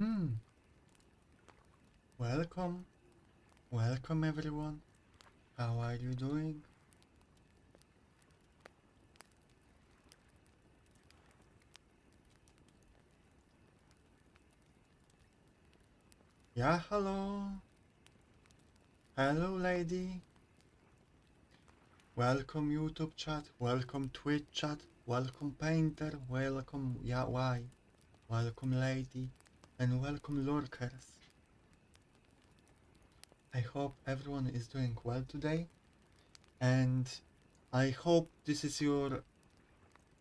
Hmm. Welcome. Welcome everyone. How are you doing? Yeah, hello. Hello lady. Welcome YouTube chat. Welcome Twitch chat. Welcome painter. Welcome yeah why. Welcome lady. And welcome lurkers. I hope everyone is doing well today. And I hope this is your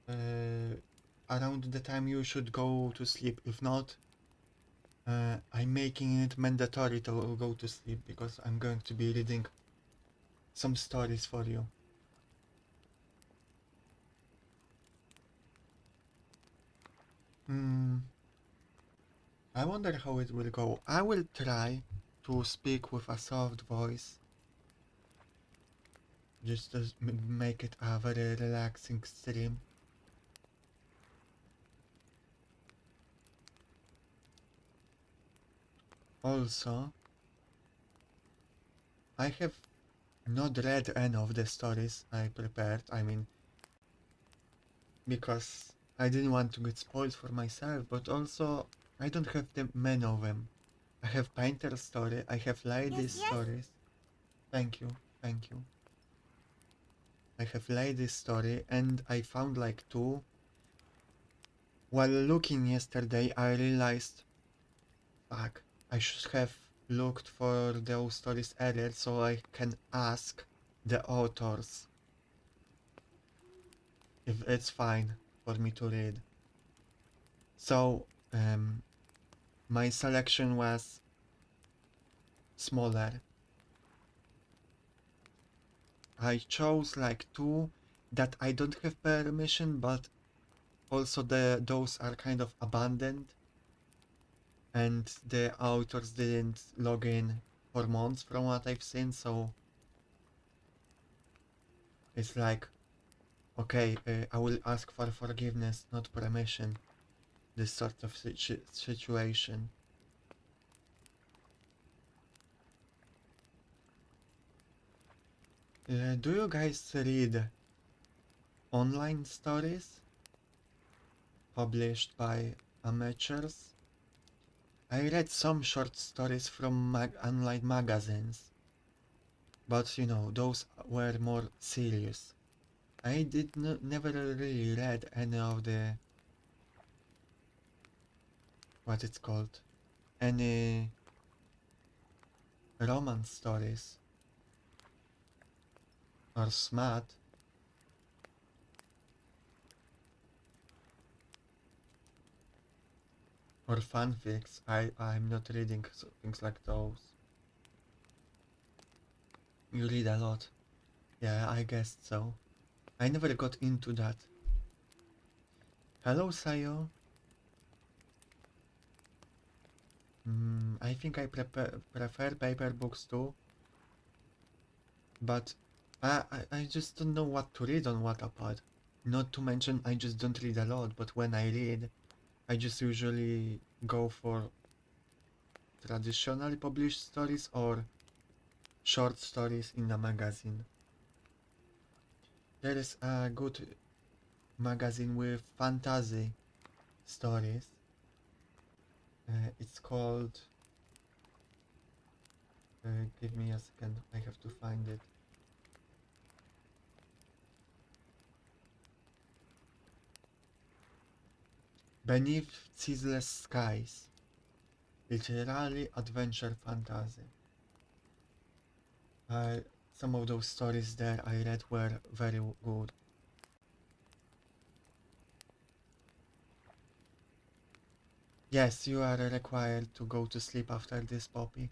around the time you should go to sleep. If not, I'm making it mandatory to go to sleep because I'm going to be reading some stories for you. I wonder how it will go. I will try to speak with a soft voice just to make it a very relaxing stream. Also, I have not read any of the stories I prepared. I mean, because I didn't want to get spoiled for myself, but also I don't have many of them. I have painter story, I have ladies stories. Thank you, thank you. I have ladies story and I found like two. While looking yesterday, I realized, fuck, I should have looked for those stories earlier so I can ask the authors if it's fine for me to read. So, my selection was smaller. I chose like two that I don't have permission, but also those are kind of abandoned and the authors didn't log in for months from what I've seen, so it's like, okay, I will ask for forgiveness, not permission, this sort of situation. Do you guys read online stories published by amateurs? I read some short stories from online magazines, but you know, those were more serious. I never really read any of the, what it's called, any romance stories or smut or fanfics. I'm not reading things like those. You read a lot. Yeah, I guess so. I never got into that. Hello, Sayo. I think I prefer paper books too, but I just don't know what to read on Wattpad. Not to mention, I just don't read a lot, but when I read, I just usually go for traditionally published stories or short stories in a magazine. There is a good magazine with fantasy stories. It's called. Give me a second, I have to find it. Beneath Ceaseless Skies. Literary adventure fantasy. Some of those stories that I read were very good. Yes, you are required to go to sleep after this, Poppy.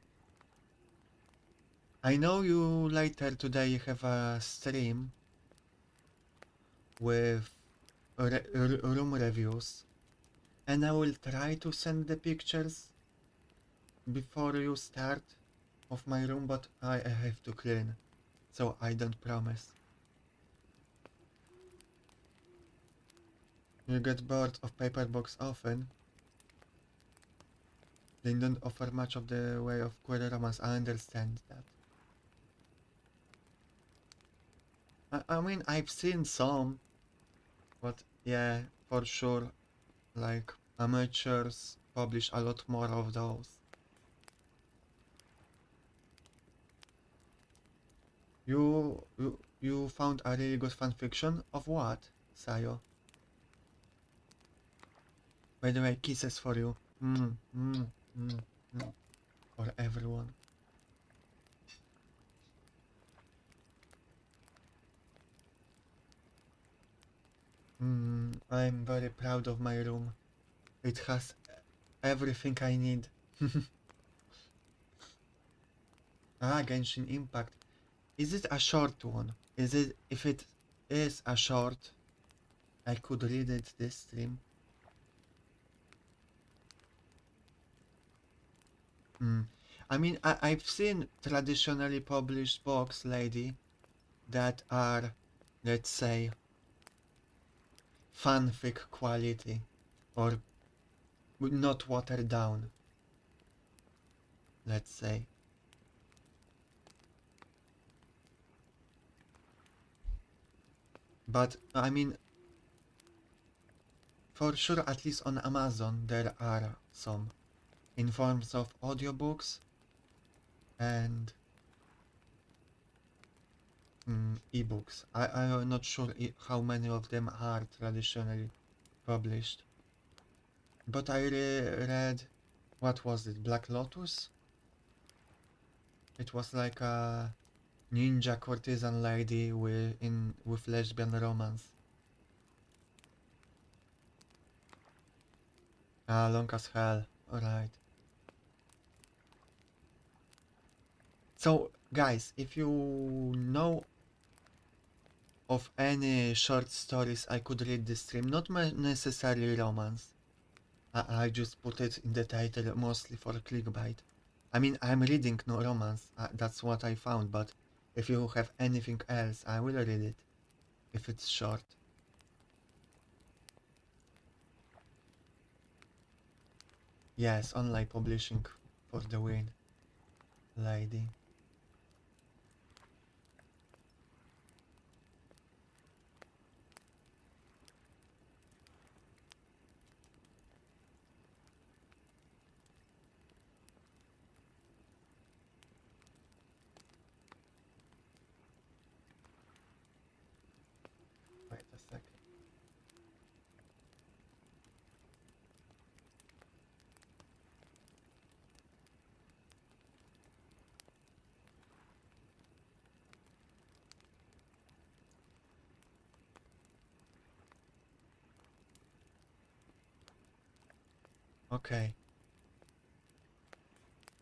I know you later today have a stream with room reviews, and I will try to send the pictures before you start of my room, but I have to clean, so I don't promise. You get bored of paper books often. They don't offer much of the way of queer romance. I understand that. I mean, I've seen some, but yeah, for sure, like amateurs publish a lot more of those. You found a really good fanfiction of what, Sayo? By the way, kisses for you. Mm. For everyone. I'm very proud of my room. It has everything I need. Ah, Genshin Impact. Is it a short one? Is it? If it is a short, I could read it this stream. Hmm. I mean, I've seen traditionally published books, lady, that are, let's say, fanfic quality, or not watered down, let's say. But I mean, for sure, at least on Amazon, there are some in forms of audiobooks and ebooks. I'm not sure how many of them are traditionally published. But I read, what was it, Black Lotus? It was like a ninja courtesan lady with lesbian romance. Ah, long as hell. Alright. So, guys, if you know of any short stories I could read this stream, not necessarily romance. I just put it in the title mostly for clickbait. I mean, I'm reading no romance, that's what I found, but if you have anything else, I will read it, if it's short. Yes, online publishing for the win, lady. Wait a second. Okay,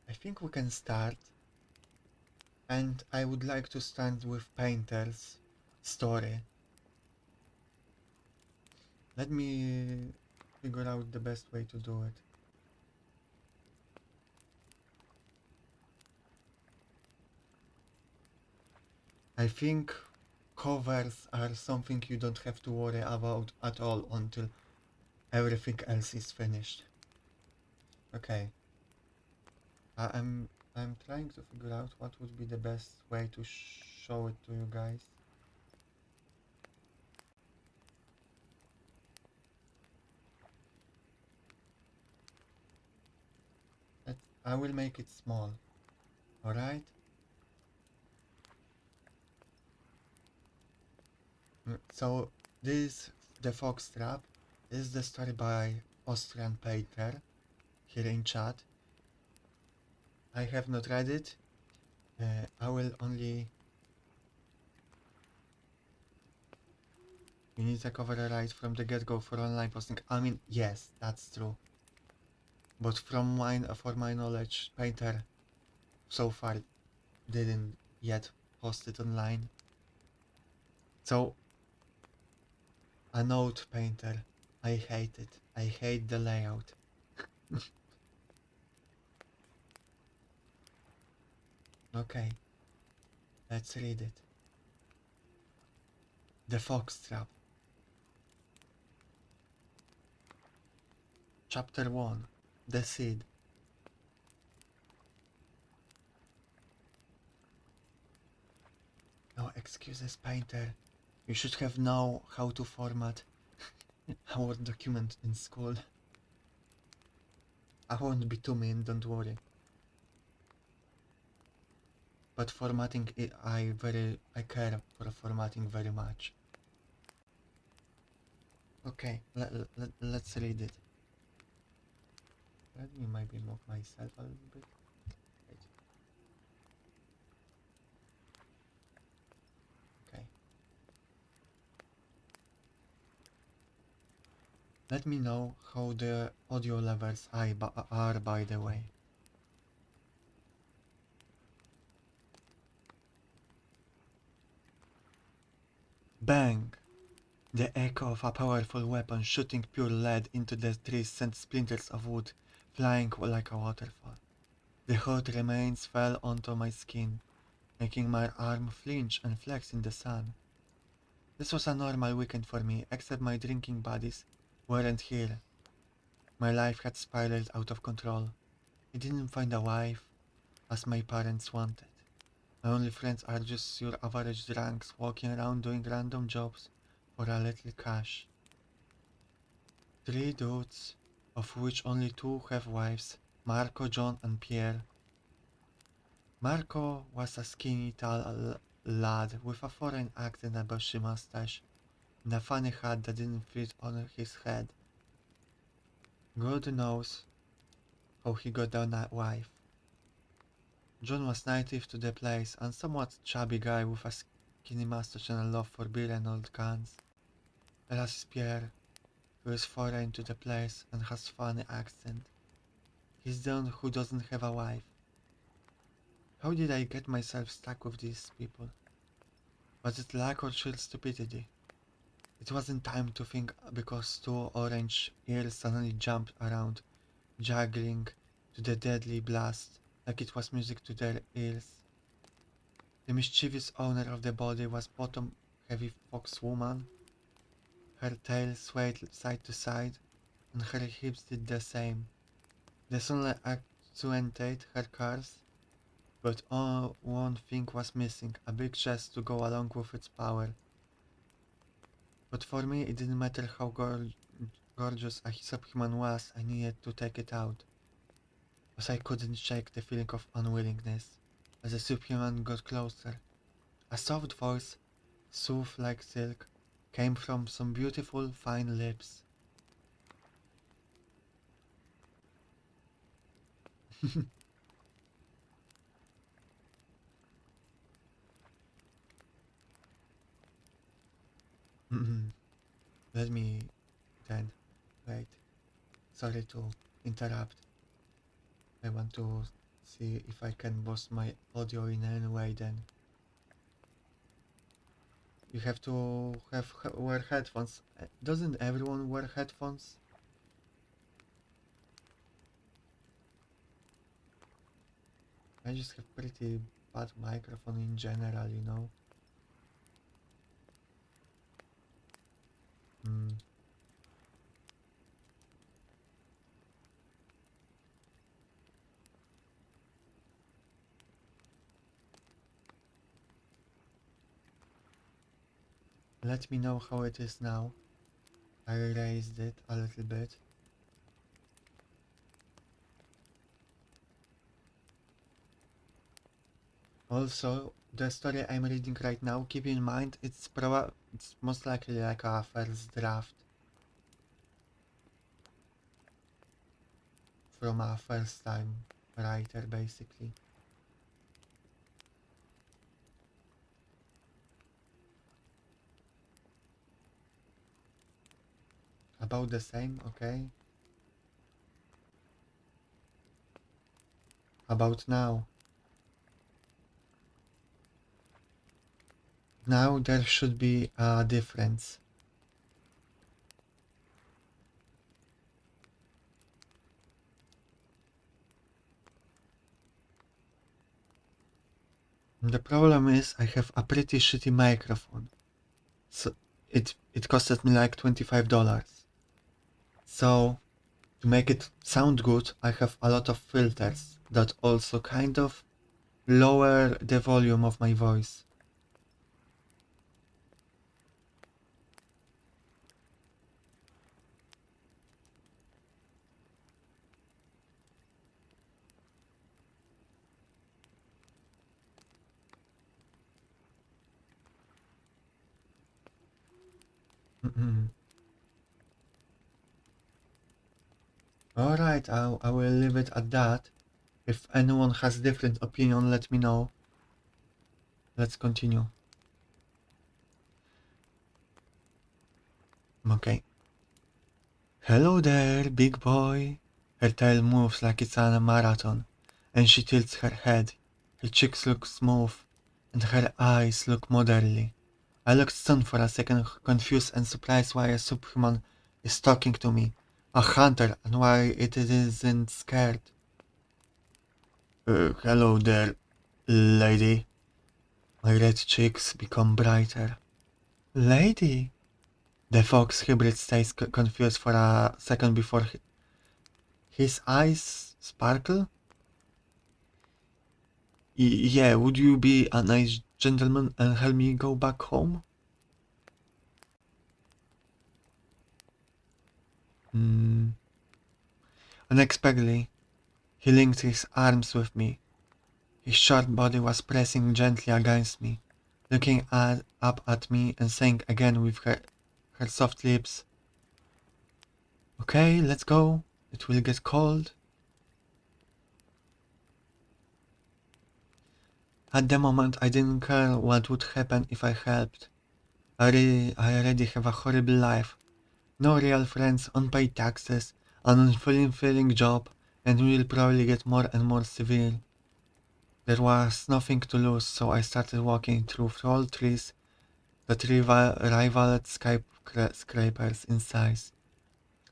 I think we can start, and I would like to start with Painter's story. Let me figure out the best way to do it. I think covers are something you don't have to worry about at all until everything else is finished. Okay. I'm trying to figure out what would be the best way to show it to you guys. I will make it small. Alright? So this, the fox trap, is the story by Austrian Peter here in chat. I have not read it. I will only. You need a cover right from the get-go for online posting. I mean, yes, that's true. But for my knowledge, Painter so far didn't yet post it online. So, a note, Painter. I hate it. I hate the layout. Okay, let's read it. The Fox Trap. Chapter 1. The Seed. No excuses, painter. You should have known how to format a Word document in school. I won't be too mean, don't worry. But formatting, I care for formatting very much. Okay, let's read it. Let me maybe mock myself a little bit. Wait. Okay. Let me know how the audio levels are, by the way. Bang! The echo of a powerful weapon shooting pure lead into the trees sent splinters of wood flying like a waterfall. The hot remains fell onto my skin, making my arm flinch and flex in the sun. This was a normal weekend for me, except my drinking buddies weren't here. My life had spiraled out of control. I didn't find a wife, as my parents wanted. My only friends are just your average drunks walking around doing random jobs for a little cash. 3 dudes, of which only 2 have wives, Marco, John and Pierre. Marco was a skinny, tall lad with a foreign accent and a bushy mustache, and a funny hat that didn't fit on his head. God knows how he got a wife. John was native to the place and somewhat chubby guy with a skinny mustache and a love for beer and old guns. Whereas Pierre, who is foreign to the place and has funny accent. He's the one who doesn't have a wife. How did I get myself stuck with these people? Was it luck or sheer stupidity? It wasn't time to think because 2 orange ears suddenly jumped around, juggling to the deadly blast like it was music to their ears. The mischievous owner of the body was bottom-heavy fox woman. Her tail swayed side to side, and her hips did the same. The sunlight accentuated her curves, but one thing was missing, a big chest to go along with its power. But for me, it didn't matter how gorgeous a subhuman was, I needed to take it out. But I couldn't shake the feeling of unwillingness. As the subhuman got closer, a soft voice, smooth like silk, came from some beautiful, fine lips. Let me then wait. Sorry to interrupt. I want to see if I can boost my audio in any way then. You have to wear headphones. Doesn't everyone wear headphones? I just have pretty bad microphone in general, you know. Let me know how it is now. I raised it a little bit. Also, the story I'm reading right now, keep in mind it's most likely like a first draft from a first time writer, basically. About the same, okay? About now. Now there should be a difference. The problem is I have a pretty shitty microphone. So it costed me like $25. So to make it sound good, I have a lot of filters that also kind of lower the volume of my voice. Alright, I will leave it at that. If anyone has different opinion, let me know. Let's continue. Okay. Hello there, big boy. Her tail moves like it's on a marathon, and she tilts her head. Her cheeks look smooth, and her eyes look motherly. I looked stunned for a second, confused and surprised why a superhuman is talking to me, a hunter, and why it isn't scared. Hello there, lady. My red cheeks become brighter. Lady? The fox hybrid stays confused for a second before his eyes sparkle. Yeah, would you be a nice gentleman and help me go back home? Hmm. Unexpectedly, he linked his arms with me. His short body was pressing gently against me, looking up at me and saying again with her soft lips, "Okay, let's go. It will get cold." At the moment, I didn't care what would happen if I helped. I already have a horrible life. No real friends, unpaid taxes, an unfulfilling job, and will probably get more and more severe. There was nothing to lose, so I started walking through tall trees that rivaled skyscrapers in size.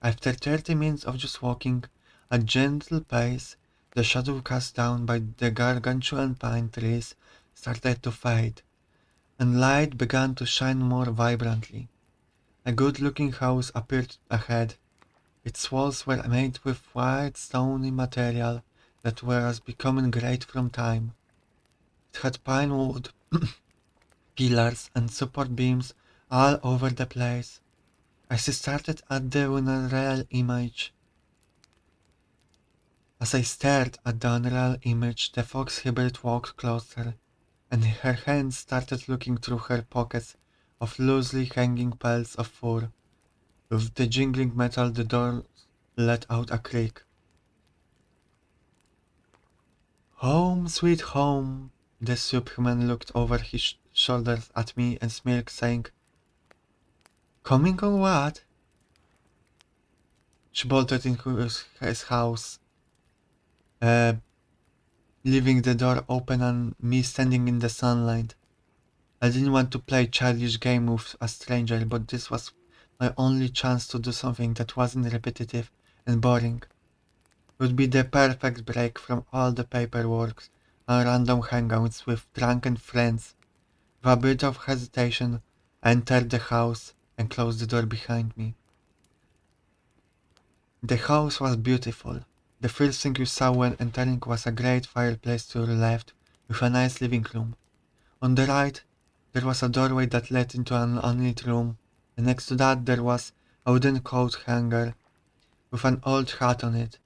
After 30 minutes of just walking at gentle pace, the shadow cast down by the gargantuan pine trees started to fade, and light began to shine more vibrantly. A good-looking house appeared ahead. Its walls were made with white stony material that was becoming great from time. It had pine wood pillars and support beams all over the place. As I started at the unreal image, As I stared at the unreal image, the fox hybrid walked closer, and her hands started looking through her pockets of loosely hanging piles of fur. With the jingling metal, the door let out a creak. "Home, sweet home!" The superman looked over his shoulders at me and smirked, saying, "Coming or what?" She bolted into his house, uh, leaving the door open and me standing in the sunlight. I didn't want to play childish game with a stranger, but this was my only chance to do something that wasn't repetitive and boring. It would be the perfect break from all the paperwork and random hangouts with drunken friends. With a bit of hesitation, I entered the house and closed the door behind me. The house was beautiful. The first thing you saw when entering was a great fireplace to your left, with a nice living room. On the right, there was a doorway that led into an unlit room, and next to that there was a wooden coat hanger with an old hat on it.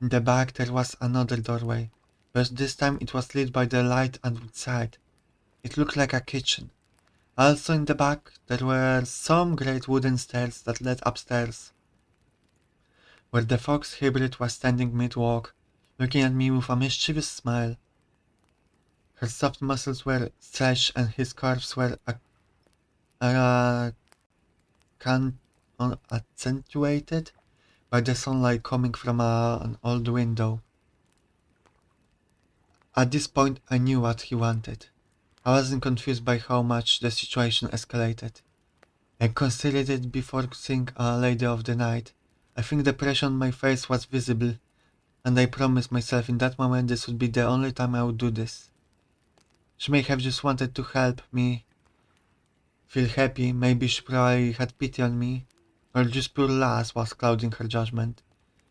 In the back there was another doorway, but this time it was lit by the light outside. It looked like a kitchen. Also in the back there were some great wooden stairs that led upstairs, where the fox hybrid was standing mid-walk, looking at me with a mischievous smile. Her soft muscles were stretched and his curves were uh, accentuated by the sunlight coming from an old window. At this point, I knew what he wanted. I wasn't confused by how much the situation escalated. I considered it before seeing a lady of the night. I think the pressure on my face was visible, and I promised myself in that moment this would be the only time I would do this. She may have just wanted to help me feel happy, maybe she probably had pity on me, or just pure lust was clouding her judgment.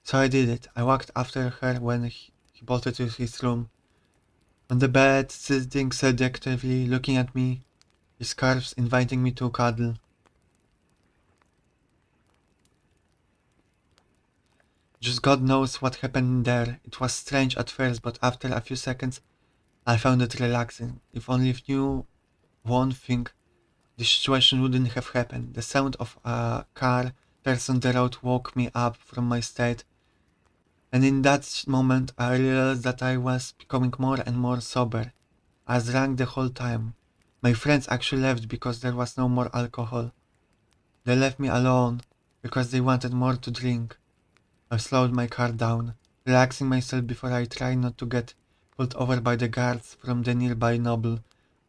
So I did it. I walked after her when he bolted to his room. On the bed, sitting seductively, looking at me, his curves inviting me to cuddle. Just God knows what happened there. It was strange at first, but after a few seconds, I found it relaxing. If only knew one thing, the situation wouldn't have happened. The sound of a car turns on the road woke me up from my state, and in that moment I realized that I was becoming more and more sober. I drank the whole time. My friends actually left because there was no more alcohol. They left me alone because they wanted more to drink. I slowed my car down, relaxing myself before I tried not to get pulled over by the guards from the nearby noble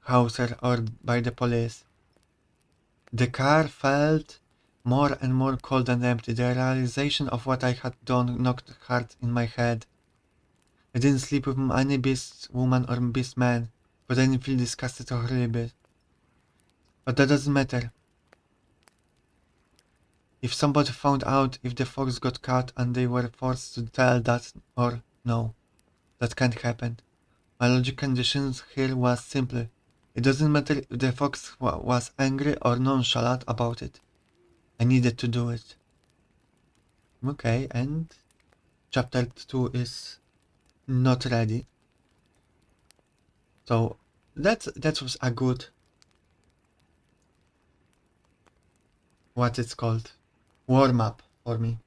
houser or by the police. The car felt more and more cold and empty. The realization of what I had done knocked hard in my head. I didn't sleep with any beast woman or beast man, but I didn't feel disgusted or horrible. But that doesn't matter. If somebody found out if the fox got caught and they were forced to tell that or no, that can't happen. My logic conditions here was simple. It doesn't matter if the fox was angry or nonchalant about it. I needed to do it. Okay, and chapter 2 is not ready. So that was a good, what it's called, warm up for me.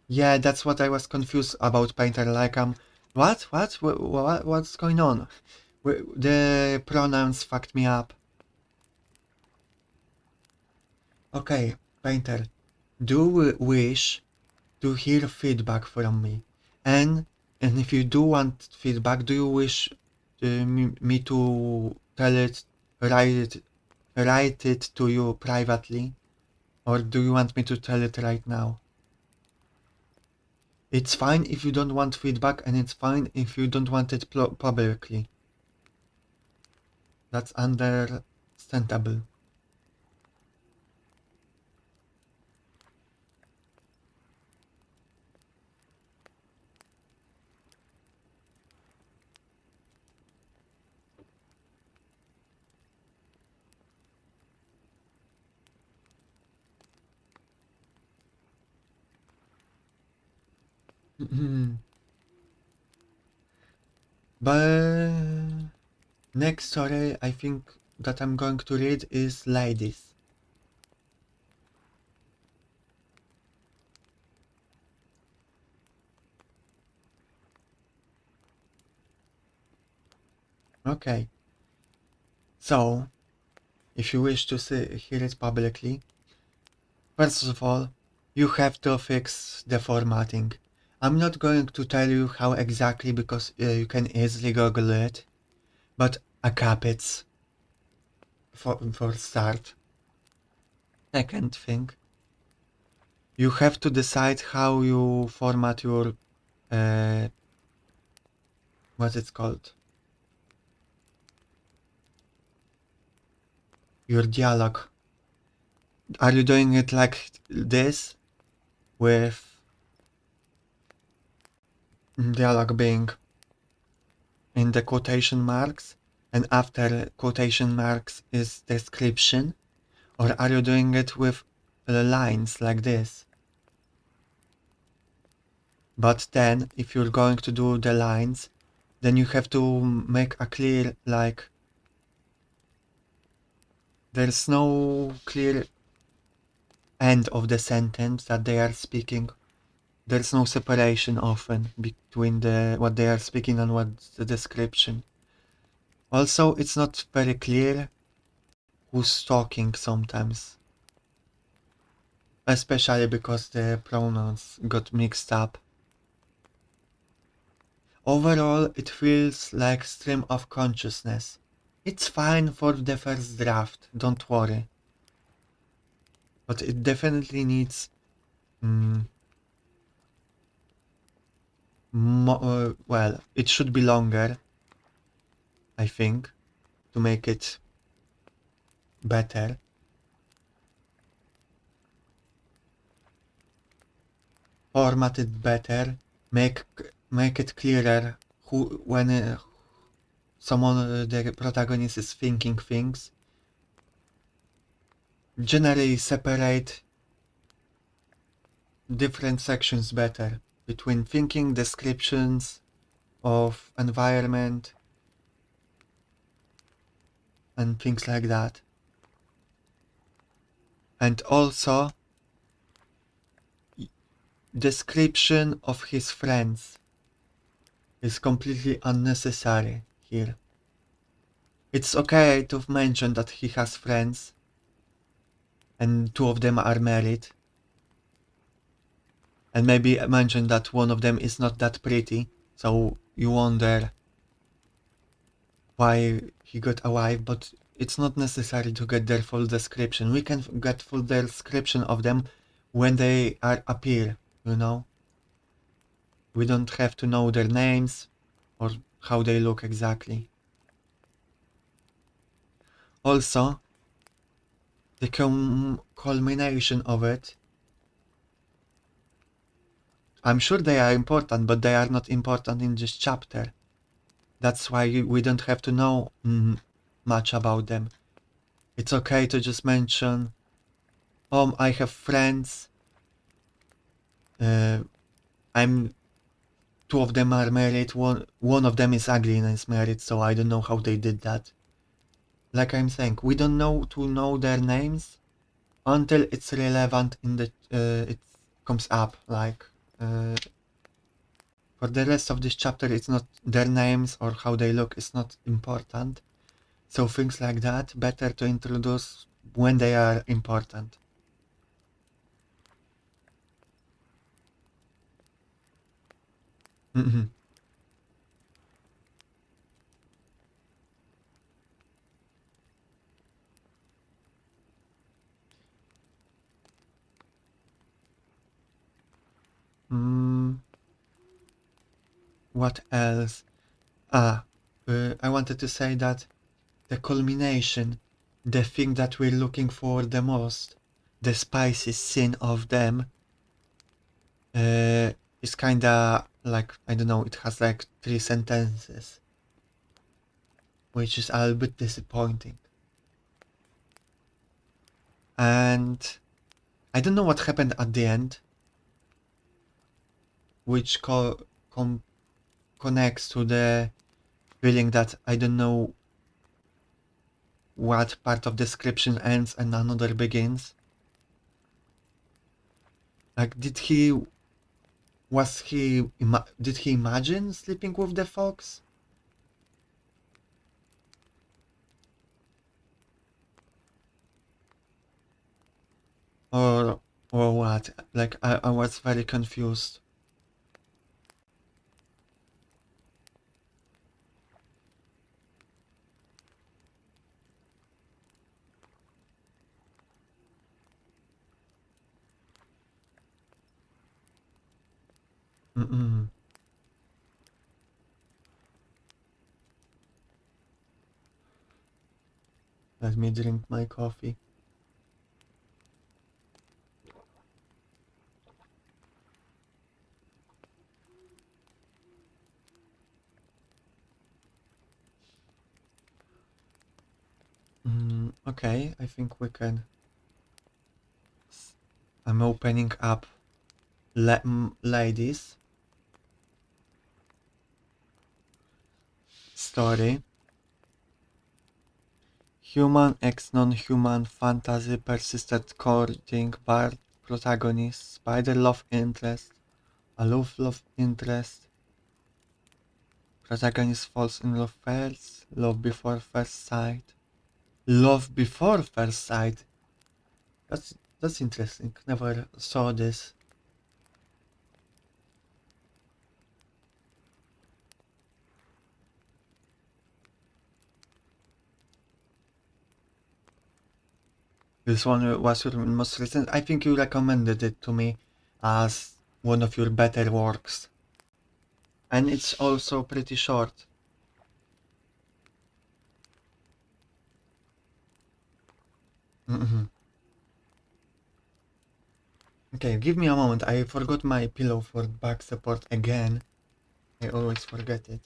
Yeah, that's what I was confused about Painter. Like, what's going on? The pronouns fucked me up. Okay, Painter, do you wish to hear feedback from me? And if you do want feedback, do you wish me to tell it, write it to you privately, or do you want me to tell it right now? It's fine if you don't want feedback, and it's fine if you don't want it publicly. That's understandable. But next story I think that I'm going to read is Ladies. Okay. So, if you wish to hear it publicly, first of all, you have to fix the formatting. I'm not going to tell you how exactly because you can easily Google it, but acapits for start. Second thing, you have to decide how you format your what's it called? Your dialogue. Are you doing it like this with dialogue being in the quotation marks and after quotation marks is description, or are you doing it with lines like this? But then if you're going to do the lines, then you have to make a clear, like, there's no clear end of the sentence that they are speaking. There's no separation often between what they are speaking and what's the description. Also, it's not very clear who's talking sometimes, especially because the pronouns got mixed up. Overall, it feels like stream of consciousness. It's fine for the first draft, don't worry. But it definitely needs well, it should be longer, I think, to make it better. Format it better, make it clearer who when someone the protagonist is thinking things. Generally separate different sections better between thinking, descriptions of environment, and things like that. And also description of his friends is completely unnecessary here. It's okay to mention that he has friends and 2 of them are married, and maybe mention that one of them is not that pretty, so you wonder why he got a wife, but it's not necessary to get their full description. We can get full description of them when they are appear, you know? We don't have to know their names or how they look exactly. Also, the culmination of it, I'm sure they are important, but they are not important in this chapter. That's why we don't have to know much about them. It's okay to just mention, I have friends. I'm 2 of them are married. One of them is ugly and is married, so I don't know how they did that. Like I'm saying, we don't know their names until it's relevant in the it comes up. Like for the rest of this chapter, it's not their names or how they look. It's not important. So things like that, better to introduce when they are important. What else? I wanted to say that the culmination, the thing that we're looking for the most, the spicy scene of them, is kinda like, I don't know, it has like 3 sentences, which is a little bit disappointing. And I don't know what happened at the end, which connects to the feeling that I don't know what part of description ends and another begins. Like, did he imagine sleeping with the fox? Or what? Like, I was very confused. Mm-mm. Let me drink my coffee. Okay, I think we can. I'm opening up ladies story. Human x non-human fantasy persistent courting bar protagonist, spider love interest, aloof love interest, protagonist falls in love first, love before first sight. Love before first sight. That's interesting. Never saw this. This one was your most recent. I think you recommended it to me as one of your better works. And it's also pretty short. Okay, give me a moment. I forgot my pillow for back support again. I always forget it.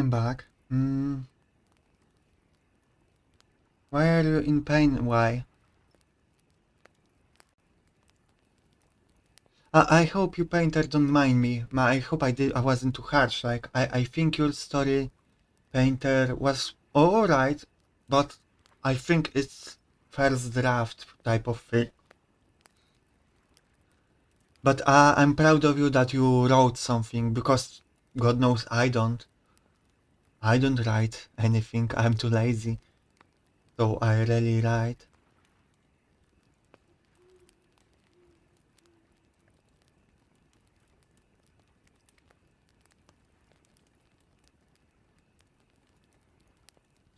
I'm back. Why are you in pain? Why? I hope you painter don't mind me. I hope I wasn't too harsh. Like I think your story painter was alright, but I think it's first draft type of thing. But I'm proud of you that you wrote something because God knows I don't. I don't write anything. I'm too lazy. So I really write.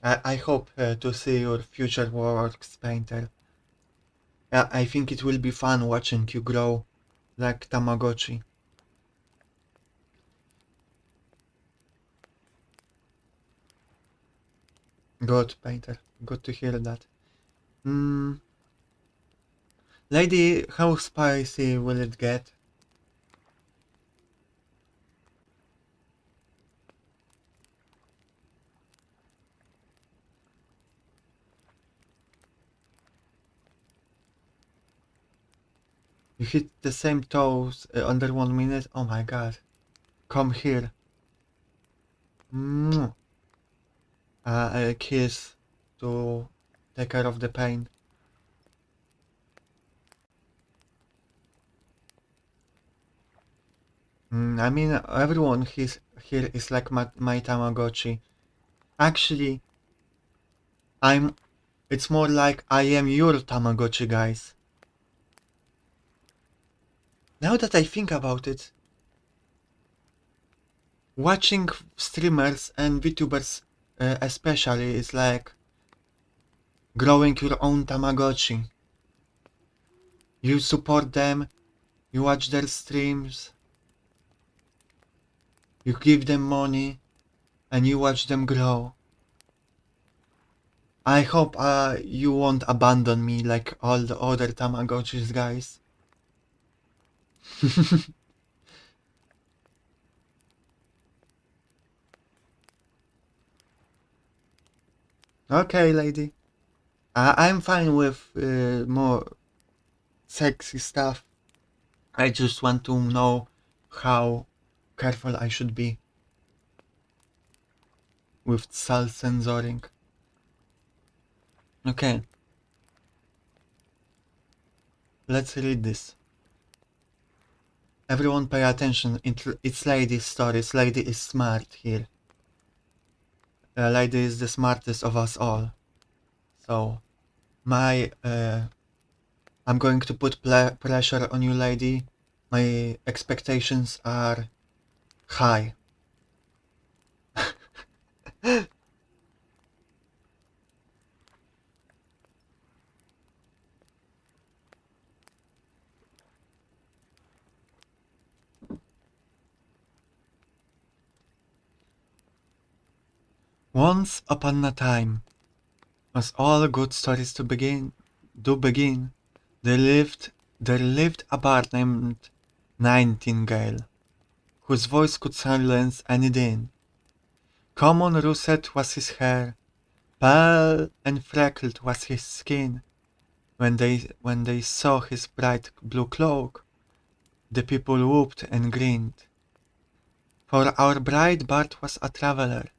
I hope to see your future works, painter. I think it will be fun watching you grow like Tamagotchi. Good, painter. Good to hear that. Hmm. Lady, how spicy will it get? You hit the same toes under 1 minute? Oh my god. Come here. Mwah. A kiss to take care of the pain. I mean, everyone here is like my Tamagotchi. Actually, I'm. It's more like I am your Tamagotchi, guys. Now that I think about it, watching streamers and VTubers especially is like growing your own Tamagotchi. You support them, you watch their streams, you give them money, and you watch them grow. I hope you won't abandon me like all the other Tamagotchis, guys. Okay, lady. I'm fine with more sexy stuff. I just want to know how careful I should be with self-censoring. Okay, let's read this. Everyone pay attention, it's Lady's stories. Lady is smart here. Lady is the smartest of us all. So, I'm going to put pressure on you, Lady. My expectations are high. Once upon a time, as all good stories begin, there lived a bird named Nightingale, whose voice could silence any din. Common russet was his hair, pale and freckled was his skin. When they saw his bright blue cloak, the people whooped and grinned. For our bright bird was a traveler,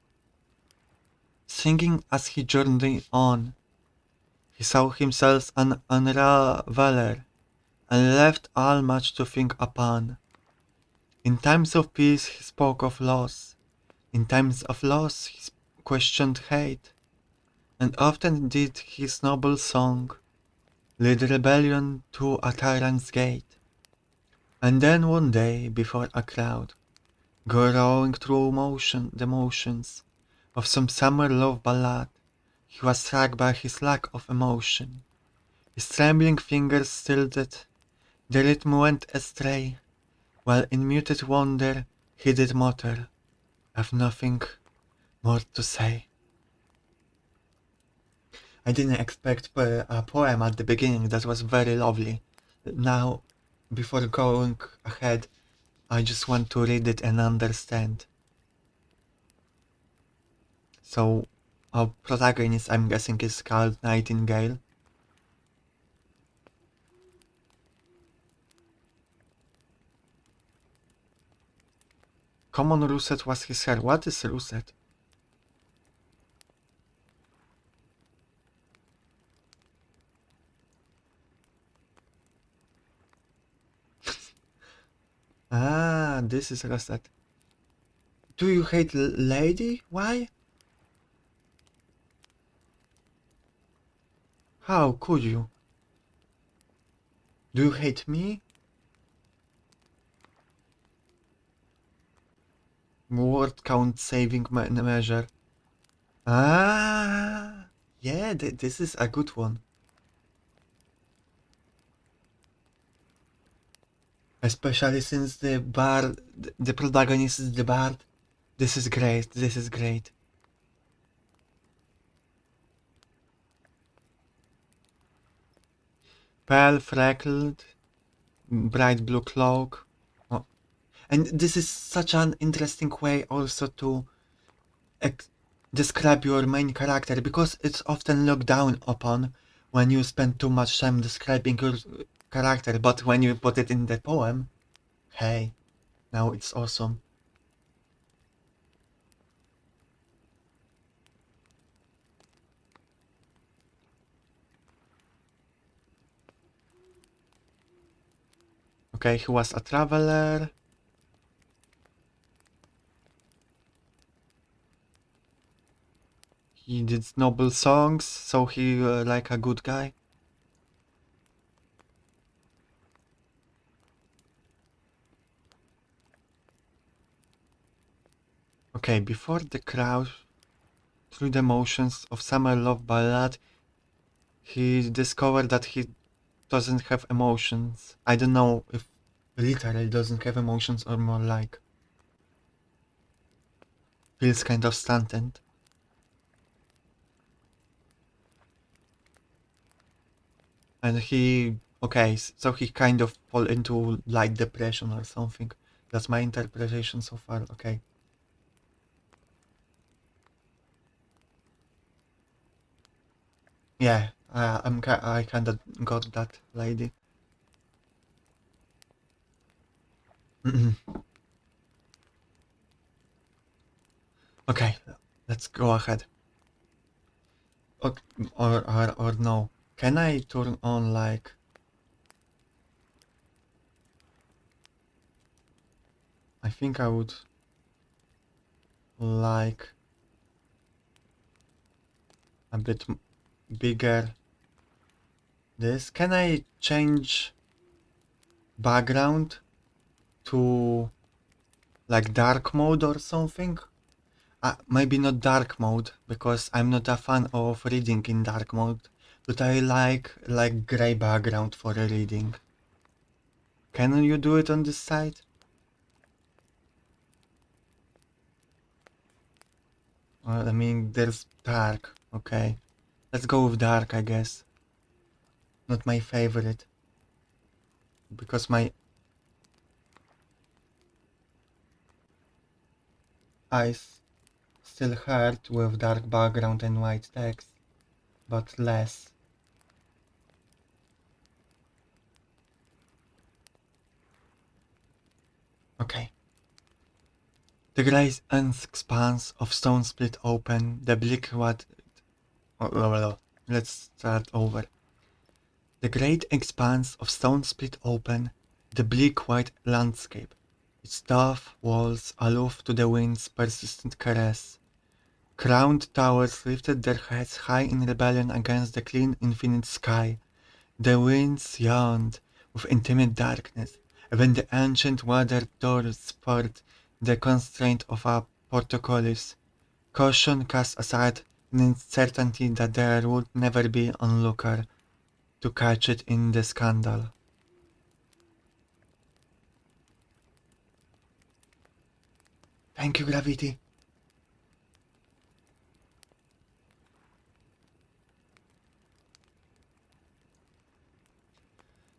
singing as he journeyed on. He saw himself an unraveler, and left all much to think upon. In times of peace he spoke of loss, in times of loss he questioned hate, and often did his noble song lead rebellion to a tyrant's gate. And then one day, before a crowd, going through the motions of some summer love ballad, he was struck by his lack of emotion. His trembling fingers stilled, the rhythm went astray, while in muted wonder he did mutter, "I've nothing more to say." I didn't expect a poem at the beginning. That was very lovely. Now, before going ahead, I just want to read it and understand. So our protagonist, I'm guessing, is called Nightingale. Common russet was his hair. What is russet? Ah, this is russet. Do you hate lady? Why? How could you? Do you hate me? Word count saving measure. Ah, yeah, this is a good one. Especially since the bard, the protagonist is the bard. This is great. This is great. Pale, freckled, bright blue cloak. Oh. And this is such an interesting way also to describe your main character, because it's often looked down upon when you spend too much time describing your character, but when you put it in the poem, hey, now it's awesome. Okay, he was a traveler. He did noble songs, so he like a good guy. Okay, before the crowd, through the motions of summer love ballad, he discovered that he doesn't have emotions. I don't know if literally doesn't have emotions or more like feels kind of stunted. And he, okay, so he kind of fall into like depression or something. That's my interpretation so far. Okay. Yeah, I kind of got that lady. Okay, let's go ahead. Or, or no. Can I turn on like I think I would like a bit bigger this. Can I change background to like dark mode or something? Maybe not dark mode, because I'm not a fan of reading in dark mode, but I like gray background for reading. Can you do it on this side? I mean, there's dark. Okay, let's go with dark, I guess. Not my favorite, because my eyes still hurt with dark background and white text, but less. Okay. The great expanse of stone split open, the bleak what... Let's start over. The great expanse of stone split open, the bleak white landscape, its tough walls aloof to the wind's persistent caress. Crowned towers lifted their heads high in rebellion against the clean infinite sky. The winds yawned with intimate darkness, when the ancient weathered doors spurred the constraint of a portcullis. Caution cast aside in certainty that there would never be onlooker to catch it in the scandal. Thank you, Gravity.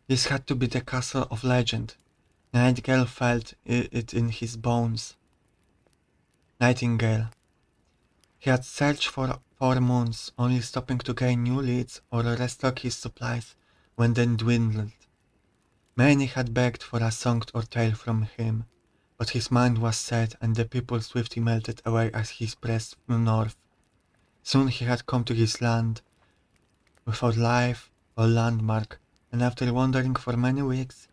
This had to be the castle of legend. Nightingale felt it in his bones. Nightingale. He had searched for 4 months, only stopping to gain new leads or restock his supplies when they dwindled. Many had begged for a song or tale from him, but his mind was set and the people swiftly melted away as he pressed north. Soon he had come to his land, without life or landmark, and after wandering for many weeks,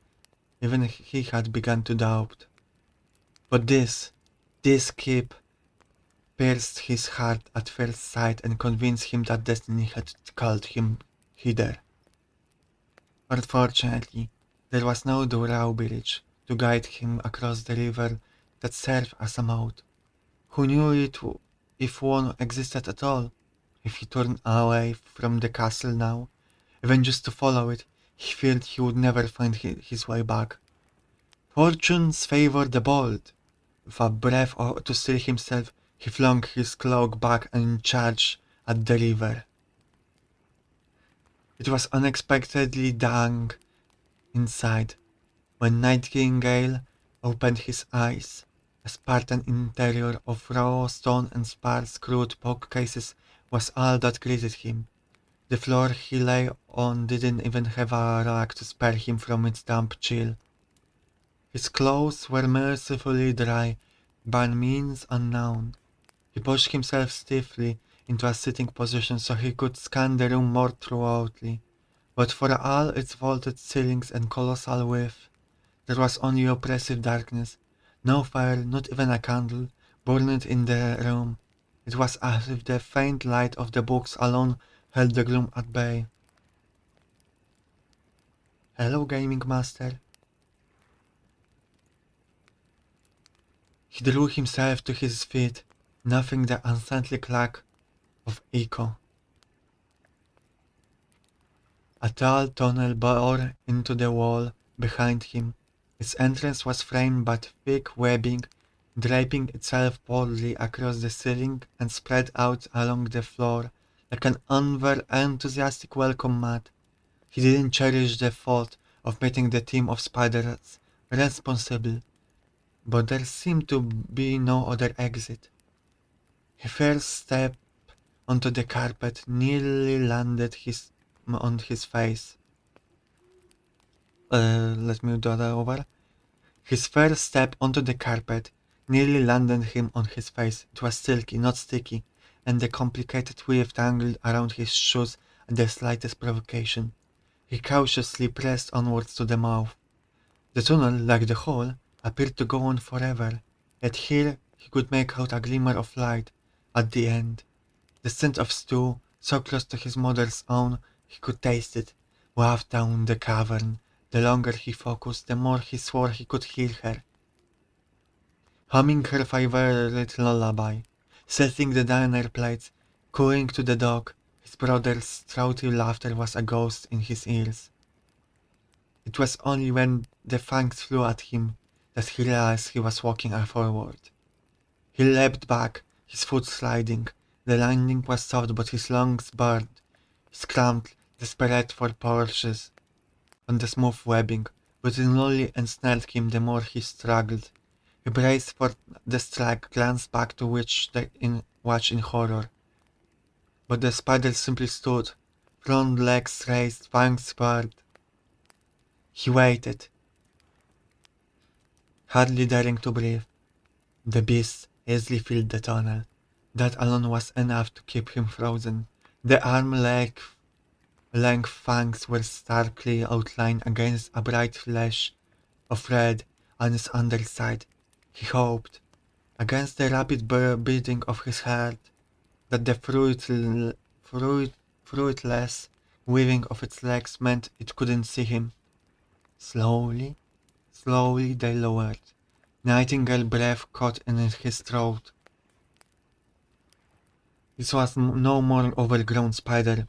even he had begun to doubt. But this keep pierced his heart at first sight and convinced him that destiny had called him hither. Unfortunately, there was no drawbridge to guide him across the river that served as a moat. Who knew it if one existed at all? If he turned away from the castle now, even just to follow it, he feared he would never find his way back. Fortunes favor the bold. With a breath to steel himself, he flung his cloak back and charged at the river. It was unexpectedly dark inside. When Nightingale opened his eyes, a Spartan interior of raw stone and sparse-screwed bookcases was all that greeted him. The floor he lay on didn't even have a rag to spare him from its damp chill. His clothes were mercifully dry, by means unknown. He pushed himself stiffly into a sitting position so he could scan the room more thoroughly. But for all its vaulted ceilings and colossal width, there was only oppressive darkness. No fire, not even a candle, burned in the room. It was as if the faint light of the books alone held the gloom at bay. "Hello, gaming master." He drew himself to his feet, nothing the unsightly clack of echo. A tall tunnel bore into the wall behind him. Its entrance was framed by thick webbing, draping itself boldly across the ceiling and spread out along the floor like an over-enthusiastic welcome mat. He didn't cherish the thought of meeting the team of spiders responsible, but there seemed to be no other exit. He first stepped onto the carpet, nearly landed on his face. Let me do that over. His first step onto the carpet nearly landed him on his face. It was silky, not sticky, and the complicated weave tangled around his shoes at the slightest provocation. He cautiously pressed onwards to the mouth. The tunnel, like the hole, appeared to go on forever, yet here he could make out a glimmer of light at the end. The scent of stew, so close to his mother's own, he could taste it, wafted down the cavern. The longer he focused, the more he swore he could hear her, humming her favorite lullaby, setting the dinner plates, cooing to the dog. His brother's throaty laughter was a ghost in his ears. It was only when the fangs flew at him that he realized he was walking forward. He leapt back, his foot sliding. The landing was soft, but his lungs burned. He scrambled, desperate for purchase, on the smooth webbing, but it only ensnared him the more he struggled. He braced for the strike, glanced back to watch in horror. But the spider simply stood, front legs raised, fangs bared. He waited, hardly daring to breathe. The beast easily filled the tunnel. That alone was enough to keep him frozen. The arm-length fangs were starkly outlined against a bright flash of red on his underside. He hoped, against the rapid beating of his heart, that the fruitless weaving of its legs meant it couldn't see him. Slowly, slowly they lowered. Nightingale breath caught in his throat. This was no more overgrown spider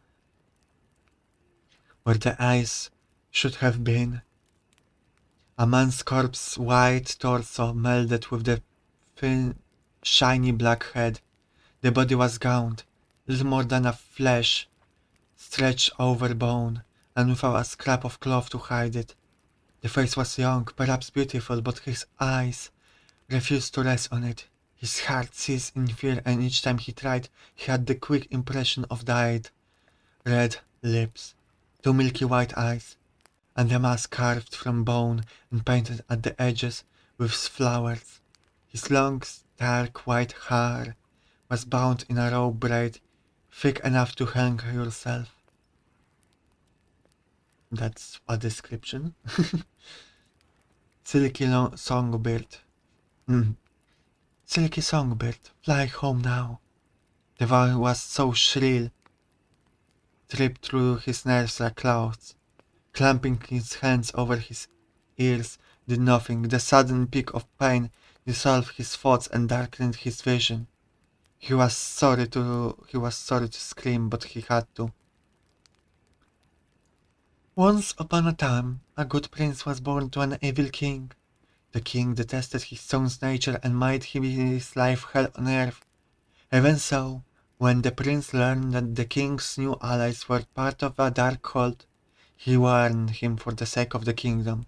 where the eyes should have been. A man's corpse's white torso melded with the thin, shiny black head. The body was gaunt, little more than a flesh, stretched over bone, and without a scrap of cloth to hide it. The face was young, perhaps beautiful, but his eyes refused to rest on it. His heart seized in fear, and each time he tried, he had the quick impression of dyed red lips, two milky white eyes, and a mask carved from bone and painted at the edges with flowers. His long, dark white hair was bound in a rope braid thick enough to hang yourself. That's a description. Silky songbird. Mm. Silky songbird, fly home now. The voice was so shrill, tripped through his nerves like clouds. Clamping his hands over his ears did nothing. The sudden peak of pain dissolved his thoughts and darkened his vision. He was sorry to scream, but he had to. Once upon a time, a good prince was born to an evil king. The king detested his son's nature and made his life hell on earth. Even so, when the prince learned that the king's new allies were part of a dark cult, he warned him for the sake of the kingdom.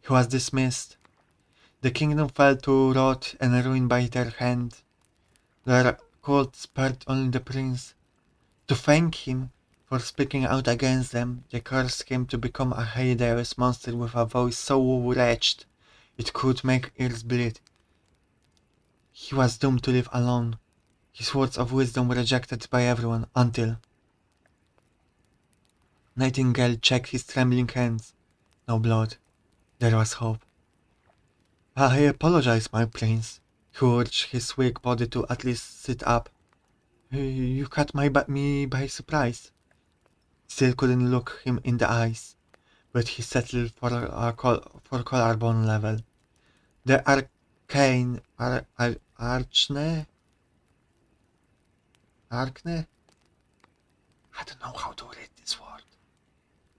He was dismissed. The kingdom fell to rot and ruin by their hand. Their cult spared only the prince. To thank him for speaking out against them, they cursed him to become a hideous monster with a voice so wretched it could make ears bleed. He was doomed to live alone, his words of wisdom rejected by everyone, until Nightingale checked his trembling hands. No blood. There was hope. I apologize, my prince. He urged his weak body to at least sit up. You caught me by surprise. Still couldn't look him in the eyes, but he settled for collarbone level. The archne? Arkne? I don't know how to read this word.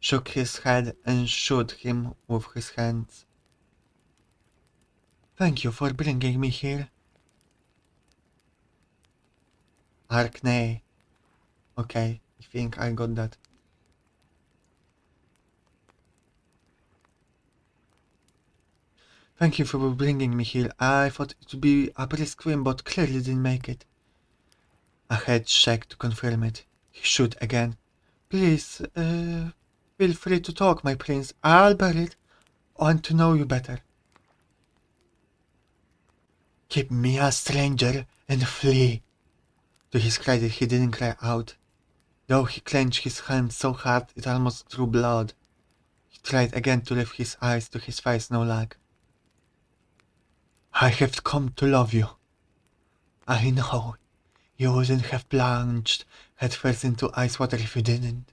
Shook his head and shook him with his hands. Thank you for bringing me here. Arkne. Okay, I think I got that. Thank you for bringing me here. I thought it would be a brisk swim, but clearly didn't make it. A head shake to confirm it. He shoot again. Please, feel free to talk, my prince. I'll bear it. Want to know you better. Keep me a stranger and flee. To his credit, he didn't cry out, though he clenched his hand so hard it almost drew blood. He tried again to lift his eyes to his face, no luck. I have come to love you. I know. You wouldn't have plunged headfirst into ice water if you didn't.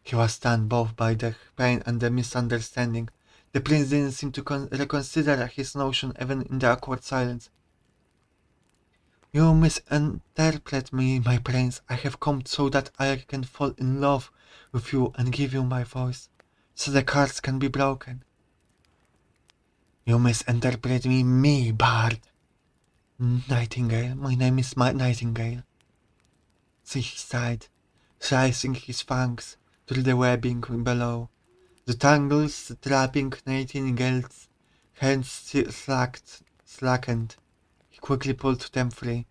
He was stunned both by the pain and the misunderstanding. The prince didn't seem to reconsider his notion even in the awkward silence. You misinterpret me, my prince. I have come so that I can fall in love with you and give you my voice, so the cards can be broken. You misinterpret me, Bard. Nightingale, my name is Nightingale. He sighed, slicing his fangs through the webbing below. The tangles trapping Nightingale's hands slackened. He quickly pulled them free.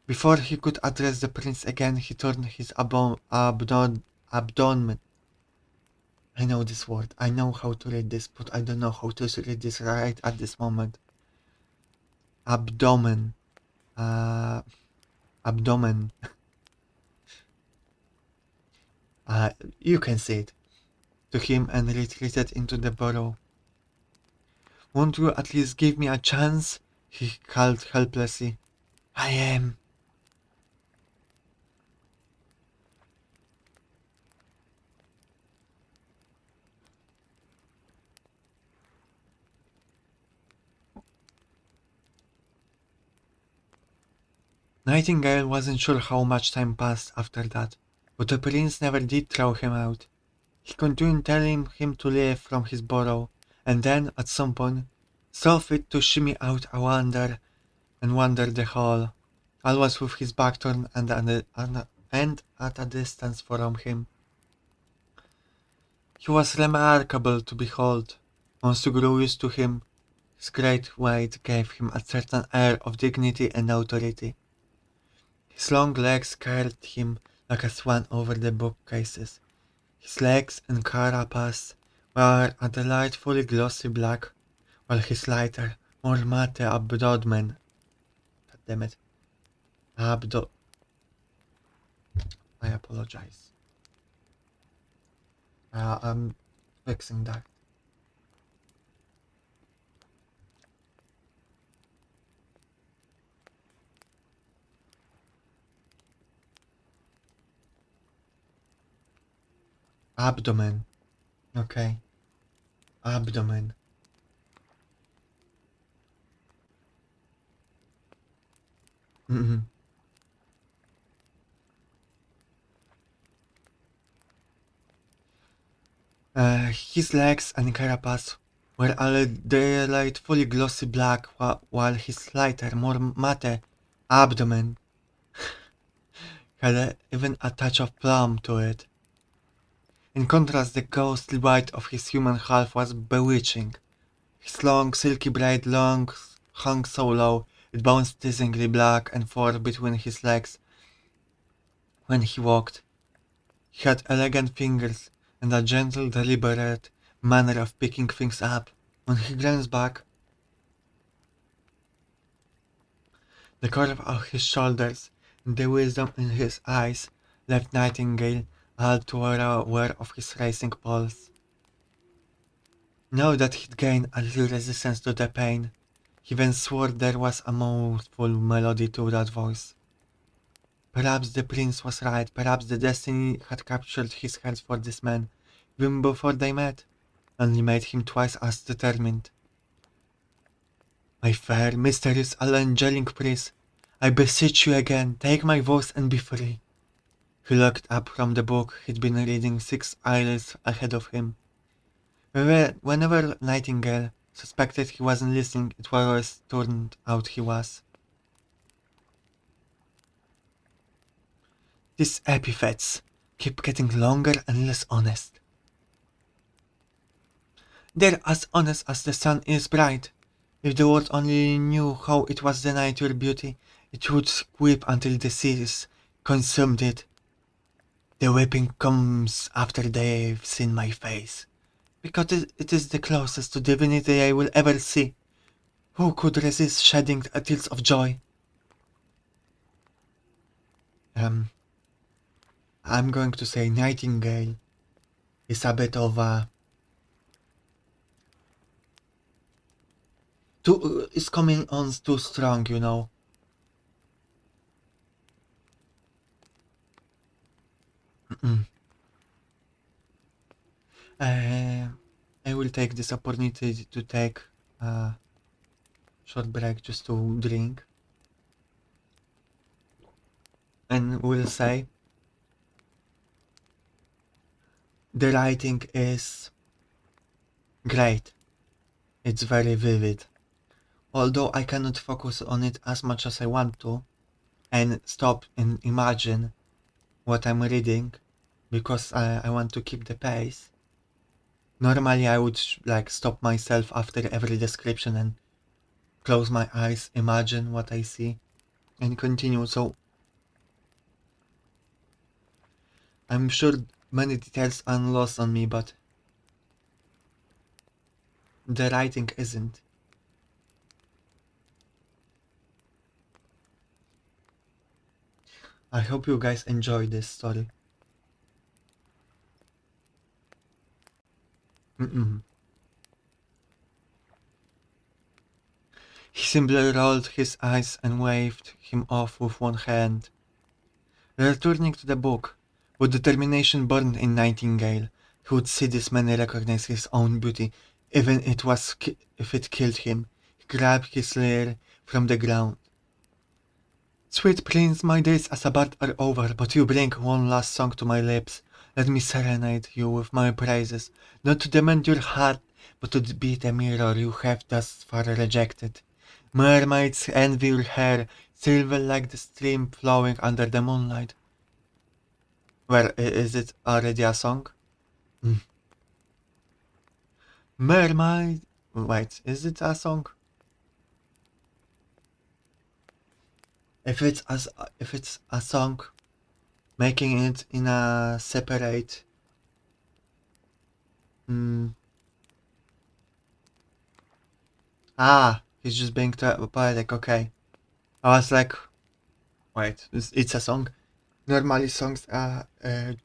Before he could address the prince again, he turned his abdomen. I know this word. I know how to read this, but I don't know how to read this right at this moment. Abdomen. Abdomen. You can see it. To him and retreated into the burrow. Won't you at least give me a chance? He called helplessly. I am. Nightingale wasn't sure how much time passed after that, but the prince never did throw him out. He continued telling him to leave from his burrow, and then, at some point, saw fit to shimmy out and wander the hall, always with his back turned and at a distance from him. He was remarkable to behold. Once you grew used to him, His great weight gave him a certain air of dignity and authority. His long legs carried him like a swan over the bookcases. His legs and carapace were a delightfully glossy black, while his lighter, more matte abdomen, God damn it, abdo, I apologize. I'm fixing that. Abdomen. Okay. Abdomen. Mm-hmm. His legs and carapace were a delightfully glossy black, while his lighter, more matte abdomen had even a touch of plum to it. In contrast, the ghostly white of his human half was bewitching. His long, silky braid hung so low, it bounced teasingly back and forth between his legs when he walked. He had elegant fingers and a gentle, deliberate manner of picking things up. When he glanced back, the curve of his shoulders and the wisdom in his eyes left Nightingale all too aware of his racing pulse. Now that he'd gained a little resistance to the pain, he then swore there was a mirthful melody to that voice. Perhaps the prince was right, perhaps the destiny had captured his heart for this man, even before they met, only made him twice as determined. My fair, mysterious, angelic prince, I beseech you again, take my voice and be free. He looked up from the book he'd been reading 6 aisles ahead of him. Whenever Nightingale suspected he wasn't listening, it always turned out he was. These epithets keep getting longer and less honest. They're as honest as the sun is bright. If the world only knew how it was denied your beauty, it would weep until the seas consumed it. The weeping comes after they've seen my face, because it is the closest to divinity I will ever see. Who could resist shedding tears of joy? I'm going to say Nightingale is a bit of a... It's coming on too strong, you know. I will take this opportunity to take a short break just to drink. And will say the writing is great. It's very vivid. Although I cannot focus on it as much as I want to and stop and imagine what I'm reading because I want to keep the pace. Normally I would like stop myself after every description and close my eyes, imagine what I see and continue. So I'm sure many details are lost on me, but the writing isn't. I hope you guys enjoy this story. He simply rolled his eyes and waved him off with one hand. Returning to the book, with determination burned in Nightingale, he would see this man recognize his own beauty, even if it killed him. He grabbed his lyre from the ground. Sweet prince, my days as a bard are over, but you bring one last song to my lips. Let me serenade you with my praises, not to demand your heart, but to be the mirror you have thus far rejected. Mermaids envy your hair, silver like the stream flowing under the moonlight. Where is it already a song? Mermaid, Wait, is it a song? If it's as if it's a song, making it in a separate. Mm, he's just being poetic. Okay, I was like, wait, it's a song. Normally songs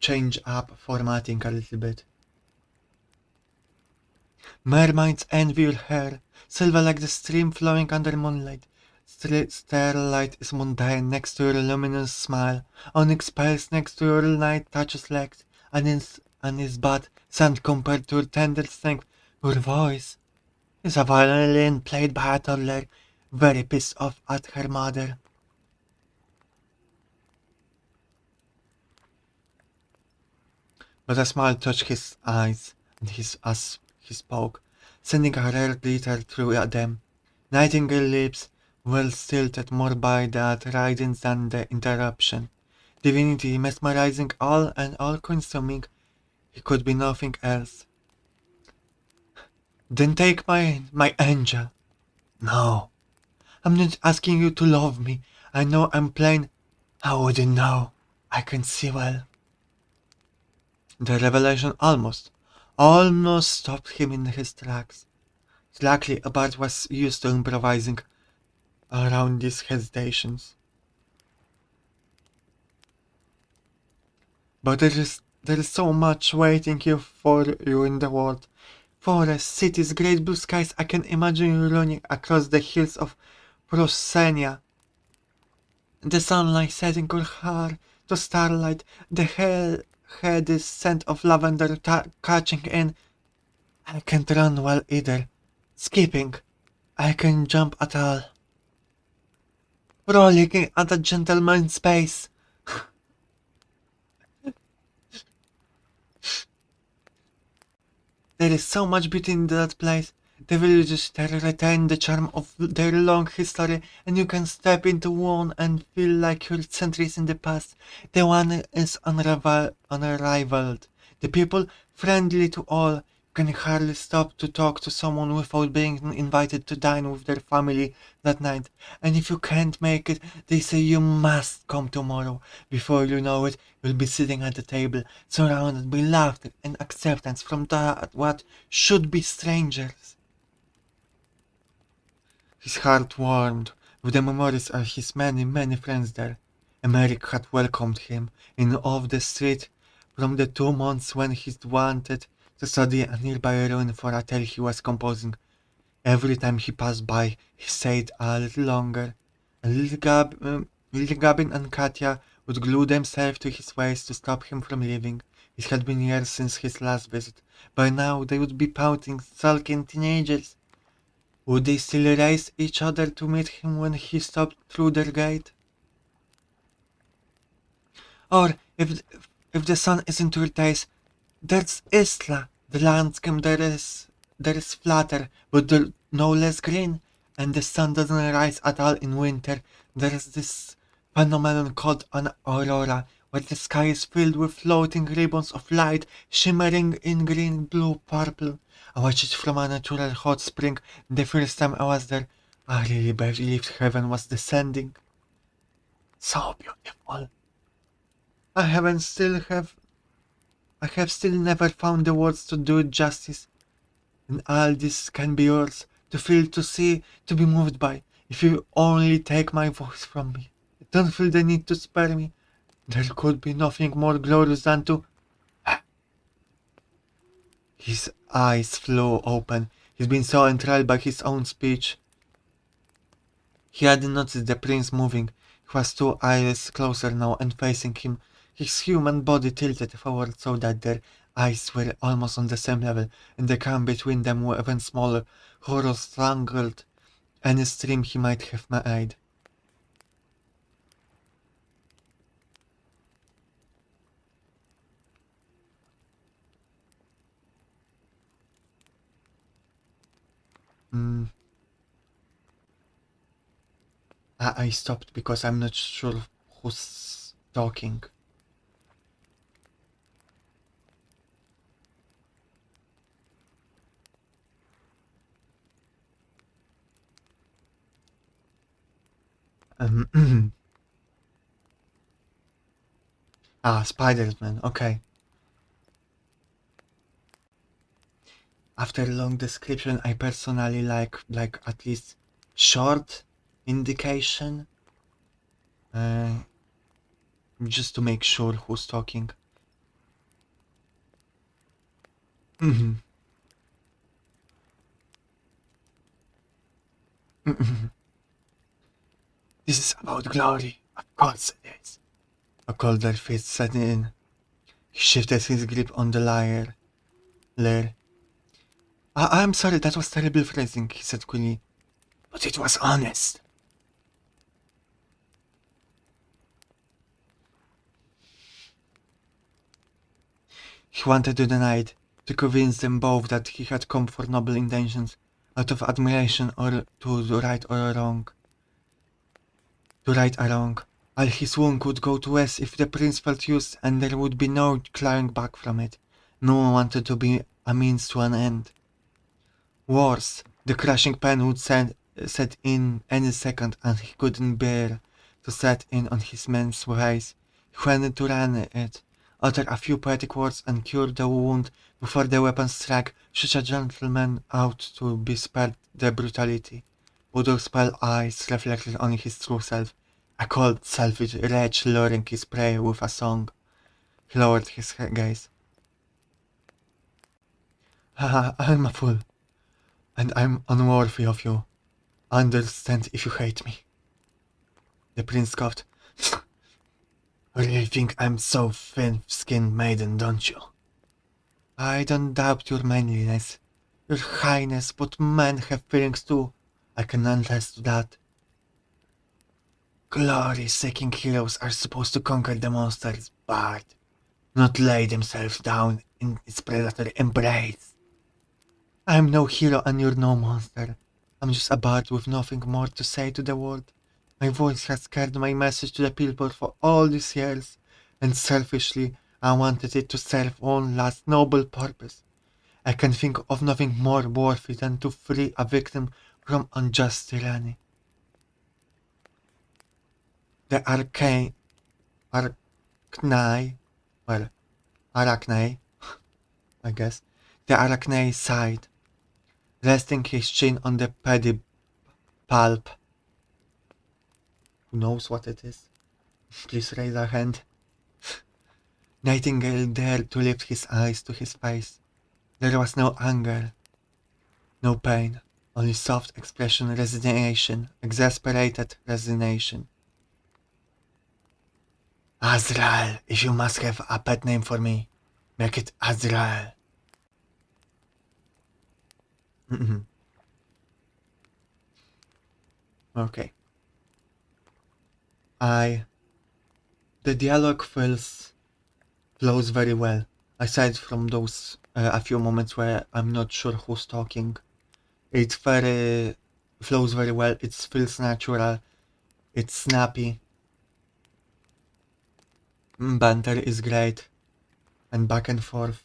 change up formatting a little bit. Mermaids envy your hair, silver like the stream flowing under moonlight. Starlight is mundane next to your luminous smile. Onyx pales next to your light touches legs, and his butt sand compared to your tender strength. Your voice is a violin played by a toddler, very pissed off at her mother. But a smile touched his eyes, and as he spoke, sending a rare glitter through them. Nightingale lips, well stilted more by the ridings than the interruption. Divinity mesmerizing all consuming, he could be nothing else. Then take my angel. No, I'm not asking you to love me. I know I'm plain. I wouldn't know. I can see well. The revelation almost stopped him in his tracks. Luckily, Bart was used to improvising around these hesitations. But there is so much waiting you for you in the world. Forests, cities, great blue skies. I can imagine you running across the hills of Proscenia. The sunlight setting your hair to starlight. The hair had this scent of lavender catching in. I can't run well either. Skipping. I can jump at all. Rollicking at a gentleman's pace. There is so much beauty in that place. The villages still retain the charm of their long history, and you can step into one and feel like you're centuries in the past. The one is unrivaled. The people friendly to all. You can hardly stop to talk to someone without being invited to dine with their family that night. And if you can't make it, they say you must come tomorrow. Before you know it, you'll be sitting at the table, surrounded by laughter and acceptance from what should be strangers. His heart warmed with the memories of his many friends there. Emeric had welcomed him in off the street from the 2 months when he wanted to study a nearby ruin for a tale he was composing. Every time he passed by, he stayed a little longer, and little Gabin and Katya would glue themselves to his waist to stop him from leaving. It had been years since his last visit. By now they would be pouting, sulking teenagers. Would they still race each other to meet him when he stopped through their gate? Or if the sun isn't your taste, there's Isla. The landscape there is flatter, but no less green, and the sun doesn't rise at all in winter. There is this phenomenon called an aurora, where the sky is filled with floating ribbons of light, shimmering in green, blue, purple. I watched it from a natural hot spring. The first time I was there, I really believed heaven was descending. So beautiful. I haven't still have I have still never found the words to do it justice. And all this can be yours, to feel, to see, to be moved by, if you only take my voice from me. Don't feel the need to spare me. There could be nothing more glorious than to. His eyes flew open. He's been so enthralled by his own speech. He hadn't noticed the prince moving. He was 2 eyes closer now and facing him, his human body tilted forward so that their eyes were almost on the same level, and the gap between them were even smaller. Horror strangled any stream he might have made. Mm, I stopped because I'm not sure who's talking. Spider-Man, okay. After a long description, I personally like at least short indication, uh, just to make sure who's talking. Mhm. This is about glory. Of course it is. A colder fist set in. He shifted his grip on the lyre. Lair. I'm sorry, that was terrible phrasing, he said coolly. But it was honest. He wanted to deny it, to convince them both that he had come for noble intentions, out of admiration or to right or wrong. To right a wrong. All his wound could go to waste if the prince felt used, and there would be no clawing back from it. No one wanted to be a means to an end. Worse, the crushing pain would set in any second, and he couldn't bear to set in on his man's face. He wanted to run it, utter a few poetic words, and cure the wound before the weapon struck, such a gentleman ought to be spared the brutality. But those pale eyes reflected on his true self, a cold, selfish wretch luring his prey with a song. He lowered his gaze. Haha, I'm a fool, and I'm unworthy of you. Understand if you hate me. The prince scoffed. Really think I'm so thin-skinned maiden, don't you? I don't doubt your manliness, your highness, but men have feelings too. I can attest to that. Glory-seeking heroes are supposed to conquer the monsters, but not lay themselves down in its predatory embrace. I'm no hero and you're no monster. I'm just a bard with nothing more to say to the world. My voice has carried my message to the people for all these years, and selfishly I wanted it to serve one last noble purpose. I can think of nothing more worthy than to free a victim from unjust tyranny. The arachne, well, arachne, I guess, the arachne sighed, resting his chin on the pedipalp. Who knows what it is? Please raise a hand. Nightingale dared to lift his eyes to his face. There was no anger, no pain, only soft expression, resignation, exasperated resignation. Azrael, if you must have a pet name for me, make it Azrael. Okay. The dialogue flows very well, aside from those a few moments where I'm not sure who's talking. It flows very well. It feels natural. It's snappy. Banter is great, and back and forth.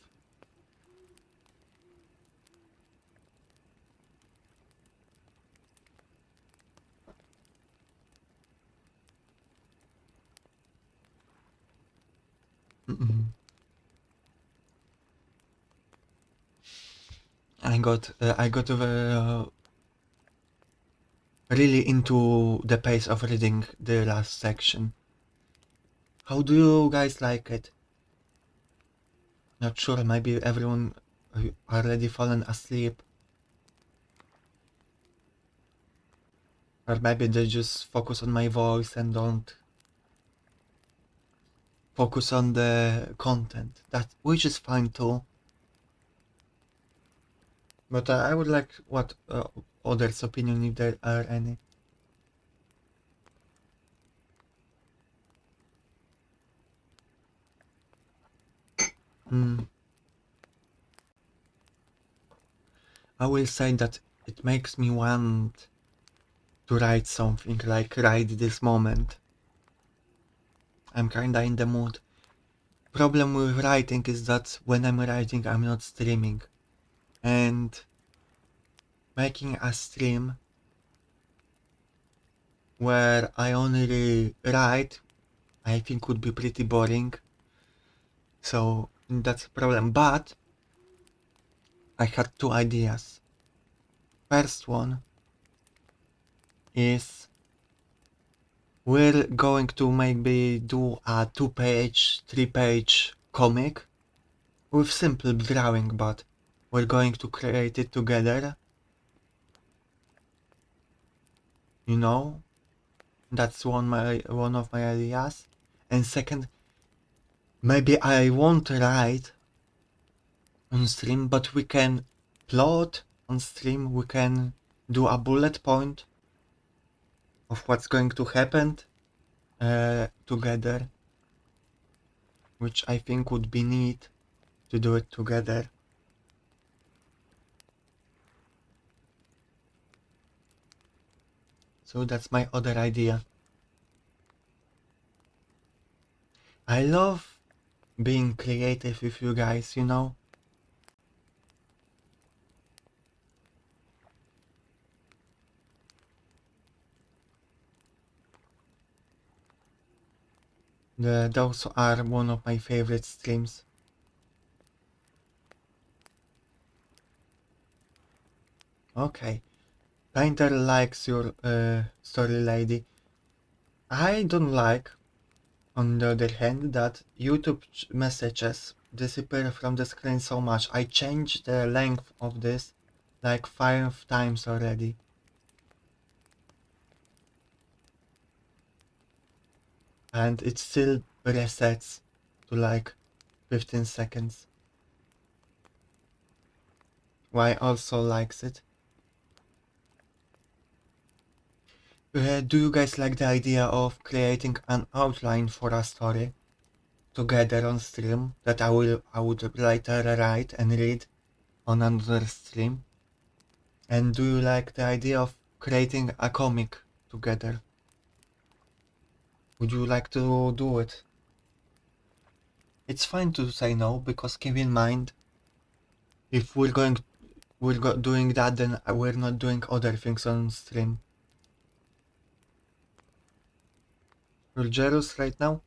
I got really into the pace of reading the last section. How do you guys like it? Not sure, maybe everyone already fallen asleep. Or maybe they just focus on my voice and don't focus on the content. Which is fine too. But I would like what others' opinion if there are any. I will say that it makes me want to write something, like write this moment. I'm kinda in the mood. Problem with writing is that when I'm writing I'm not streaming. And making a stream where I only write, I think would be pretty boring. So that's a problem. But I had two ideas. First one is we're going to maybe do a 2-page, 3-page comic with simple drawing, but we're going to create it together. You know, that's one of my ideas. And second, maybe I won't write on stream, but we can plot on stream. We can do a bullet point of what's going to happen together, which I think would be neat to do it together. So that's my other idea. I love being creative with you guys, you know. Those are one of my favorite streams. Okay. Painter likes your story, lady. I don't like, on the other hand, that YouTube messages disappear from the screen so much. I changed the length of this like 5 times already. And it still resets to like 15 seconds. Why also likes it. Do you guys like the idea of creating an outline for a story together on stream that I would later write and read on another stream? And do you like the idea of creating a comic together? Would you like to do it? It's fine to say no, because keep in mind, if we're doing that, then we're not doing other things on stream. You're jealous right now?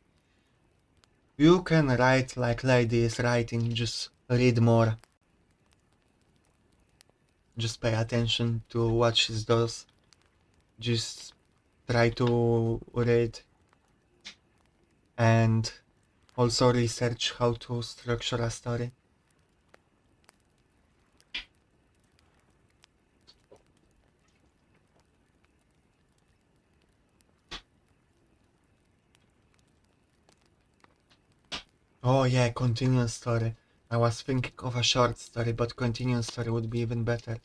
You can write like lady is writing, just read more. Just pay attention to what she does. Just try to read and also research how to structure a story. Oh yeah, continuous story. I was thinking of a short story, but continuous story would be even better.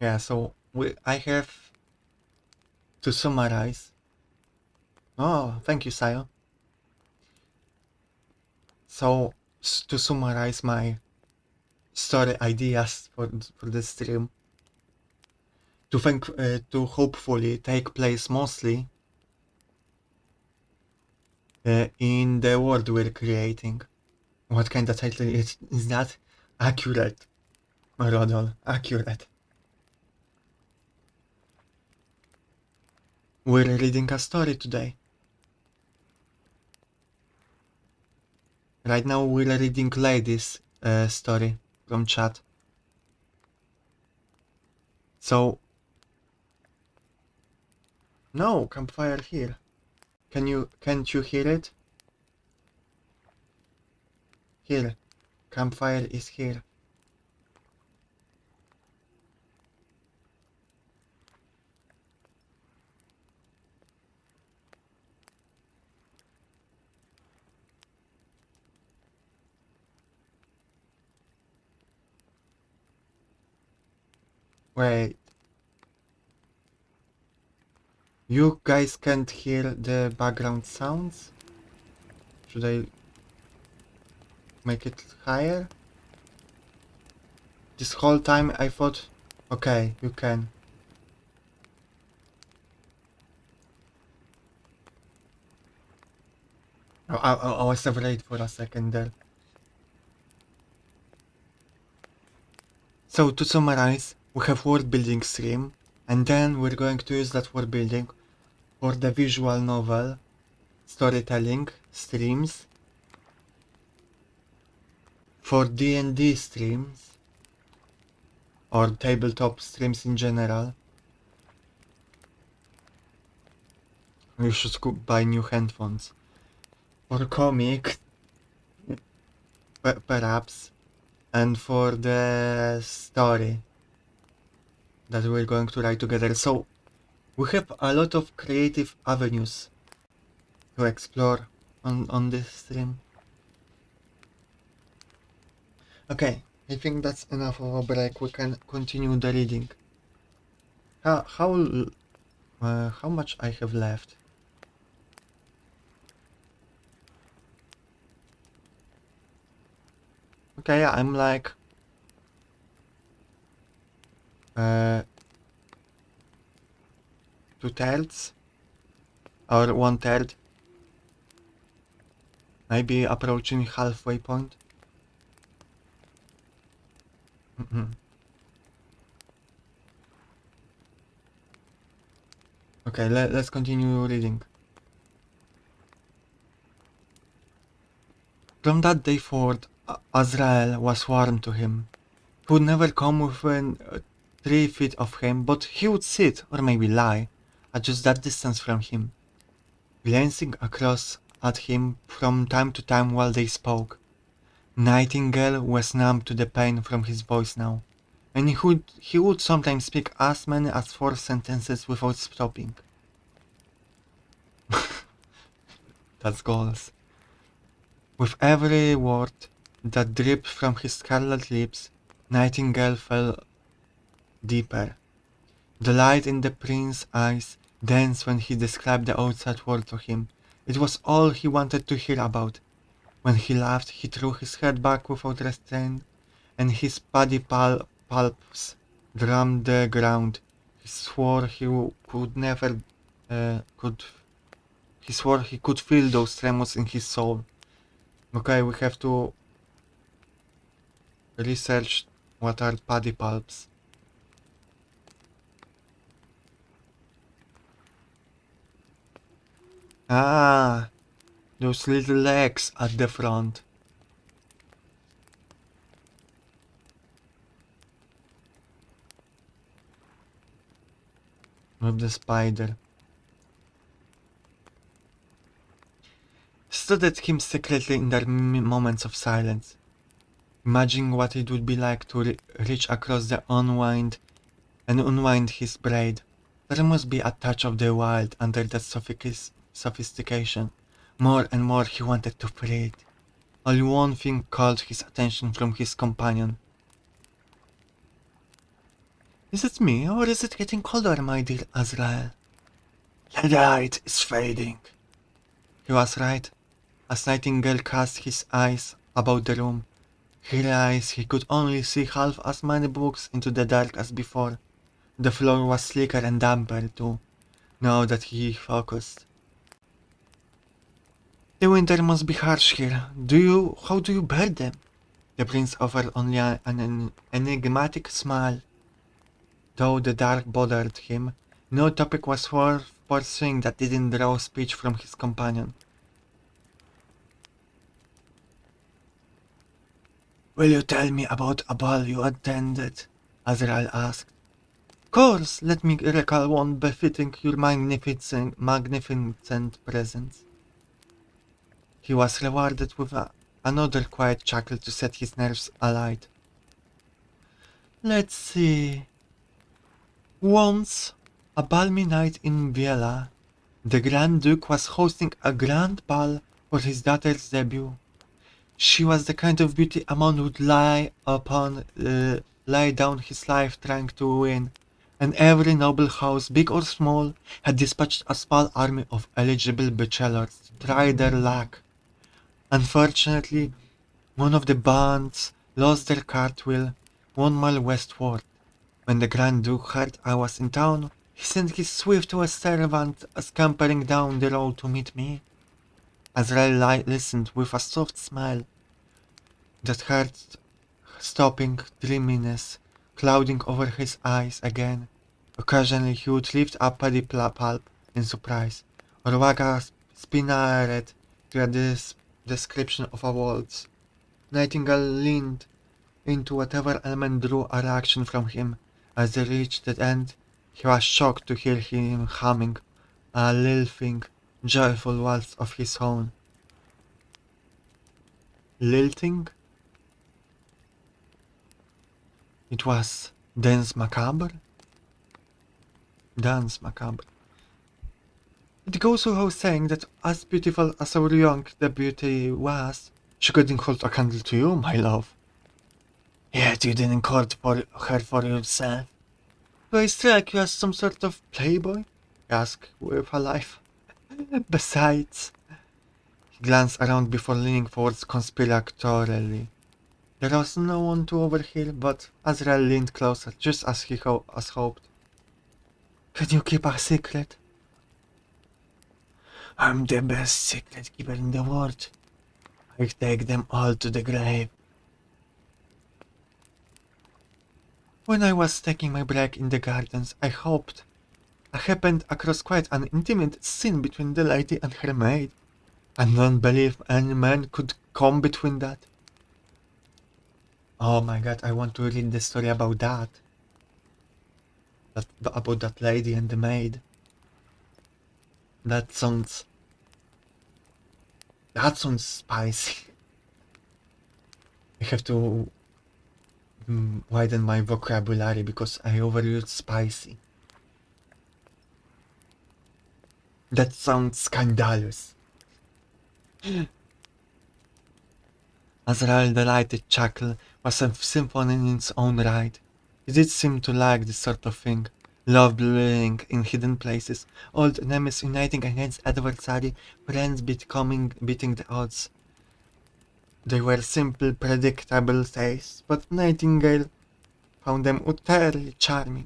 Yeah, so I have to summarize. Oh, thank you, Sayo. So to summarize my story ideas for this stream, to hopefully take place mostly in the world we're creating. What kind of title is that? Accurate, Rodol, accurate. We're reading a story today. Right now we're reading Lady's story from chat. So, no, campfire here. Can't you hear it? Here, campfire is here. Wait. You guys can't hear the background sounds? Should I make it higher? This whole time I thought, okay, you can. I was afraid for a second there. So to summarize, we have word building stream, and then we're going to use that word building for the visual novel storytelling streams, for D&D streams, or tabletop streams in general. You should buy new headphones. For comic, perhaps, and for the story that we're going to write together. So we have a lot of creative avenues to explore on this stream. Okay, I think that's enough of a break. We can continue the reading. How much I have left? Okay, yeah, I'm like 2/3 or 1/3, maybe approaching halfway point. Okay, let's continue reading. From that day forward, Azrael was warm to him. He would never come within 3 feet of him, but he would sit, or maybe lie, at just that distance from him, glancing across at him from time to time while they spoke. Nightingale was numb to the pain from his voice now, and he would sometimes speak as many as 4 sentences without stopping. That's goals. With every word that dripped from his scarlet lips, Nightingale fell deeper. The light in the prince's eyes danced when he described the outside world to him. It was all he wanted to hear about. When he laughed, he threw his head back without restraint, and his paddy palps drummed the ground. He swore he could never he swore he could feel those tremors in his soul. Okay, we have to research what are paddy palps. Ah, those little legs at the front. With the spider. Stood at him secretly in their moments of silence, imagining what it would be like to reach across the unwind his braid. There must be a touch of the wild under that sophistication. More and more he wanted to free it. Only one thing called his attention from his companion. Is it me, or is it getting colder, my dear Azrael? The light is fading. He was right. As Nightingale cast his eyes about the room, he realized he could only see half as many books into the dark as before. The floor was slicker and damper too, now that he focused. The winter must be harsh here. How do you bear them? The prince offered only an enigmatic smile. Though the dark bothered him, no topic was worth pursuing that didn't draw speech from his companion. Will you tell me about a ball you attended? Azrael asked. Course, let me recall one befitting your magnificent presence. He was rewarded with another quiet chuckle to set his nerves alight. Let's see. Once, a balmy night in Vienna, the Grand Duke was hosting a grand ball for his daughter's debut. She was the kind of beauty a man would lie down his life trying to win, and every noble house, big or small, had dispatched a small army of eligible bachelors to try their luck. Unfortunately, one of the bands lost their cartwheel 1 mile westward. When the Grand Duke heard I was in town, he sent his swiftest servant scampering down the road to meet me. Azrael listened with a soft smile that heart-stopping dreaminess clouding over his eyes again. Occasionally he would lift up paddy pulp in surprise, or wag a spinneret to a description of a waltz. Nightingale leaned into whatever element drew a reaction from him. As they reached the end, he was shocked to hear him humming a lilting, joyful waltz of his own. Lilting? It was dance macabre? Dance macabre. It goes without saying that as beautiful as our young the beauty was, she couldn't hold a candle to you, my love. Yet you didn't court for her for yourself. Do I strike you as some sort of playboy? He asked with a laugh. Besides, he glanced around before leaning forwards conspiratorially. There was no one to overhear, but Azrael leaned closer, just as he hoped. Can you keep a secret? I'm the best secret keeper in the world. I take them all to the grave. When I was taking my break in the gardens, I happened across quite an intimate scene between the lady and her maid. I don't believe any man could come between that. Oh my god, I want to read the story about that. About that lady and the maid. That sounds spicy. I have to widen my vocabulary because I overused spicy. That sounds scandalous. Azrael, the lighted chuckle, was a symphony in its own right. He did seem to like this sort of thing. Love blooming in hidden places, old enemies uniting against adversary, friends beating the odds. They were simple, predictable tastes, but Nightingale found them utterly charming.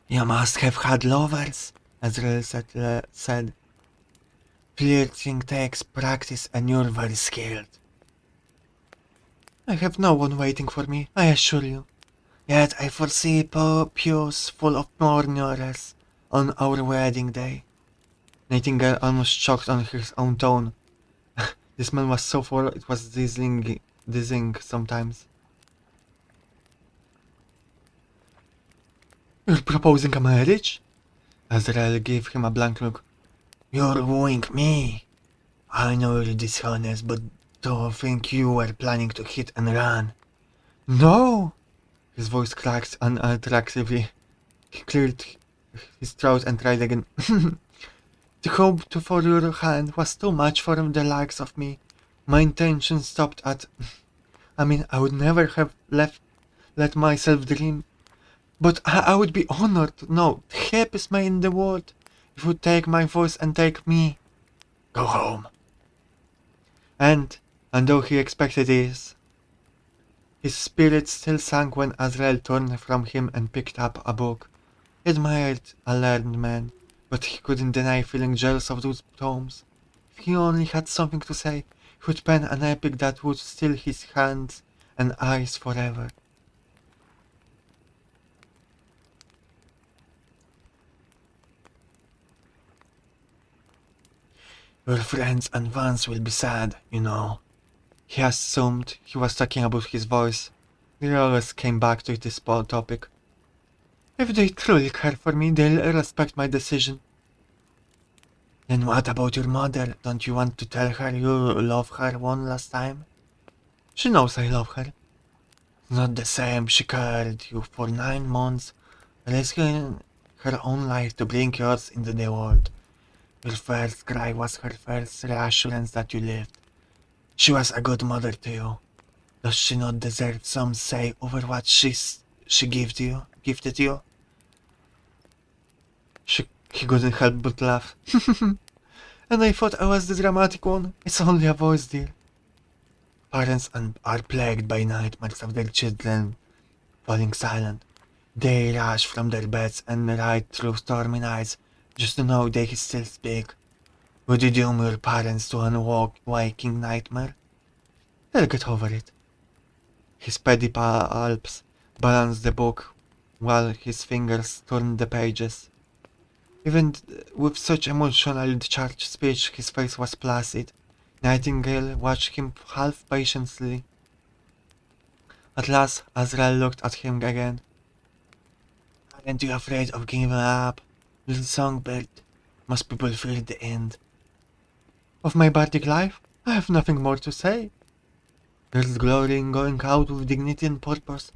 You must have had lovers, Azrael said. Flirting takes practice and you're very skilled. I have no one waiting for me, I assure you. Yet I foresee pews full of mourners on our wedding day. Nightingale almost choked on his own tone. This man was so full it was dizzying sometimes. You're proposing a marriage? Azrael gave him a blank look. You're wooing me. I know you're dishonest, but don't think you were planning to hit and run. No! His voice cracked unattractively. He cleared his throat and tried again. The hope for your hand was too much for the likes of me. My intention stopped at... I would never have let myself dream. But I would be honored to know the happiest man in the world if you take my voice and take me. Go home. And though he expected this, his spirit still sank when Azrael turned from him and picked up a book. He admired a learned man, but he couldn't deny feeling jealous of those tomes. If he only had something to say, he would pen an epic that would still his hands and eyes forever. Your friends and fans will be sad, you know. He assumed he was talking about his voice. He always came back to this topic. If they truly care for me, they'll respect my decision. Then what about your mother? Don't you want to tell her you love her one last time? She knows I love her. Not the same, she carried you for 9 months, risking her own life to bring yours into the world. Your first cry was her first reassurance that you lived. She was a good mother to you. Does she not deserve some say over what she gifted you? He couldn't help but laugh. And I thought I was the dramatic one. It's only a voice, dear. Parents are plagued by nightmares of their children falling silent. They rush from their beds and ride through stormy nights just to know they can still speak. Would you doom your parents to an waking nightmare? They'll get over it. His paddy palms balanced the book while his fingers turned the pages. Even with such emotionally charged speech, his face was placid. Nightingale watched him half patiently. At last, Azrael looked at him again. Aren't you afraid of giving up, little songbird? Most people fear the end. Of my bardic life, I have nothing more to say. There's glory in going out with dignity and purpose,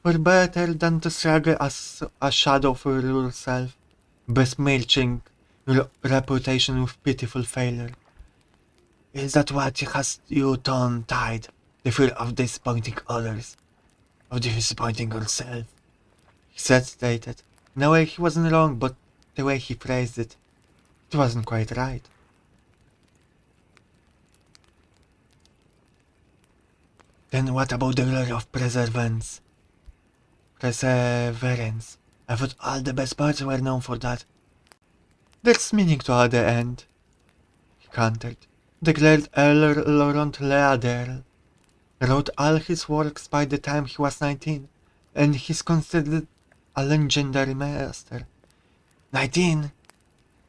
were better than to struggle as a shadow for yourself, besmirching your reputation with pitiful failure. Is that what has you tongue-tied? The fear of disappointing others, of disappointing yourself? He hesitated. In a way he wasn't wrong, but the way he phrased it, it wasn't quite right. Then what about the glory of perseverance? Perseverance. I thought all the best parts were known for that. There's meaning to the end, he countered. Declared Laurent Leader. Wrote all his works by the time he was 19, and he's considered a legendary master. 19?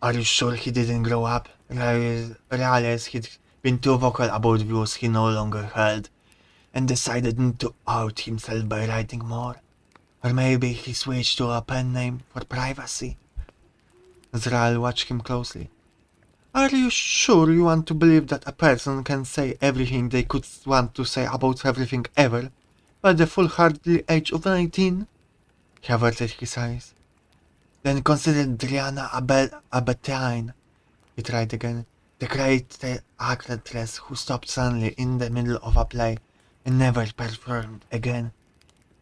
Are you sure he didn't grow up, realize he'd been too vocal about views he no longer held, and decided not to out himself by writing more? Or maybe he switched to a pen name for privacy? Azrael watched him closely. Are you sure you want to believe that a person can say everything they could want to say about everything ever by the foolhardy age of 19? He averted his eyes. Then consider Driana Abetine, he tried again. The great actress who stopped suddenly in the middle of a play and never performed again.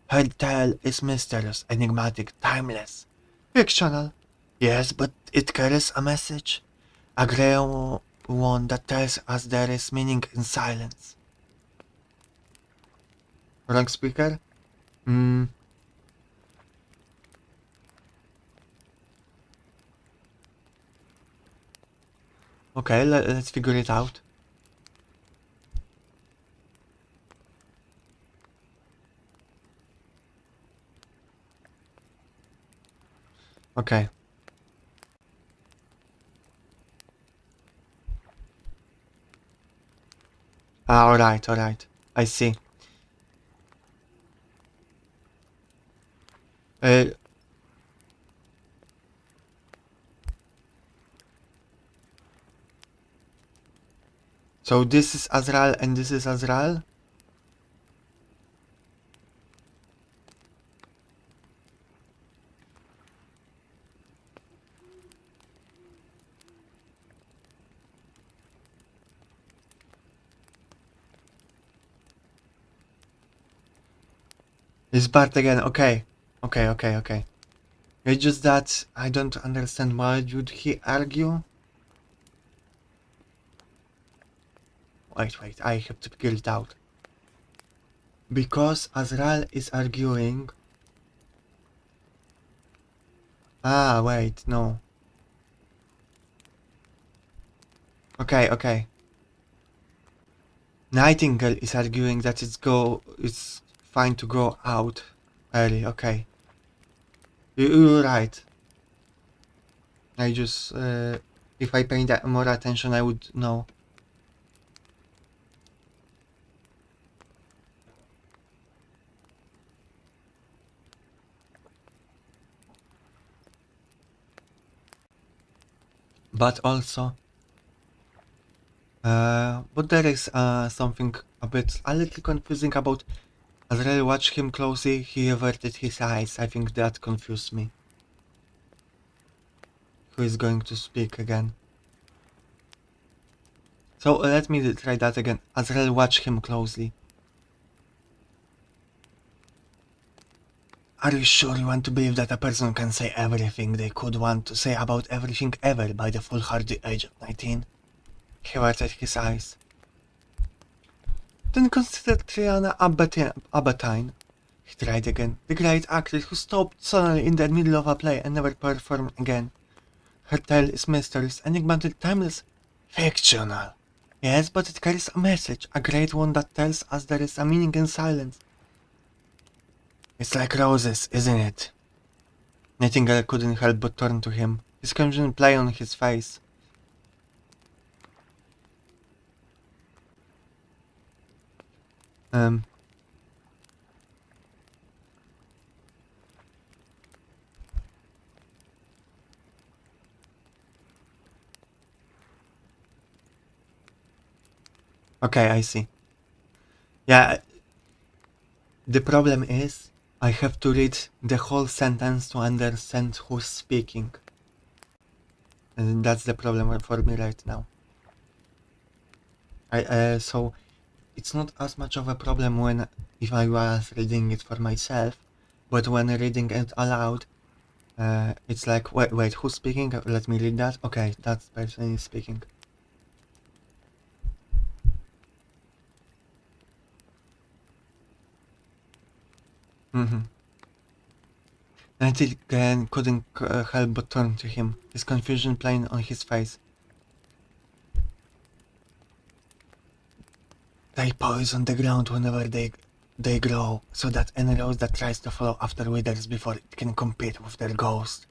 Her tale is mysterious, enigmatic, timeless. Fictional. Yes, but it carries a message. A grey one that tells us there is meaning in silence. Wrong speaker? Okay, let's figure it out. Okay. Alright. I see. So this is Azrael and this is Azrael? It's Bart again, okay. Okay. It's just that I don't understand why would he argue? Wait, I have to figure it out. Because Azrael is arguing... wait, no. Okay. Nightingale is arguing that it's fine to go out early, okay. You're right. I just... if I paid more attention, I would know. But also... but there is something a little confusing about Azrael watched him closely, he averted his eyes. I think that confused me. Who is going to speak again? So let me try that again. Azrael watched him closely. Are you sure you want to believe that a person can say everything they could want to say about everything ever by the foolhardy age of 19? He averted his eyes. Then consider Triana Abetine. He tried again. The great actress who stopped suddenly in the middle of a play and never performed again. Her tale is mysterious, enigmatic, timeless, fictional. Yes, but it carries a message, a great one that tells us there is a meaning in silence. It's like roses, isn't it? Nightingale couldn't help but turn to him, his confusion play on his face. Um, okay, I see. Yeah, the problem is, I have to read the whole sentence to understand who's speaking. And that's the problem for me right now. So it's not as much of a problem when if I was reading it for myself, but when reading it aloud, it's like, wait, who's speaking? Let me read that. Okay, that person is speaking. Mm-hmm. Nightingale couldn't help but turn to him, his confusion plain on his face. They poison the ground whenever they grow, so that any rose that tries to follow after withers before it can compete with their ghost.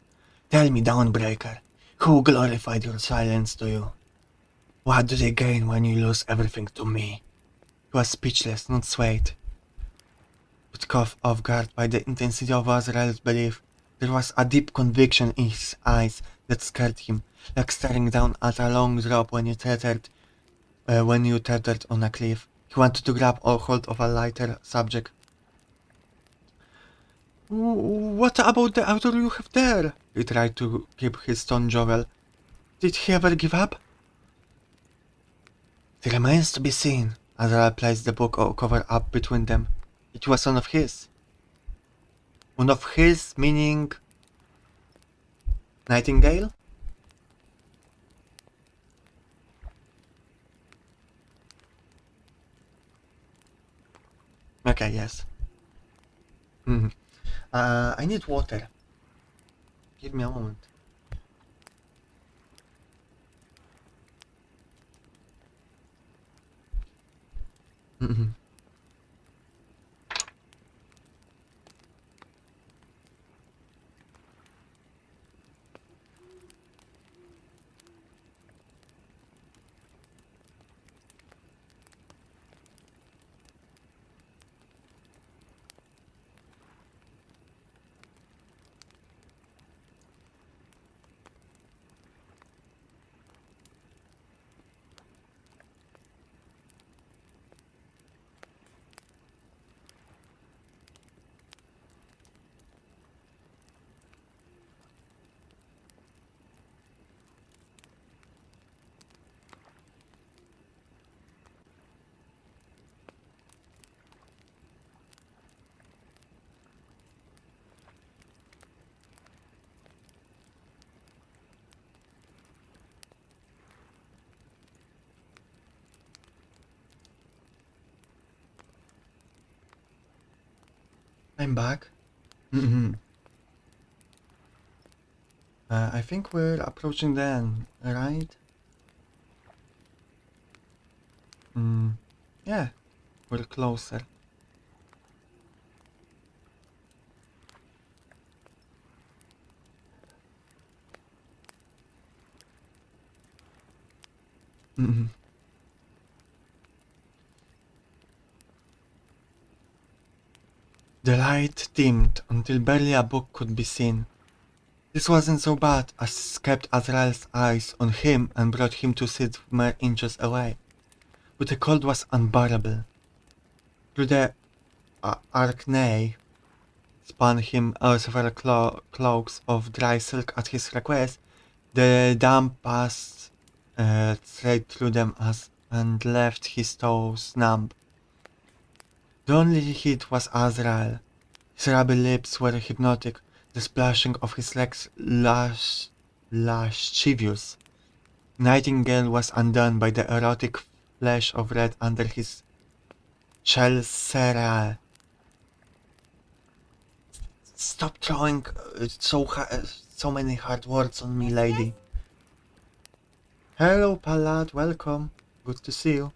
Tell me, Dawnbreaker, who glorified your silence to you? What do they gain when you lose everything to me? He was speechless, not swayed, but caught off guard by the intensity of Azrael's belief. There was a deep conviction in his eyes that scared him, like staring down at a long drop when you tethered on a cliff. He wanted to grab a hold of a lighter subject. What about the author you have there? He tried to keep his tone jovial. Did he ever give up? It remains to be seen. Azrael placed the book cover up between them. It was one of his. One of his, meaning Nightingale? Okay, yes. Mhm. I need water. Give me a moment. Mhm. I'm back. Mhm. I think we're approaching the end, right? Mm. Yeah, we're closer. Mhm. The light dimmed until barely a book could be seen. This wasn't so bad as kept Azrael's eyes on him and brought him to sit mere inches away. But the cold was unbearable. Through the arachne spun him several cloaks of dry silk at his request. The damp passed straight through them and left his toes numb. The only heat was Azrael. His rubby lips were hypnotic, the splashing of his legs lascivious. Nightingale was undone by the erotic flash of red under his shell. Stop throwing so many hard words on me, lady. Hello, Palad, welcome. Good to see you.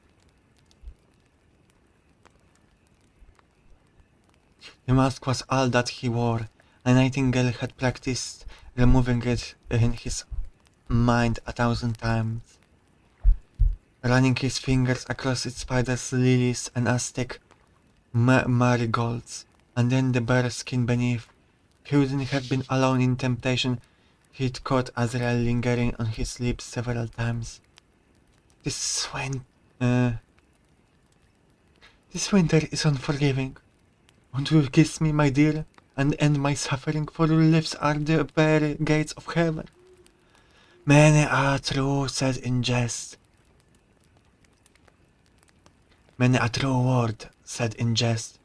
The mask was all that he wore. A nightingale had practiced removing it in his mind 1,000 times, running his fingers across its spiders, lilies, and Aztec marigolds, and then the bare skin beneath. He wouldn't have been alone in temptation. He'd caught Azrael lingering on his lips several times. This win- uh, this winter is unforgiving. Won't you kiss me, my dear, and end my suffering, for your lips are the very gates of heaven? Many are true, said in jest. Many a true word, said in jest.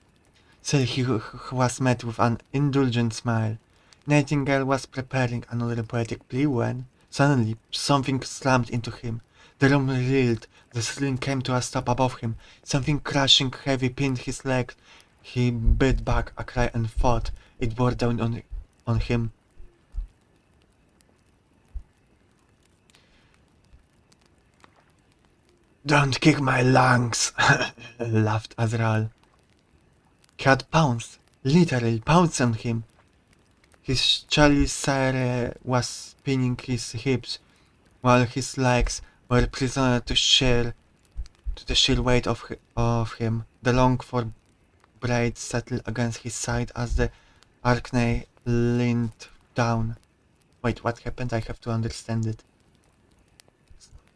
Still he was met with an indulgent smile. Nightingale was preparing another poetic plea when, suddenly, something slammed into him. The room reeled, the ceiling came to a stop above him, something crashing heavy pinned his leg. He bit back a cry and thought it bore down on him. Don't kick my lungs, laughed Azrael. He had pounced, literally pounced on him. His chalice was pinning his hips, while his legs were prisoner to the sheer weight of him. The long-for braids settled against his side as the Arkney leaned down. Wait, what happened? I have to understand it.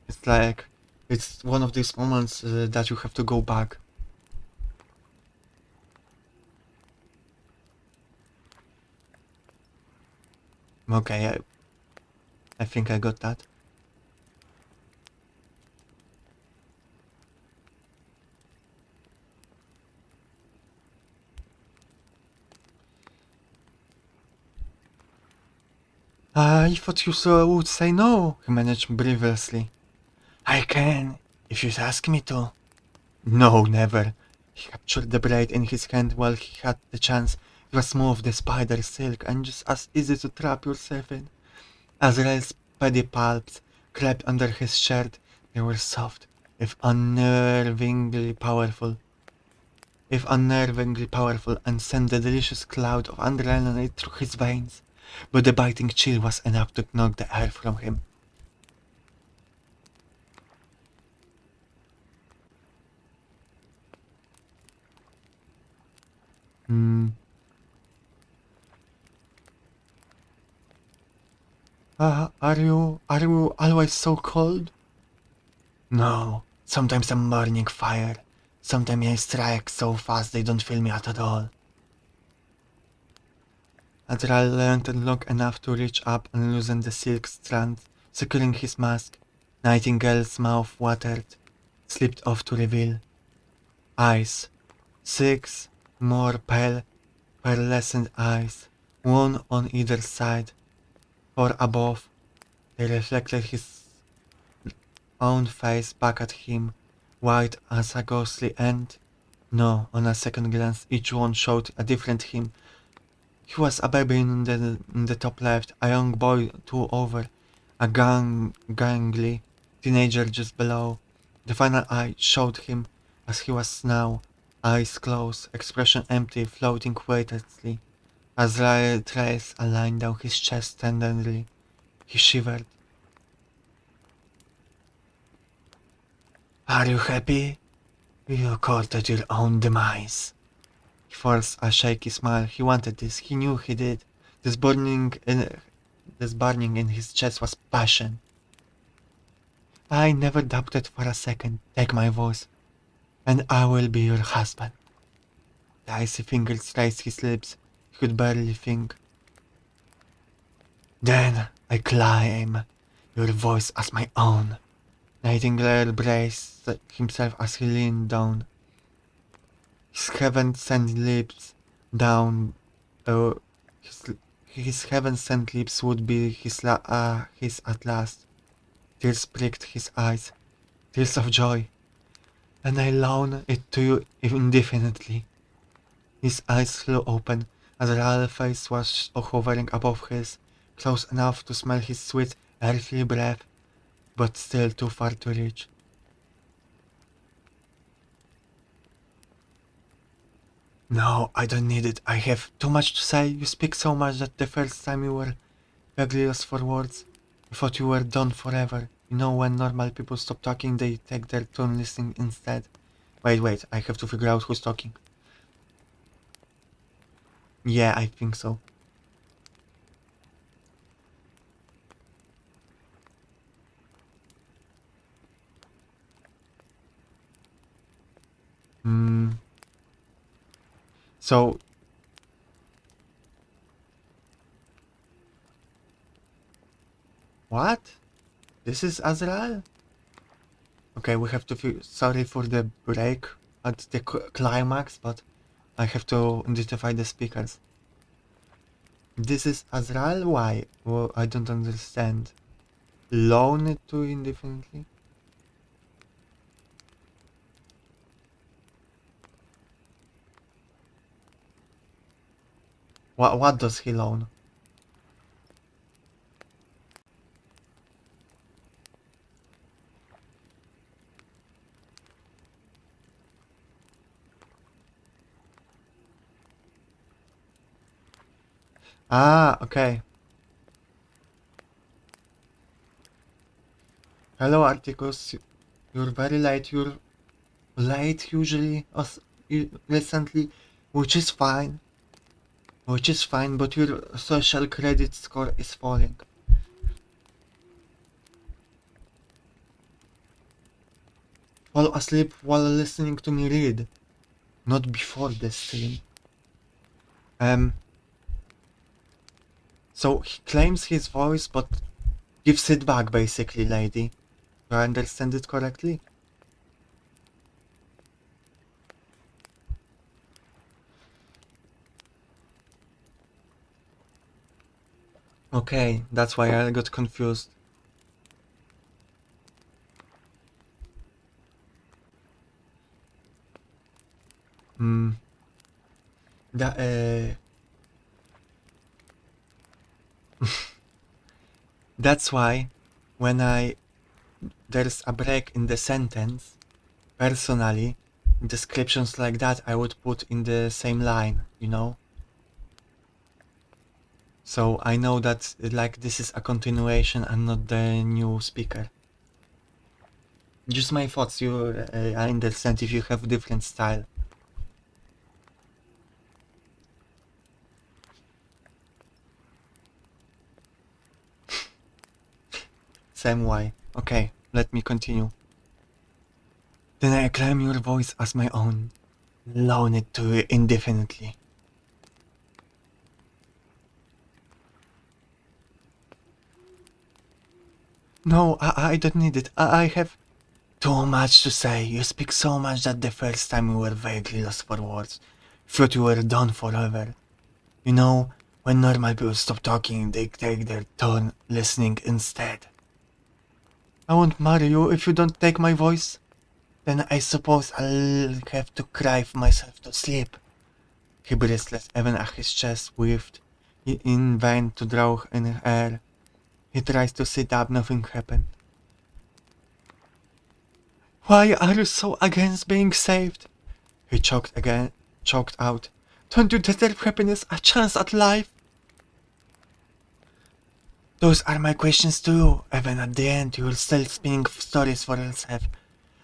It's like, it's one of these moments that you have to go back. Okay, I think I got that. I thought you would say no, he managed breathlessly. I can, if you ask me to. No, never. He captured the braid in his hand while he had the chance. It was smooth, the spider silk, and just as easy to trap yourself in. Azrael's pedipalps crept under his shirt. They were soft, if unnervingly powerful. And sent a delicious cloud of adrenaline through his veins. But the biting chill was enough to knock the air from him. Hmm. Are you always so cold? No, sometimes I'm burning fire. Sometimes I strike so fast they don't feel me at all. Azrael leaned long enough to reach up and loosen the silk strand, securing his mask. Nightingale's mouth watered, slipped off to reveal eyes. 6 more pale, pearlescent eyes, one on either side. 4 above, they reflected his own face back at him, white as a ghostly end. No, on a second glance, each one showed a different him. He was a baby in the top left, a young boy two over, a gangly teenager just below. The final eye showed him as he was now, eyes closed, expression empty, floating weightlessly. Azrael traced a line down his chest tenderly. He shivered. Are you happy? You courted your own demise. He forced a shaky smile. He wanted this. He knew he did. This burning in his chest was passion. I never doubted for a second. Take my voice, and I will be your husband. The icy fingers raised his lips. He could barely think. Then I claim your voice as my own. Nightingale braced himself as he leaned down. His heaven-sent lips down. Uh, his, his heaven-sent lips would be his at last. Tears pricked his eyes, tears of joy, and I loan it to you indefinitely. His eyes flew open, as Ralph's face was hovering above his, close enough to smell his sweet, earthly breath, but still too far to reach. No, I don't need it. I have too much to say. You speak so much that the first time you were vaguely lost for words, I thought you were done forever. You know, when normal people stop talking, they take their turn listening instead. Wait, I have to figure out who's talking. Yeah, I think so. Hmm. So, what? This is Azrael? Okay, we have to feel sorry for the break at the climax, but I have to identify the speakers. This is Azrael? Why? Well, I don't understand. Loan it to indefinitely? What does he loan? Ah, okay. Hello, Articus. You're very late. You're late usually, recently, which is fine. Which is fine, but your social credit score is falling. Fall asleep while listening to me read, not before the stream. Um, so he claims his voice, but gives it back, basically, lady. Do I understand it correctly? Okay, that's why I got confused. Hmm. That, that's why, when there's a break in the sentence, personally, descriptions like that I would put in the same line, you know? So I know that like this is a continuation and not the new speaker. Just my thoughts. I understand if you have different style. Same way. Okay, let me continue. Then I claim your voice as my own. Loan it to you indefinitely. No, I don't need it. I have too much to say. You speak so much that the first time you were vaguely lost for words. Thought you were done forever. You know, when normal people stop talking, they take their turn listening instead. I won't marry you if you don't take my voice. Then I suppose I'll have to cry myself to sleep. He breathless even as his chest writhed in vain to draw in air. He tries to sit up, nothing happened. Why are you so against being saved? He choked out. Don't you deserve happiness, a chance at life? Those are my questions to you. Even at the end, you're still spinning stories for yourself.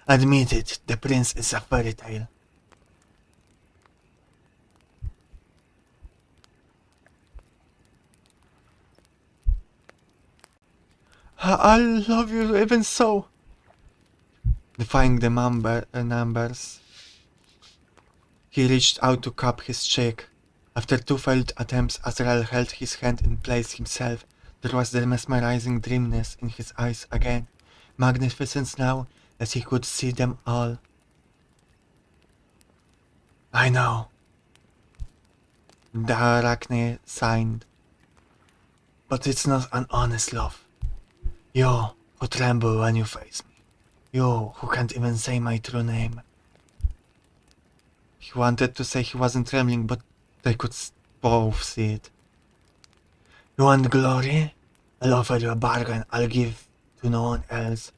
Admit it, the prince is a fairy tale. I love you even so. Defying the numbers, he reached out to cup his cheek. After two failed attempts, Azrael held his hand in place himself. There was the mesmerizing dreaminess in his eyes again, magnificence now as he could see them all. I know. The Arachne signed. But it's not an honest love. You who tremble when you face me. You who can't even say my true name. He wanted to say he wasn't trembling, but they could both see it. You want glory? I'll offer you a bargain I'll give to no one else.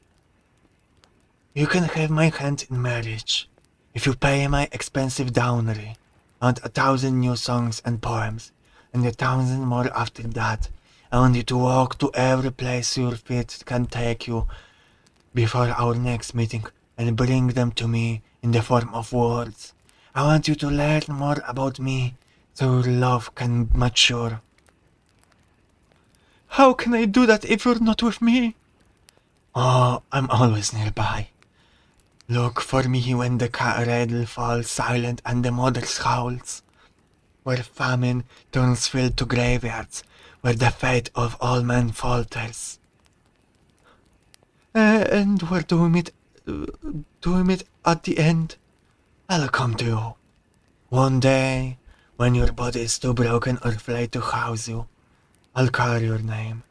You can have my hand in marriage if you pay my expensive dowry. I want 1,000 new songs and poems, and 1,000 more after that. I want you to walk to every place your feet can take you before our next meeting and bring them to me in the form of words. I want you to learn more about me so your love can mature. How can I do that if you're not with me? Oh, I'm always nearby. Look for me when the cradle falls silent and the mother howls. Where famine turns field to graveyards, where the fate of all men falters. And where do we meet? Do we meet at the end? I'll come to you. One day, when your body is too broken or flayed to house you, I'll carry your name.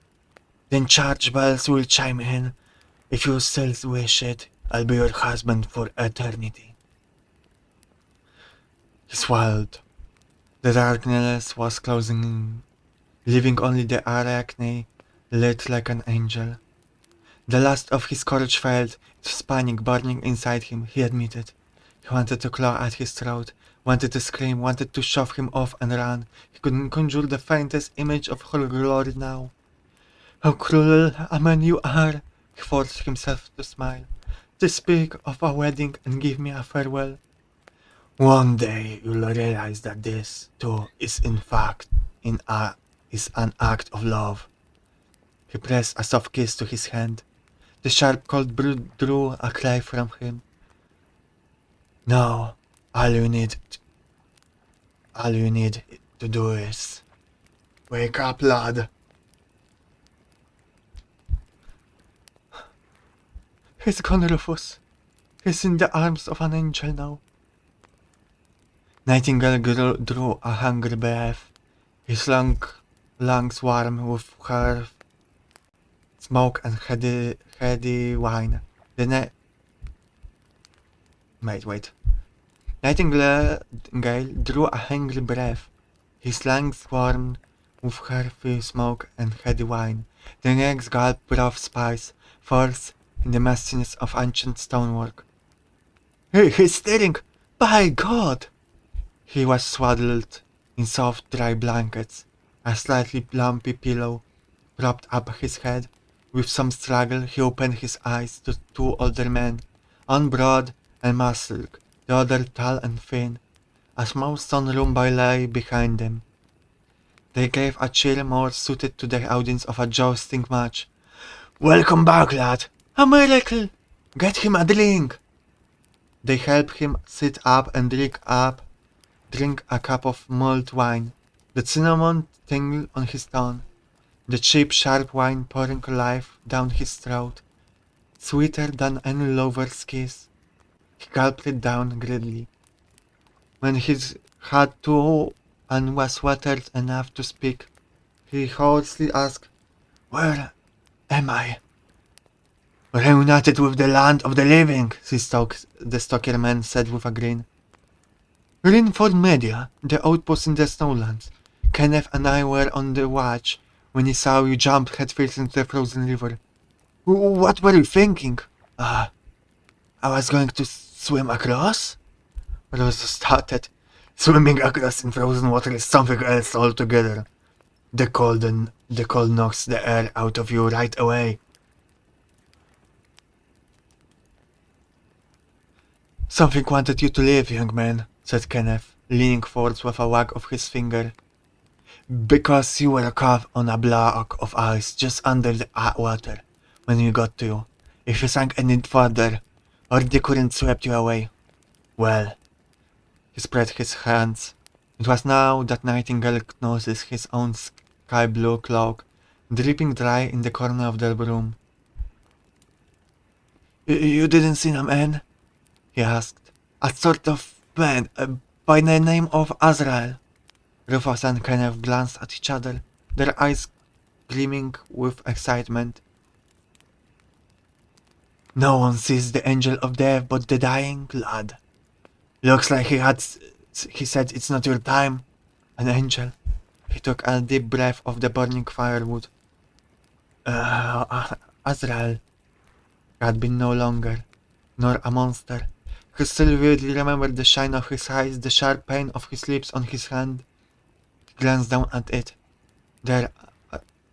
Then church bells will chime in. If you still wish it, I'll be your husband for eternity. He swallowed. The darkness was closing in, leaving only the arachne lit like an angel. The last of his courage failed. It was panic burning inside him, he admitted. He wanted to claw at his throat, wanted to scream, wanted to shove him off and run. He couldn't conjure the faintest image of her glory now. How cruel a man you are, he forced himself to smile. To speak of a wedding and give me a farewell. One day you'll realize that this, too, is in fact is an act of love. He pressed a soft kiss to his hand. The sharp cold breath drew a cry from him. Now, all you need to do is wake up, lad. He's gone, Rufus. He's in the arms of an angel now. Nightingale drew a hungry breath, his lungs warm with her smoke and heady wine. Wait. Nightingale drew a hungry breath, his lungs warm with her smoke and heady wine. The next gulp brought spice, force in the messiness of ancient stonework. He's stirring! By God! He was swaddled in soft, dry blankets. A slightly lumpy pillow propped up his head. With some struggle, he opened his eyes to two older men, one broad and muscled, the other tall and thin. A small stone room lay behind them. They gave a cheer more suited to the audience of a jousting match. Welcome back, lad! A miracle! Get him a drink! They helped him sit up and drink a cup of mulled wine. The cinnamon tingled on his tongue, the cheap sharp wine pouring life down his throat, sweeter than any lover's kiss. He gulped it down greedily. When he had to and was watered enough to speak, he hoarsely asked, Where am I? Reunited with the land of the living, the stocker man said with a grin. Rinford Media, the outpost in the snowlands. Kenneth and I were on the watch when he saw you jump headfirst into the frozen river. What were you thinking? I was going to swim across? Rose started. Swimming across in frozen water is something else altogether. The cold knocks the air out of you right away. Something wanted you to leave, young man, said Kenneth, leaning forwards with a wag of his finger. Because you were caught on a block of ice just under the water when we got to you. If you sank any further, or the current swept you away. Well, he spread his hands. It was now that Nightingale noticed his own sky-blue cloak dripping dry in the corner of the room. You didn't see a man? He asked. A sort of man by the name of Azrael. Rufus and Kenneth glanced at each other, their eyes gleaming with excitement. No one sees the angel of death but the dying lad. Looks like he said it's not your time. An angel. He took a deep breath of the burning firewood. Azrael had been no longer, nor a monster. He still vividly remembered the shine of his eyes, the sharp pain of his lips on his hand. He glanced down at it. There,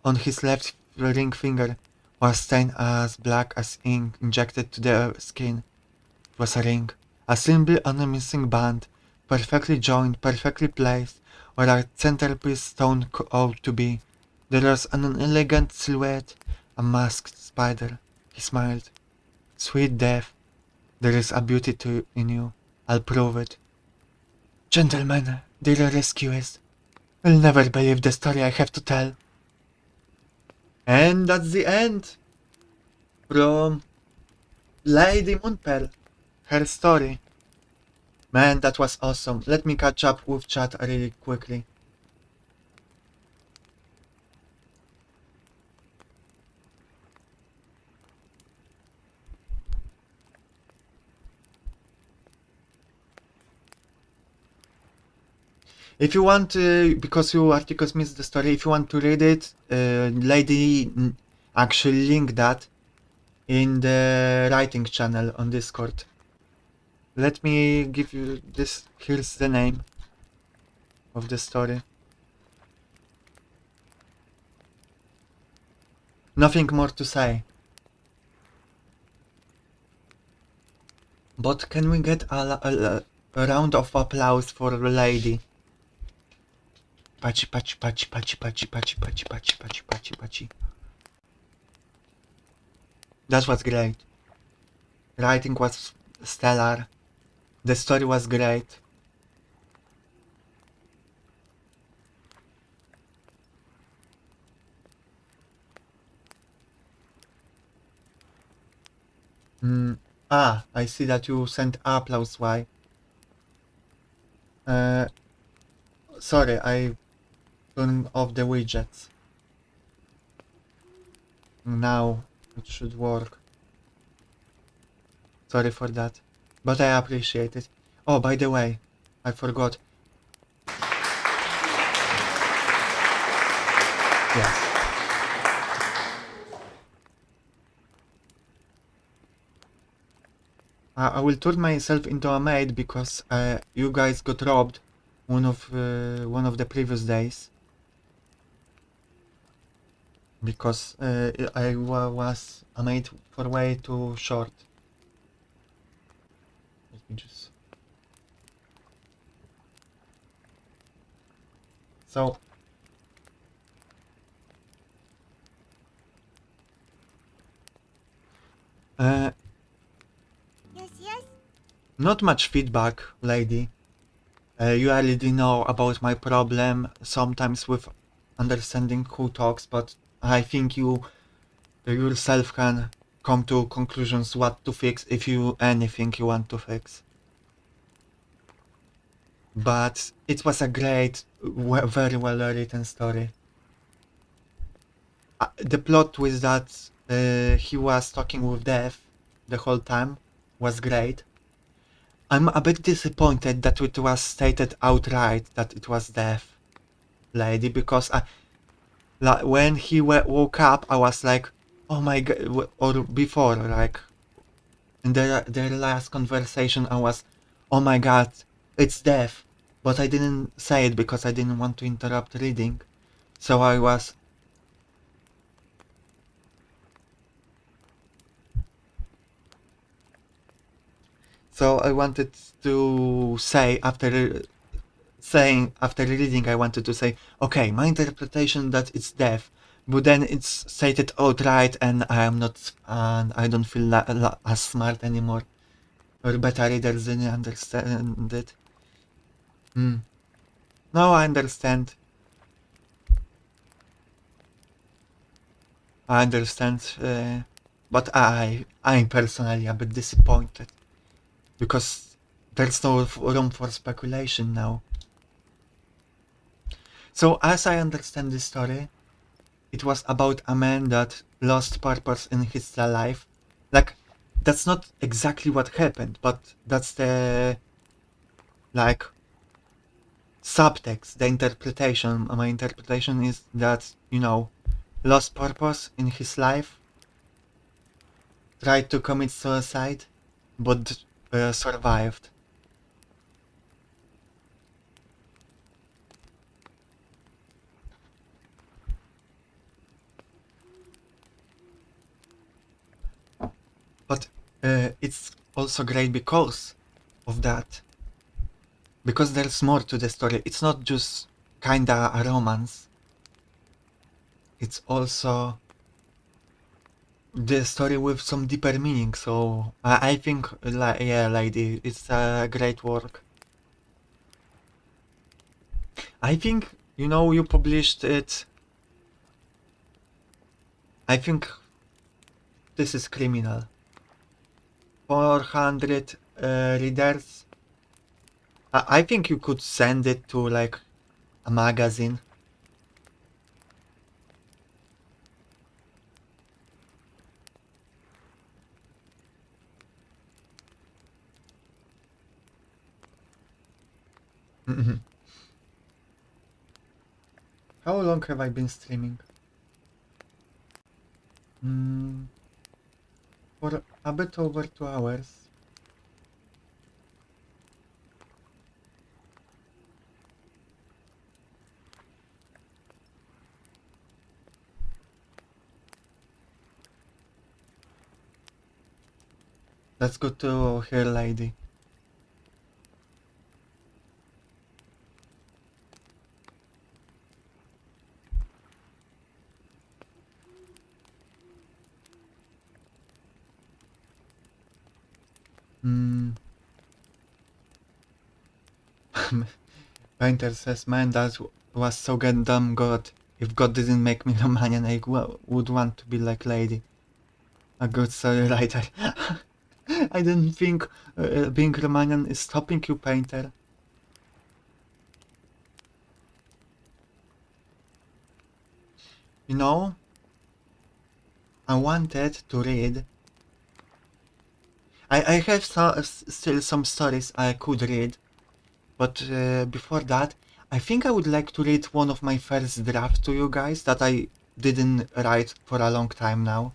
on his left ring finger, was stained as black as ink injected to the skin. It was a ring. A simple unmissing band, perfectly joined, perfectly placed, where a centerpiece stone ought to be. There was an elegant silhouette, a masked spider. He smiled. Sweet death, there is a beauty in you. I'll prove it. Gentlemen, dear rescuers, you'll never believe the story I have to tell. And that's the end from Lady Moonpearl, her story. Man, that was awesome. Let me catch up with chat really quickly. If you want, because you articles missed the story, if you want to read it, Lady actually linked that in the writing channel on Discord. Let me give you this. Here's the name of the story. Nothing more to say. But can we get a round of applause for the lady? Pachi, pachi, pachi, pachi, pachi, pachi, pachi, pachi, pachi, pachi, pachi. That was great. Writing was stellar. The story was great. I see that you sent applause. Why? Sorry, I turned off the widgets. Now it should work. Sorry for that, but I appreciate it. Oh, by the way, I forgot. Yes. I will turn myself into a maid because you guys got robbed one of the previous days. Because I was a maid for way too short. Let me just... So... Yes. Not much feedback, lady. You already know about my problem sometimes with understanding who talks, but I think you yourself can come to conclusions what to fix if you anything you want to fix. But it was a great, very well written story. The plot twist that he was talking with death the whole time was great. I'm a bit disappointed that it was stated outright that it was death, lady, because when he woke up, I was like, oh my god, or before, like, in their last conversation, I was, oh my god, it's death. But I didn't say it because I didn't want to interrupt reading. So I was... So I wanted to say, after reading, I wanted to say, okay, my interpretation that it's death, but then it's stated outright, and I am not, and I don't feel as smart anymore, or better readers didn't understand it. No, I understand. I understand, but I'm personally a bit disappointed because there's no room for speculation now. So as I understand this story, it was about a man that lost purpose in his life. Like, that's not exactly what happened, but that's the, like, subtext, the interpretation. My interpretation is that, lost purpose in his life, tried to commit suicide, but survived. But it's also great because of that. Because there's more to the story. It's not just kinda a romance. It's also the story with some deeper meaning. So I think, yeah, lady, it's a great work. I think, you published it. I think this is criminal. 400 readers. I think you could send it to like a magazine. Mhm. How long have I been streaming? Mm, for a bit over 2 hours. That's good to hear, lady. Mm. Painter says, man, that was so goddamn good. If God didn't make me Romanian, I would want to be like lady. A good story writer. I didn't think being Romanian is stopping you, Painter. You know, I wanted to read. I have still some stories I could read, but before that, I think I would like to read one of my first drafts to you guys that I didn't write for a long time now.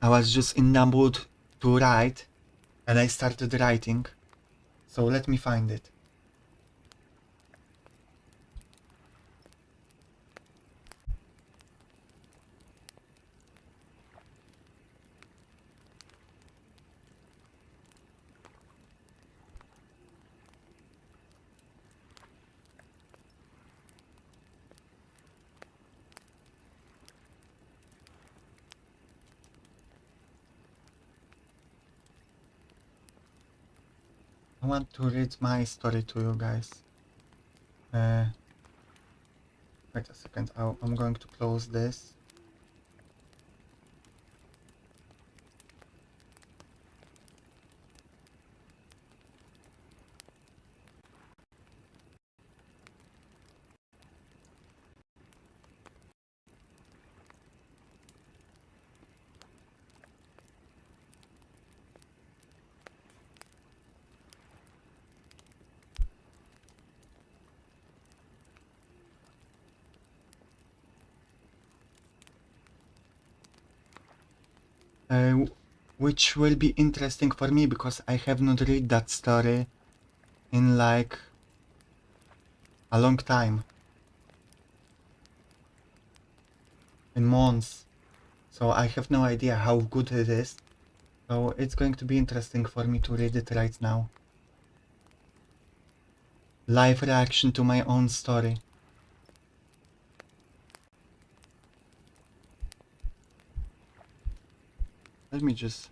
I was just in the mood to write, and I started writing. So let me find it. I want to read my story to you guys. Uh, Wait a second, I'm going to close this. Which will be interesting for me because I have not read that story in like a long time. In months. So I have no idea how good it is. So it's going to be interesting for me to read it right now. Live reaction to my own story. Let me just...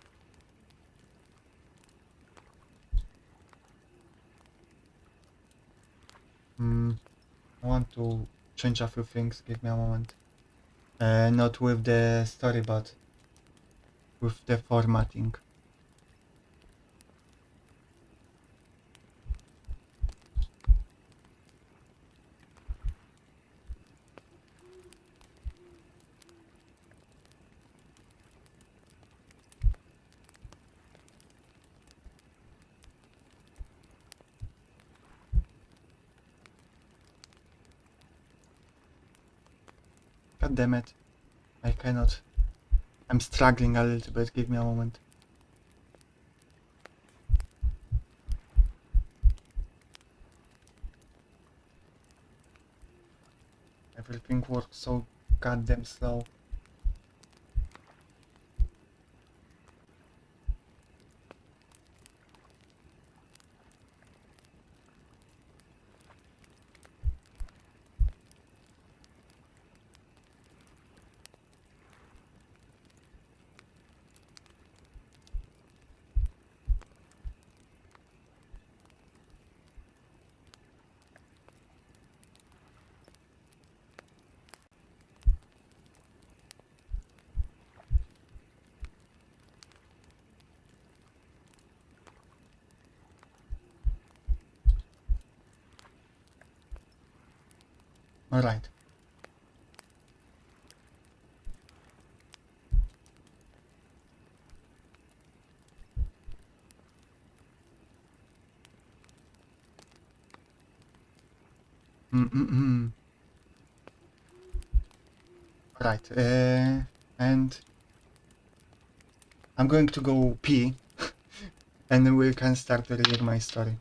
I want to change a few things, give me a moment. Not with the story, but with the formatting. God damn it. I cannot. I'm struggling a little bit, give me a moment. everything works so goddamn slow. Alright. Right. And I'm going to go pee, and then we can start reading my story.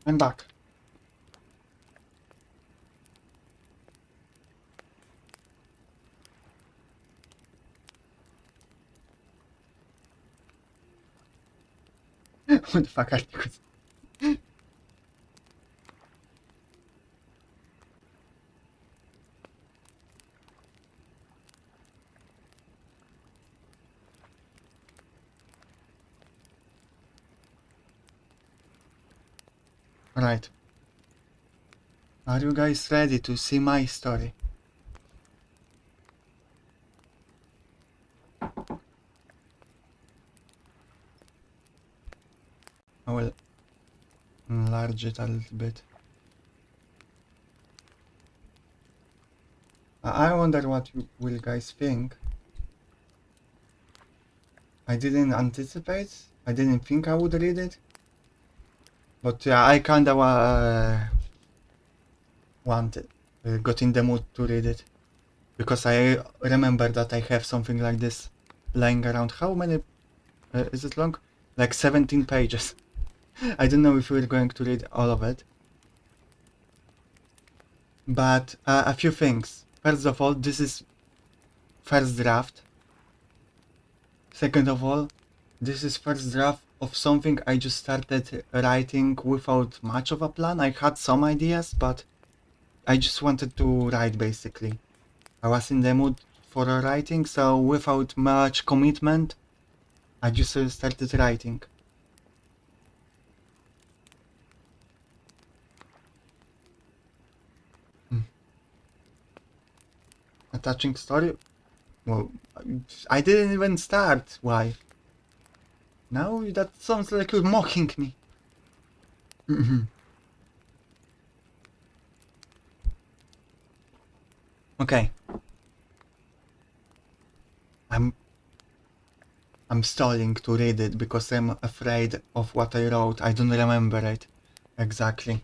I'm back. What the fuck are you? Right. Are you guys ready to see my story? I will enlarge it a little bit. I wonder what you will guys think. I didn't anticipate. I didn't think I would read it. But yeah, I kinda wanted, got in the mood to read it. Because I remember that I have something like this lying around. How many is it long? Like 17 pages. I don't know if we're going to read all of it. But a few things. First of all, this is first draft. Second of all, this is first draft of something I just started writing without much of a plan. I had some ideas, but I just wanted to write basically. I was in the mood for writing, so without much commitment, I just started writing. A touching story? Well, I didn't even start. Why? Now that sounds like you're mocking me. Okay. I'm I'm stalling to read it because I'm afraid of what I wrote. I don't remember it exactly.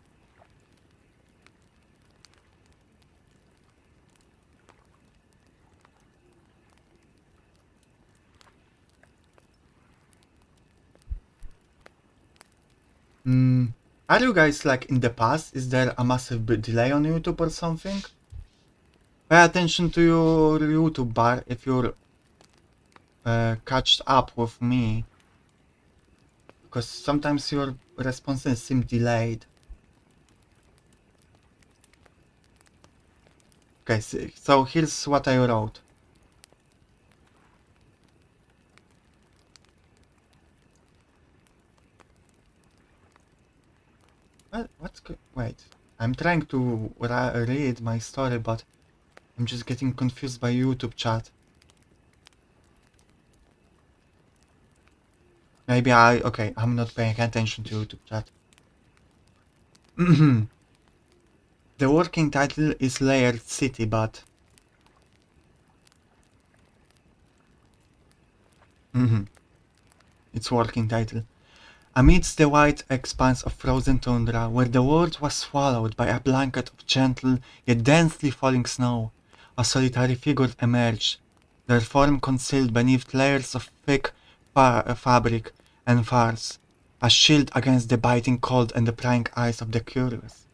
Hmm. Are you guys like in the past? Is there a massive delay on YouTube or something? Pay attention to your YouTube bar if you're catched up with me, because sometimes your responses seem delayed. Okay, so here's what I wrote. Wait, I'm trying to read my story, but I'm just getting confused by YouTube chat. Maybe okay, I'm not paying attention to YouTube chat. The working title is Layered City, but it's working title. Amidst the white expanse of frozen tundra, where the world was swallowed by a blanket of gentle yet densely falling snow, a solitary figure emerged, their form concealed beneath layers of thick fabric and furs, a shield against the biting cold and the prying eyes of the curious.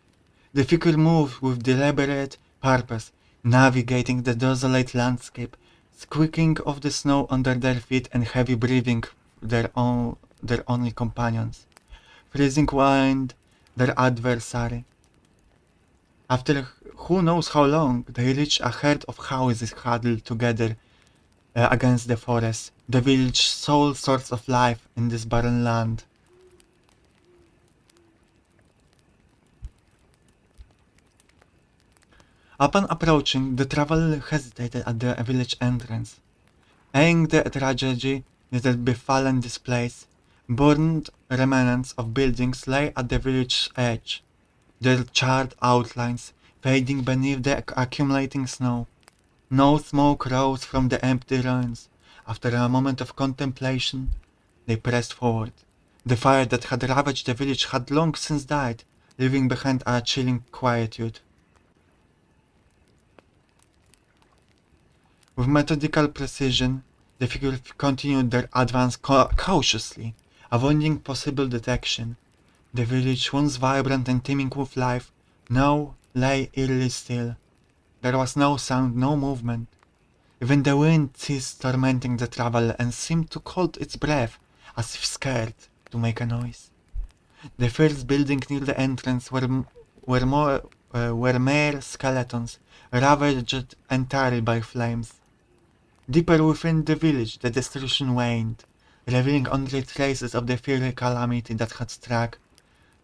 The figure moved with deliberate purpose, navigating the desolate landscape, squeaking of the snow under their feet and heavy breathing their only companions. Freezing wind, their adversary. After who knows how long, they reached a herd of houses huddled together against the forest, the village's sole source of life in this barren land. Upon approaching, the traveler hesitated at the village entrance, eyeing the tragedy that had befallen this place. Burned remnants of buildings lay at the village's edge, their charred outlines fading beneath the accumulating snow. No smoke rose from the empty ruins. After a moment of contemplation, they pressed forward. The fire that had ravaged the village had long since died, leaving behind a chilling quietude. With methodical precision, the figure continued their advance cautiously, avoiding possible detection. The village, once vibrant and teeming with life, now lay eerily still. There was no sound, no movement. Even the wind ceased tormenting the traveler and seemed to hold its breath, as if scared to make a noise. The first building near the entrance were mere skeletons, ravaged entirely by flames. Deeper within the village, the destruction waned, revealing only traces of the fiery calamity that had struck.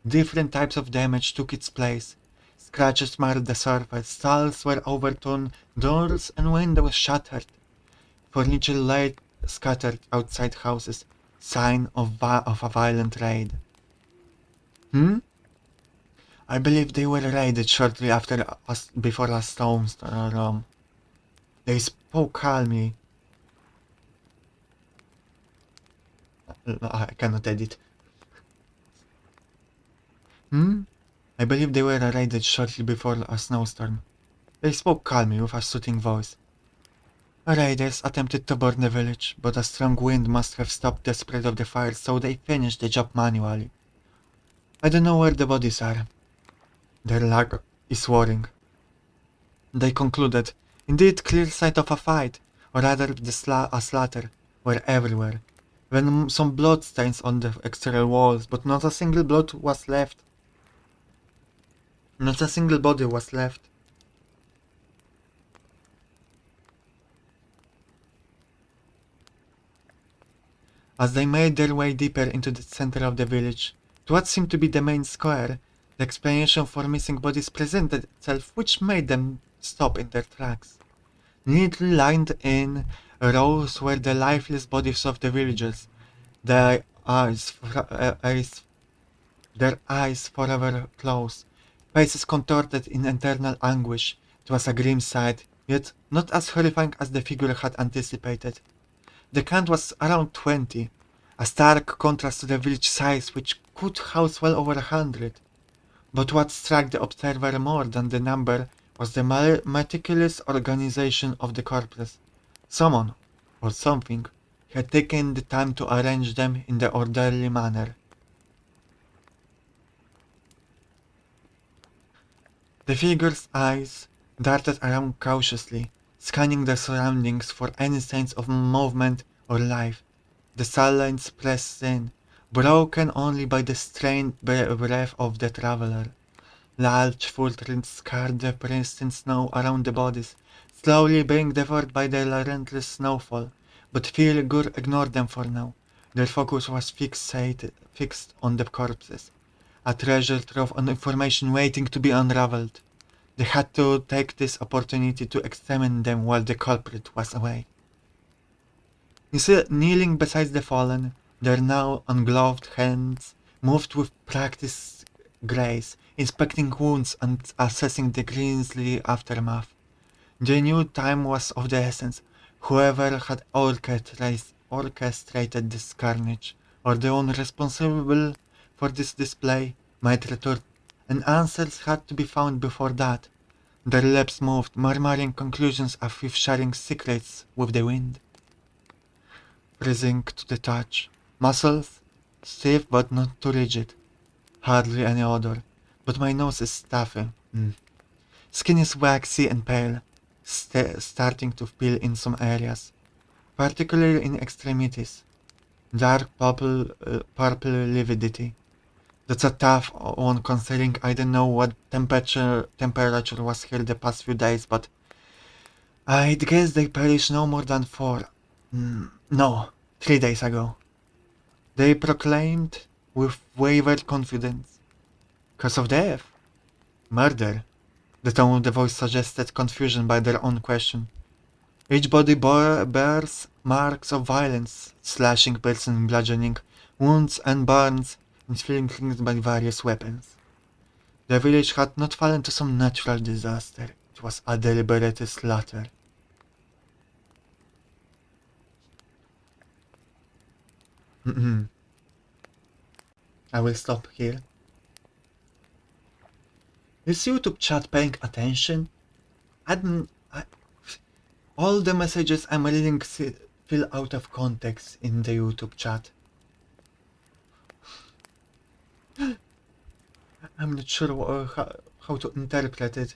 Different types of damage took its place. Scratches marred the surface, stalls were overturned, doors and windows shattered. Furniture lay scattered outside houses, sign of a violent raid. Hmm? I believe they were raided shortly before a storm. They spoke calmly. I cannot edit. Hmm? I believe they were raided shortly before a snowstorm. They spoke calmly with a soothing voice. Raiders attempted to burn the village, but a strong wind must have stopped the spread of the fire, so they finished the job manually. I don't know where the bodies are. Their lag is worrying. They concluded, indeed clear sight of a fight, or rather a slaughter, were everywhere. When some blood stains on the exterior walls, but not a single blood was left. Not a single body was left. As they made their way deeper into the center of the village, to what seemed to be the main square, the explanation for missing bodies presented itself, which made them stop in their tracks. Neatly lined in rows were the lifeless bodies of the villagers, their their eyes forever closed, faces contorted in eternal anguish. It was a grim sight, yet not as horrifying as the figure had anticipated. The count was around 20, a stark contrast to the village size which could house well over 100. But what struck the observer more than the number was the meticulous organization of the corpses. Someone, or something, had taken the time to arrange them in the orderly manner. The figure's eyes darted around cautiously, scanning the surroundings for any signs of movement or life. The silence pressed in, broken only by the strained breath of the traveler. Large footprints scarred the pristine snow around the bodies, slowly being devoured by the relentless snowfall. But Feelgood ignored them for now. Their focus was fixed on the corpses, a treasure trove of information waiting to be unraveled. They had to take this opportunity to examine them while the culprit was away. You see, kneeling beside the fallen, their now ungloved hands moved with practiced grace, inspecting wounds and assessing the grisly aftermath. They knew time was of the essence. Whoever had orchestrated this carnage, or the one responsible for this display, might return, and answers had to be found before that. Their lips moved, murmuring conclusions as if sharing secrets with the wind. Freezing to the touch. Muscles, stiff but not too rigid. Hardly any odor, but my nose is stuffy. Skin is waxy and pale, starting to peel in some areas, particularly in extremities. Dark purple lividity. That's a tough one considering I don't know what temperature was here the past few days, but I'd guess they perished no more than 3 days ago. They proclaimed with wavered confidence. Cause of death? Murder. The tone of the voice suggested confusion by their own question. Each body bears marks of violence, slashing, piercing, bludgeoning, wounds and burns, inflicted by various weapons. The village had not fallen to some natural disaster. It was a deliberate slaughter. I will stop here. Is YouTube chat paying attention? All the messages I'm reading feel out of context in the YouTube chat. I'm not sure how to interpret it.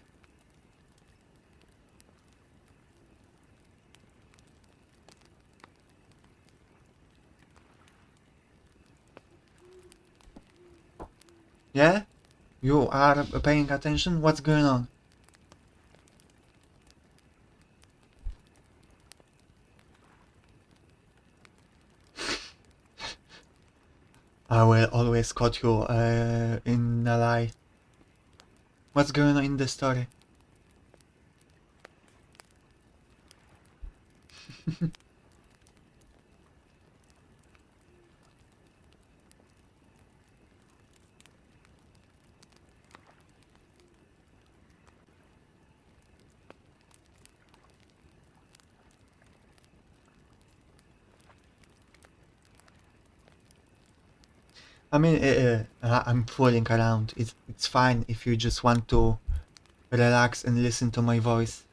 Yeah? You are paying attention? What's going on? I will always caught you in a lie. What's going on in the story? I mean, I'm fooling around. It's fine if you just want to relax and listen to my voice.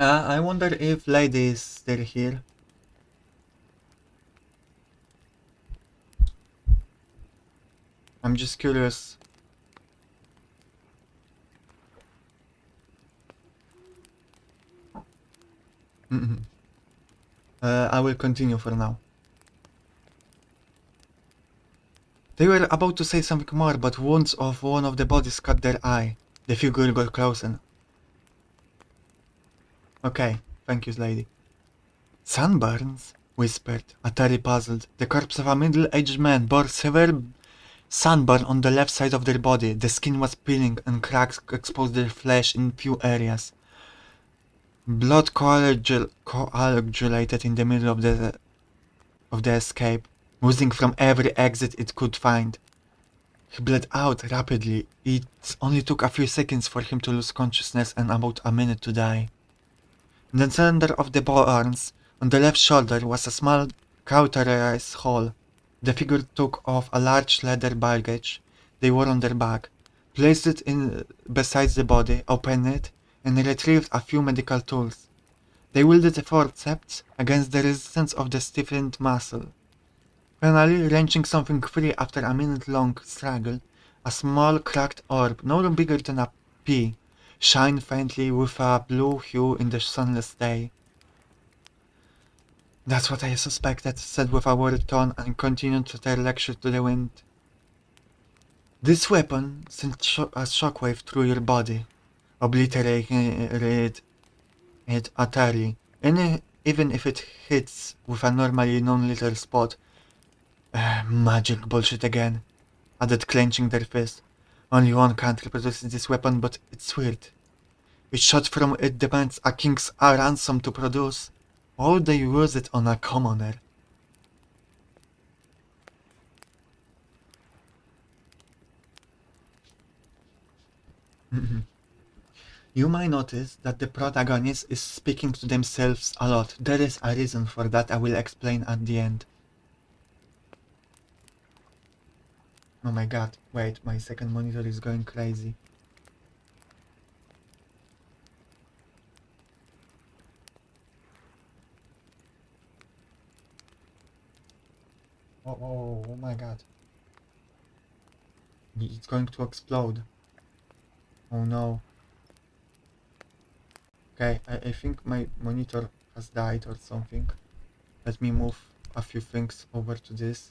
I wonder if Lady is still here. I'm just curious. I will continue for now. They were about to say something more, but wounds of one of the bodies cut their eye. The figure got closer. Okay, thank you, lady. Sunburns? Whispered, utterly puzzled. The corpse of a middle-aged man bore Sunburn on the left side of their body. The skin was peeling and cracks exposed their flesh in few areas. Blood coagulated in the middle of the escape, oozing from every exit it could find. He bled out rapidly. It only took a few seconds for him to lose consciousness and about a minute to die. In the center of the burns, on the left shoulder, was a small cauterized hole. The figure took off a large leather baggage they wore on their back, placed it in beside the body, opened it, and retrieved a few medical tools. They wielded the forceps against the resistance of the stiffened muscle. Finally, wrenching something free after a minute-long struggle, a small cracked orb, no bigger than a pea, shined faintly with a blue hue in the sunless day. "That's what I suspected," said with a worried tone, and continued their lecture to the wind. "This weapon sends a shockwave through your body, obliterating it utterly, even if it hits with a normally non-lethal spot. Magic bullshit again," added, clenching their fist. "Only one country produces this weapon, but it's weird. Each shot from it demands a king's ransom to produce. Why would they use it on a commoner?" You might notice that the protagonist is speaking to themselves a lot. There is a reason for that I will explain at the end. Oh my god, wait, my second monitor is going crazy. Oh my god. It's going to explode. Oh no. Okay, I think my monitor has died or something. Let me move a few things over to this.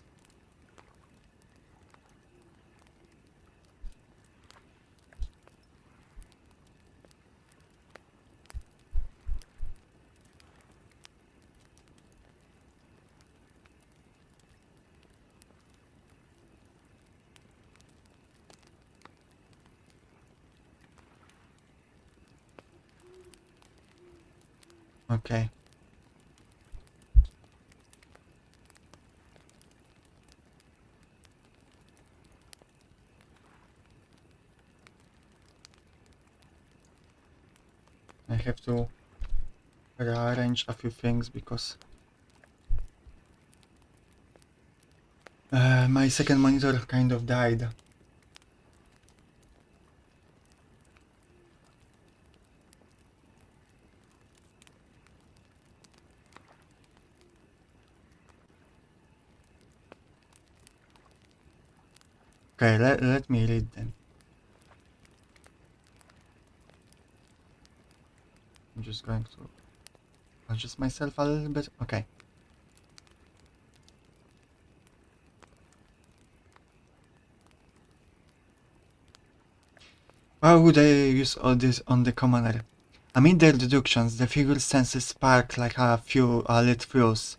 Okay. I have to rearrange a few things because my second monitor kind of died. Okay, let me read them. I'm just going to adjust myself a little bit. Okay. Why would I use all this on the commoner? Amid their deductions, the figure's senses sparked like a lit fuse.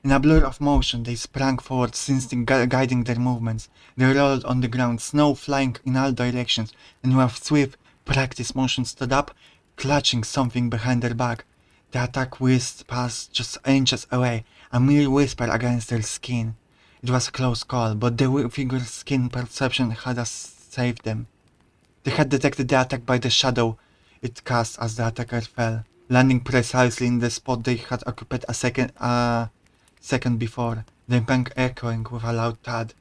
In a blur of motion, they sprang forward, instinct guiding their movements. They rolled on the ground, snow flying in all directions, and with swift, practiced motion stood up, clutching something behind their back. The attack whizzed past just inches away, a mere whisper against their skin. It was a close call, but the figure's skin perception had saved them. They had detected the attack by the shadow it cast as the attacker fell, landing precisely in the spot they had occupied a second before, the bang echoing with a loud thud.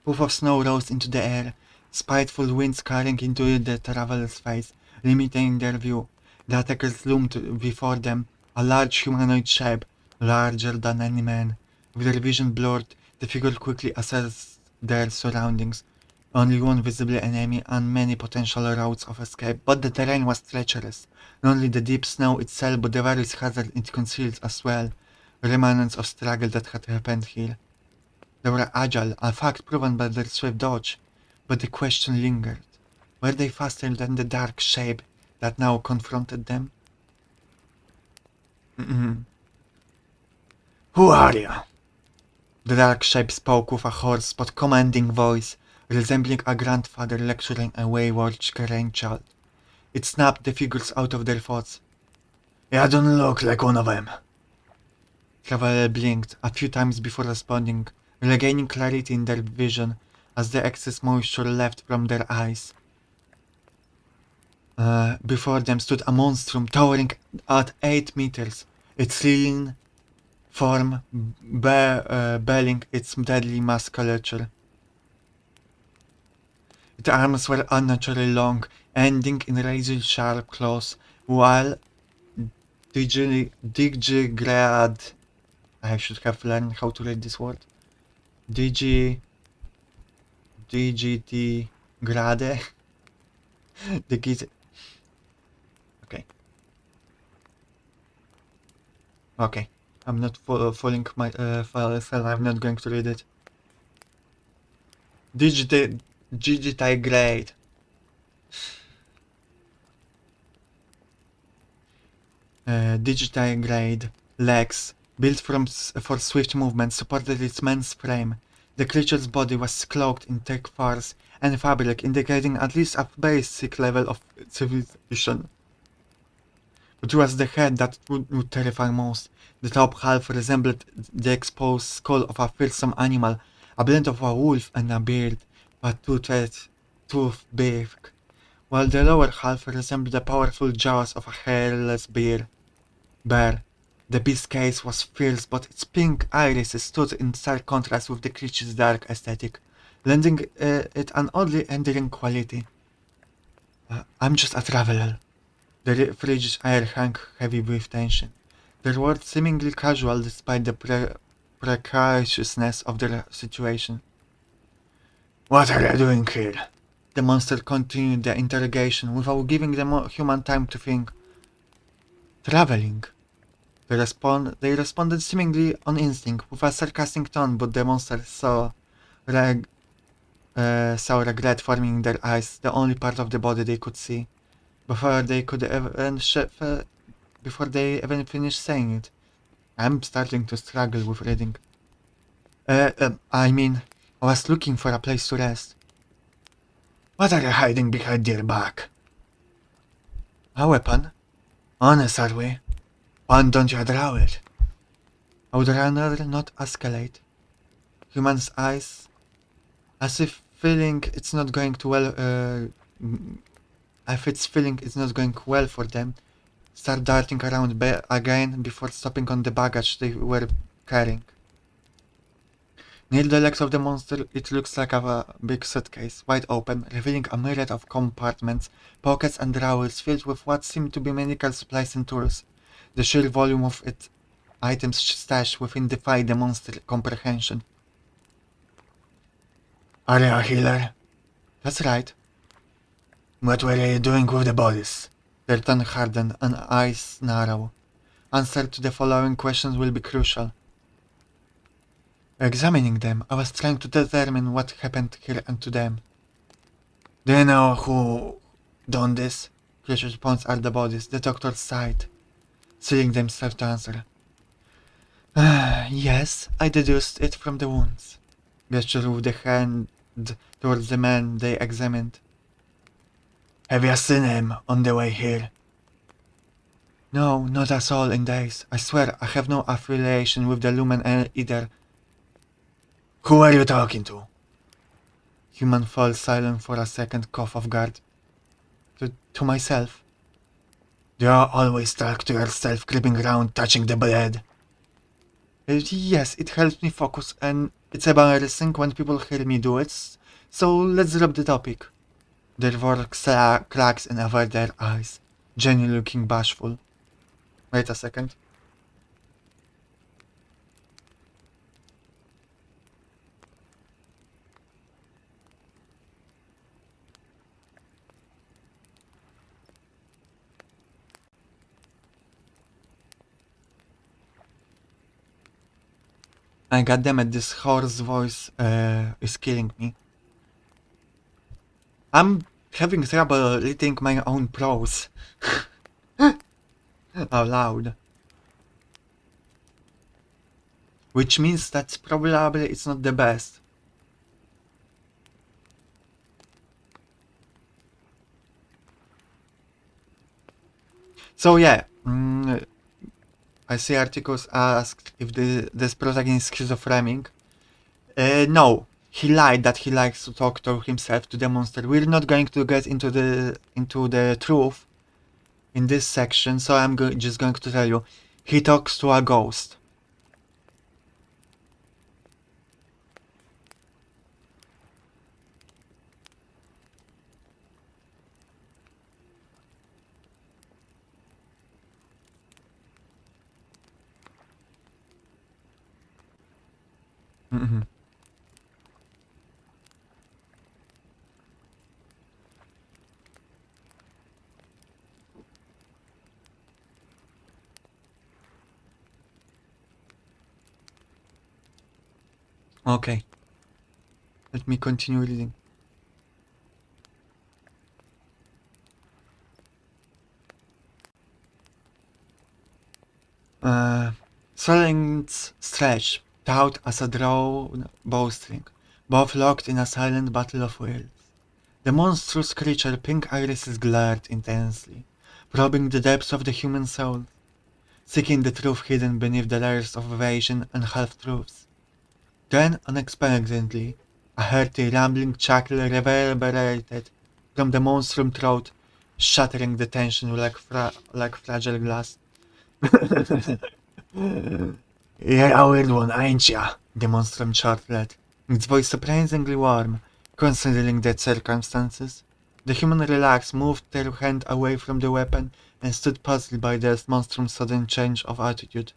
Puff of snow rose into the air, spiteful winds carrying into the traveler's face, limiting their view. The attackers loomed before them, a large humanoid shape, larger than any man. With their vision blurred, the figure quickly assessed their surroundings. Only one visible enemy and many potential routes of escape, but the terrain was treacherous. Not only the deep snow itself, but the various hazards it concealed as well. Remnants of struggle that had happened here. They were agile, a fact proven by their swift dodge, but the question lingered. Were they faster than the dark shape that now confronted them? Who are you? The dark shape spoke with a hoarse but commanding voice. resembling a grandfather lecturing a wayward grandchild. It snapped the figures out of their thoughts. "I don't look like one of them." Traveler blinked a few times before responding, regaining clarity in their vision as the excess moisture left from their eyes. Before them stood a monstrum towering at 8 meters, its lean form belling its deadly musculature. Its arms were unnaturally long, ending in razor-sharp claws, while Digigrad. I should have learned how to read this word. Digitigrade. Okay. Okay. I'm not following my file. I'm not going to read it. Digitigrade. Digitigrade legs, built for swift movement, supported its men's frame. The creature's body was cloaked in thick furs and fabric, indicating at least a basic level of civilization. It was the head that would terrify most. The top half resembled the exposed skull of a fearsome animal, a blend of a wolf and a beard, but too big, while the lower half resembled the powerful jaws of a hairless bear. The beast's gaze was fierce, but its pink irises stood in stark contrast with the creature's dark aesthetic, lending it an oddly endearing quality. "I'm just a traveler." The frigid air hung heavy with tension. Their words seemingly casual despite the precariousness of their situation. "What are you doing here?" The monster continued the interrogation without giving the human time to think. "Traveling." They responded seemingly on instinct, with a sarcastic tone, but the monster saw regret forming in their eyes, the only part of the body they could see, before they even finished saying it. I'm starting to struggle with reading. I mean, I was looking for a place to rest." "What are you hiding behind your back?" "A weapon." "Honest, are we? Why don't you draw it?" I would rather not escalate. Human's eyes, as if feeling it's not going to it's not going well for them, start darting around again before stopping on the baggage they were carrying. Near the legs of the monster, it looks like a big suitcase, wide open, revealing a myriad of compartments, pockets and drawers filled with what seemed to be medical supplies and tools. The sheer volume of its items stashed within defied the monster's comprehension. "Are you a healer?" "That's right." "What were you doing with the bodies?" Their tongue hardened and eyes narrow. Answer to the following questions will be crucial. "Examining them, I was trying to determine what happened here and to them." "Do you know who done this?" Creature points at the bodies. The doctor sighed, sealing themselves to answer. "Yes, I deduced it from the wounds." Gesture with the hand towards the man they examined. "Have you seen him on the way here?" "No, not at all in days. I swear I have no affiliation with the Lumen either." "Who are you talking to?" Human fell silent for a second, cough off guard. To myself." "Do you always talk to yourself, creeping around, touching the bed?" Yes, it helps me focus, and it's embarrassing when people hear me do it, so let's drop the topic." Their voice cracks and avert their eyes, Jenny looking bashful. Wait a second. I goddammit, this hoarse voice is killing me. I'm having trouble reading my own prose. Out loud. Which means that probably it's not the best. So yeah, I see articles asked if this protagonist is schizophrenic. No, he lied that he likes to talk to himself, to the monster. We're not going to get into the truth in this section, so I'm just going to tell you, he talks to a ghost. Mhm. Okay, let me continue reading. Silence stretched, taut as a drawn bowstring, both locked in a silent battle of wills. The monstrous creature, pink irises glared intensely, probing the depths of the human soul, seeking the truth hidden beneath the layers of evasion and half-truths. Then, unexpectedly, a hearty, rambling chuckle reverberated from the monstrum throat, shattering the tension like fragile glass. You're a weird one, ain't ya? The monstrum chortled, its voice surprisingly warm, considering the circumstances. The human relaxed, moved their hand away from the weapon, and stood puzzled by the monstrum's sudden change of attitude.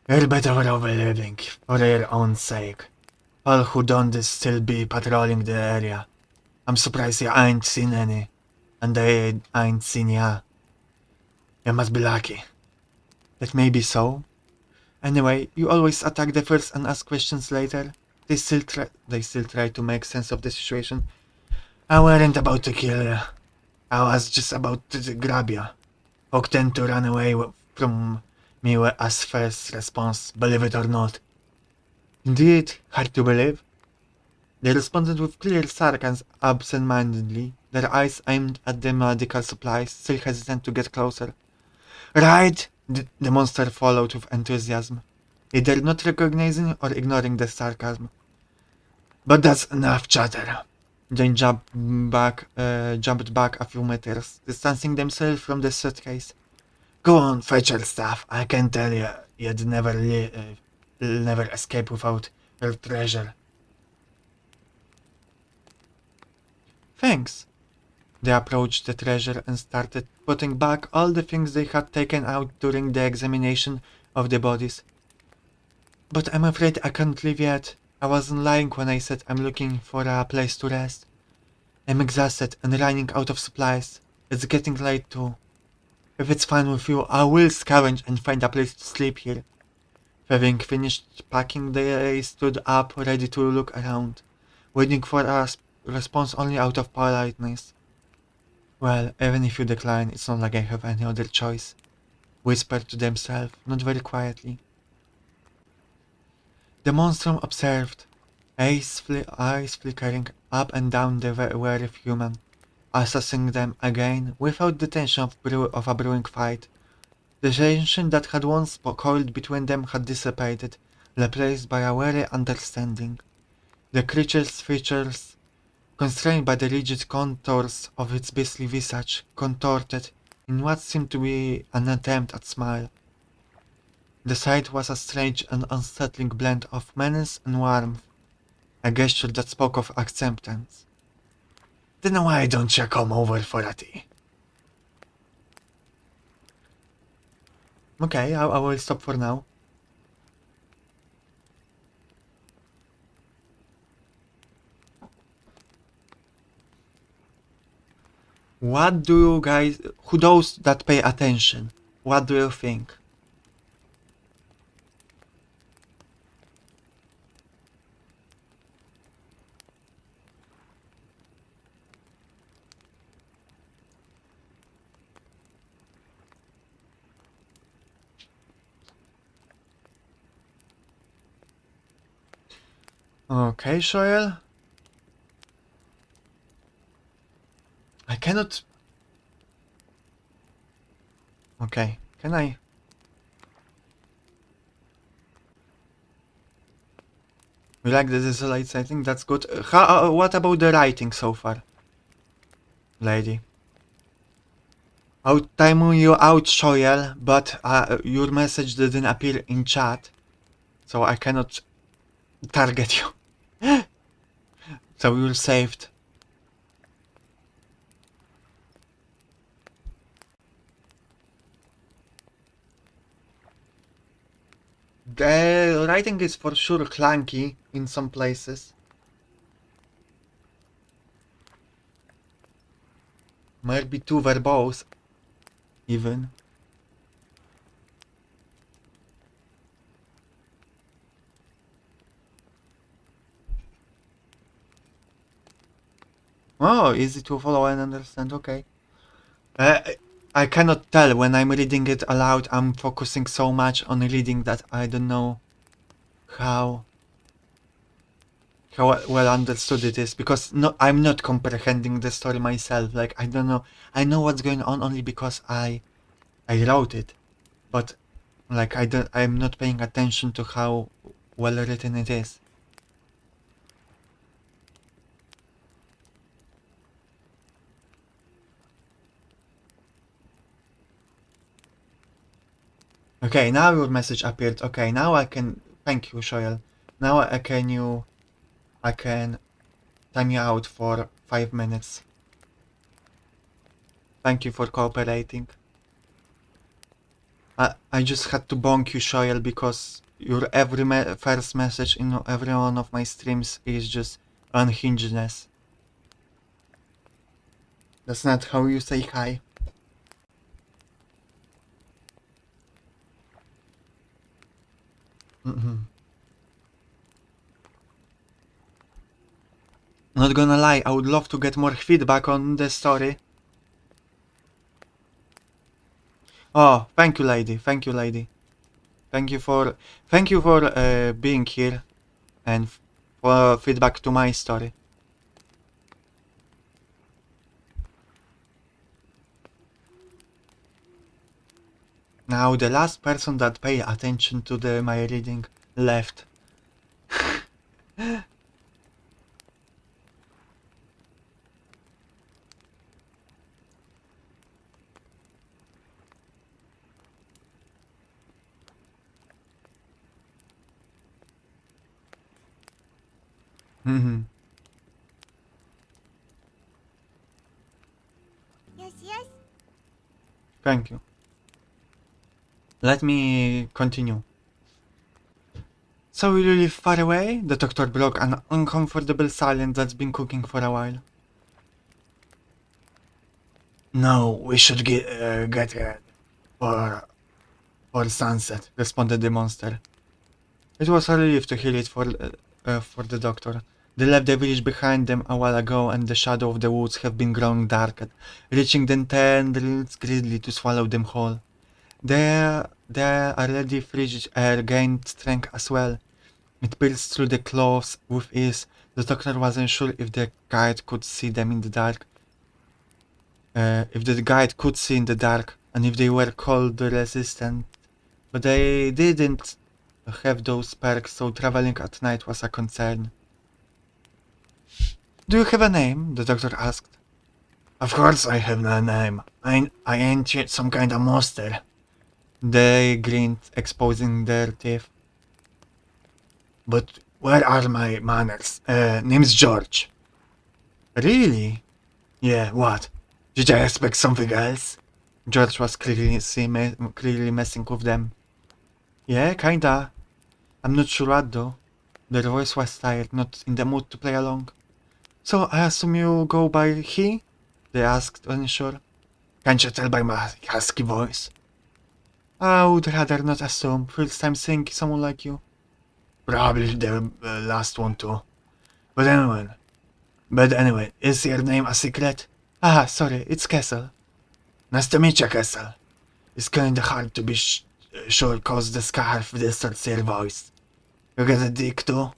You're better off living, for your own sake. All who done this still be patrolling the area. I'm surprised you ain't seen any, and they ain't seen ya. You must be lucky. That may be so. Anyway, you always attack the first and ask questions later. They still try to make sense of the situation. I weren't about to kill you. I was just about to grab you. Folk tend to run away from me as first response, believe it or not. Indeed, hard to believe. They responded with clear sarcasm absent-mindedly, their eyes aimed at the medical supplies, still hesitant to get closer. Right! The monster followed with enthusiasm, either not recognizing or ignoring the sarcasm. But that's enough chatter. They jumped back a few meters, distancing themselves from the suitcase. Go on, fetch your stuff. I can tell you, you'd never escape without your treasure. Thanks. They approached the treasure and started putting back all the things they had taken out during the examination of the bodies. But I'm afraid I can't leave yet. I wasn't lying when I said I'm looking for a place to rest. I'm exhausted and running out of supplies. It's getting late too. If it's fine with you, I will scavenge and find a place to sleep here. Having finished packing, they stood up, ready to look around, waiting for a response only out of politeness. Well, even if you decline, it's not like I have any other choice, whispered to themselves, not very quietly. The monstrum observed, eyes flickering up and down the wary human, assessing them again without the tension of a brewing fight. The tension that had once coiled between them had dissipated, replaced by a wary understanding. The creature's features, constrained by the rigid contours of its beastly visage, contorted in what seemed to be an attempt at smile. The sight was a strange and unsettling blend of menace and warmth, a gesture that spoke of acceptance. Then why don't you come over for a tea? Okay, I will stop for now. What do you guys, who those that pay attention, what do you think? Okay, Shoel. I cannot... Okay, can I? You like the desolate setting? That's good. What about the writing so far, lady? I'll time you out, Shoyel, but your message didn't appear in chat, so I cannot target you. So you're saved. The writing is for sure clunky in some places. Might be too verbose, even. Oh, easy to follow and understand, okay. I cannot tell when I'm reading it aloud. I'm focusing so much on reading that I don't know how well understood it is, because I'm not comprehending the story myself. Like, I don't know. I know what's going on only because I wrote it, but like I'm not paying attention to how well written it is. Okay, now your message appeared. Okay, now I can. Thank you, Shoyel. Now I can time you out for 5 minutes. Thank you for cooperating. I just had to bonk you, Shoyel, because your every first message in every one of my streams is just unhingedness. That's not how you say hi. Not gonna lie, I would love to get more feedback on the story. Oh, thank you, lady. Thank you, lady. Thank you for being here and for feedback to my story. Now the last person that paid attention to my reading left. Yes. Thank you. Let me continue. So you live far away? The doctor broke an uncomfortable silence that's been cooking for a while. No, we should get ready for sunset, responded the monster. It was a relief to hear it for the doctor. They left the village behind them a while ago, and the shadow of the woods have been growing darker, reaching the tendrils gridly to swallow them whole. The already frigid air gained strength as well. It pierced through the clothes with ease. The doctor wasn't sure if the guide could see them in the dark. If the guide could see in the dark, and if they were cold resistant. But they didn't have those perks, so traveling at night was a concern. Do you have a name? The doctor asked. Of course I have no name. I ain't yet some kind of monster. They grinned, exposing their teeth. But where are my manners? Name's George. Really? Yeah, what? Did I expect something else? George was clearly messing with them. Yeah, kinda. I'm not sure what though. Their voice was tired, not in the mood to play along. So I assume you go by he? They asked, unsure. Can't you tell by my husky voice? I would rather not assume. First time seeing someone like you. Probably the last one too. But anyway, is your name a secret? Ah, sorry, it's Kessel. Nice to meet you, Kessel. It's kinda hard to be sure cause the scarf distorts your voice. You get a dick too?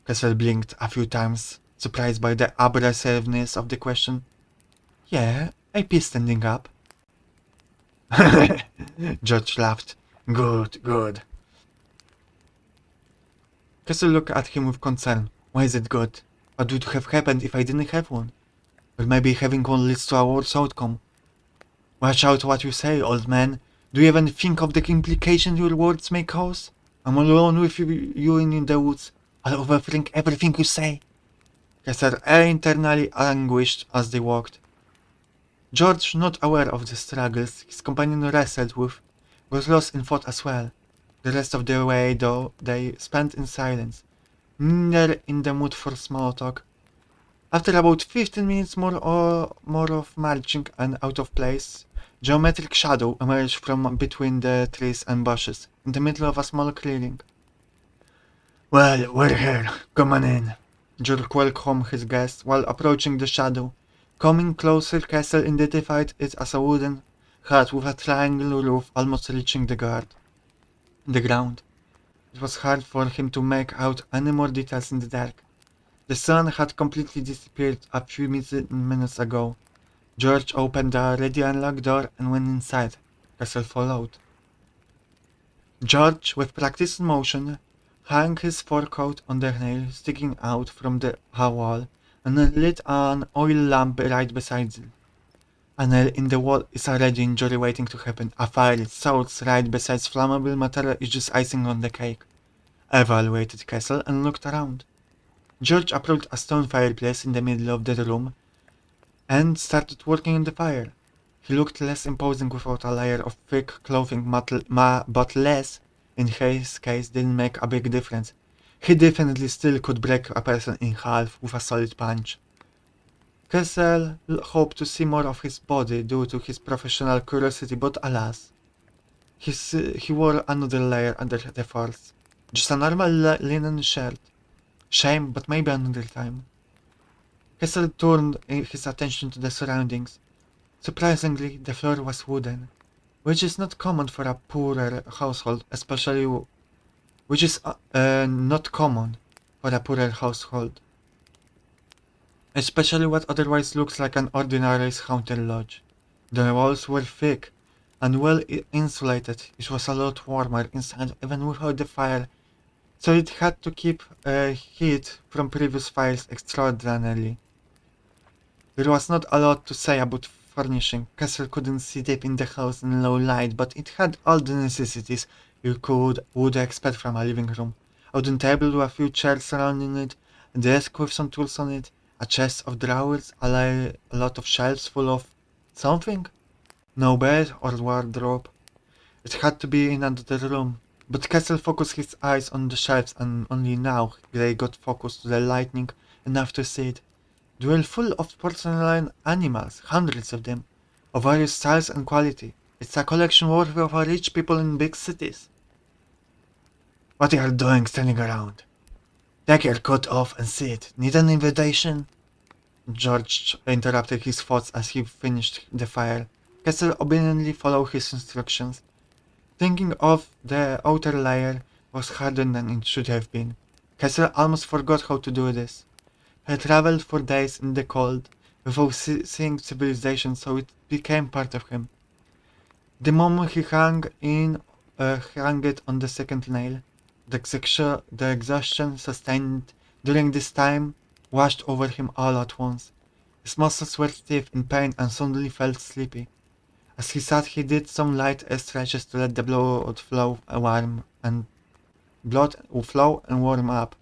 Kessel blinked a few times, surprised by the abrasiveness of the question. Yeah, I pee standing up. George laughed. Good, good. Castle looked at him with concern. Why is it good? What would have happened if I didn't have one? Or maybe having one leads to a worse outcome. Watch out what you say, old man. Do you even think of the implications your words may cause? I'm alone with you in the woods. I'll overthink everything you say. Kessler internally anguished as they walked. George, not aware of the struggles his companion wrestled with, was lost in thought as well. The rest of the way, though, they spent in silence, neither in the mood for small talk. After about 15 minutes more of marching and out of place, geometric shadow emerged from between the trees and bushes, in the middle of a small clearing. Well, we're here. Come on in. George welcomed his guest while approaching the shadow. Coming closer, Castle identified it as a wooden hut with a triangular roof almost reaching the ground. It was hard for him to make out any more details in the dark. The sun had completely disappeared a few minutes ago. George opened the already unlocked door and went inside. Castle followed. George, with practiced motion, hung his fur coat on the nail sticking out from the wall and lit an oil lamp right beside it. A nail in the wall is already injury waiting to happen. A fire source right beside flammable material is just icing on the cake. Evaluated Castle and looked around. George approached a stone fireplace in the middle of the room and started working on the fire. He looked less imposing without a layer of thick clothing, but less, in his case, didn't make a big difference. He definitely still could break a person in half with a solid punch. Kessel hoped to see more of his body due to his professional curiosity, but alas, he wore another layer under the furs. Just a normal linen shirt. Shame, but maybe another time. Kessel turned his attention to the surroundings. Surprisingly, the floor was wooden, which is not common for a poorer household, which is not common for a poorer household, especially what otherwise looks like an ordinary haunted lodge. The walls were thick and well insulated. It was a lot warmer inside even without the fire, so it had to keep heat from previous fires extraordinarily. There was not a lot to say about furnishing. Castle couldn't see deep in the house in low light, but it had all the necessities you would expect from a living room. A wooden table with a few chairs surrounding it, a desk with some tools on it, a chest of drawers, a lot of shelves full of something? No bed or wardrobe. It had to be in another room, but Castle focused his eyes on the shelves and only now they got focused to the lightning enough to see it. They were full of porcelain animals, hundreds of them, of various styles and quality. It's a collection worthy of our rich people in big cities. What are you doing standing around? Take your coat off and sit. Need an invitation? George interrupted his thoughts as he finished the fire. Castle obediently followed his instructions. Thinking of the outer layer was harder than it should have been. Castle almost forgot how to do this. He traveled for days in the cold without seeing civilization, so it became part of him. The moment he hung it on the second nail, the exhaustion sustained during this time washed over him all at once. His muscles were stiff in pain and suddenly felt sleepy. As he sat, he did some light stretches to let the blood flow and warm up.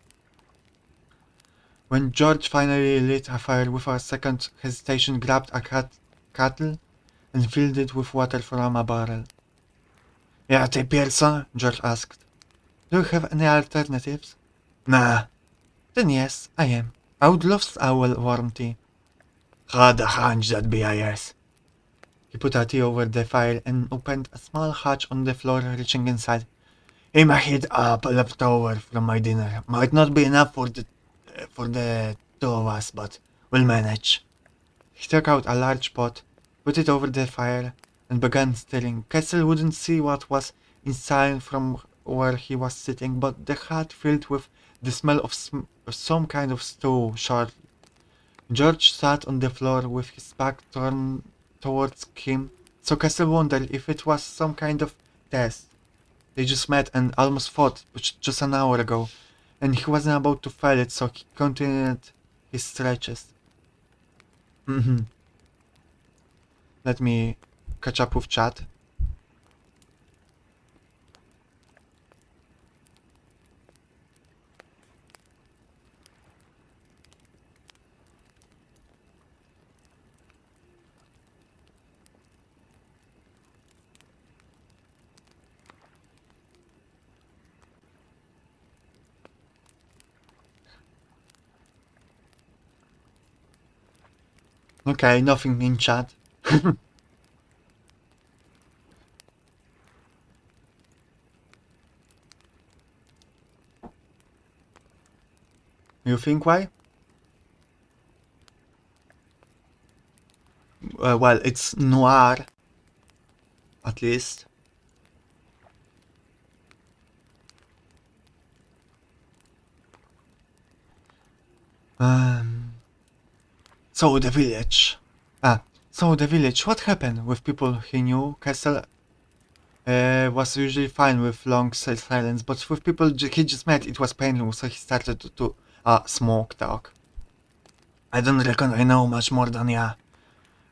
When George finally lit a fire without a second hesitation, grabbed a kettle and filled it with water from a barrel. "Yeah, tea person?" George asked. "Do you have any alternatives?" "Nah." "Then yes, I am. I would love a warm tea." "Had a hunch that'd be a yes." He put a tea over the fire and opened a small hatch on the floor, reaching inside. "In my heat up leftover from my dinner. Might not be enough for the two of us, but we'll manage." He took out a large pot, put it over the fire, and began stirring. Castle wouldn't see what was inside from where he was sitting, but the hut filled with the smell of some kind of stew, George sat on the floor with his back turned towards him, So Castle wondered if it was some kind of test. They just met and almost fought just an hour ago, and he wasn't about to fail it, so he continued his stretches. Let me catch up with chat. Okay, nothing in chat. You think why? Well, it's noir, at least. Um, so the village. So the village. What happened with people he knew? Castle was usually fine with long silence, but with people he just met, it was painful, so he started to smoke talk. I don't reckon I know much more than ya.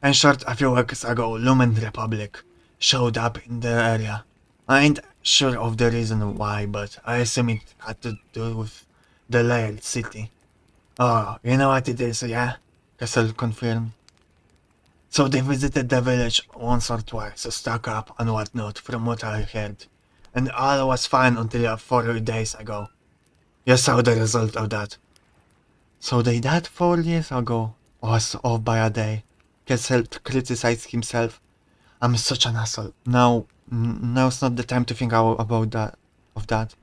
In short, a few weeks ago, Lumen Republic showed up in the area. I ain't sure of the reason why, but I assume it had to do with the layered city. Oh, you know what it is, yeah? Castle confirmed. So they visited the village once or twice, stock up and whatnot, from what I heard. And all was fine until 4 days ago. You saw the result of that. So they died 4 years ago. Was off by a day. Castle criticized himself. I'm such an asshole. Now's not the time to think about that. Of that.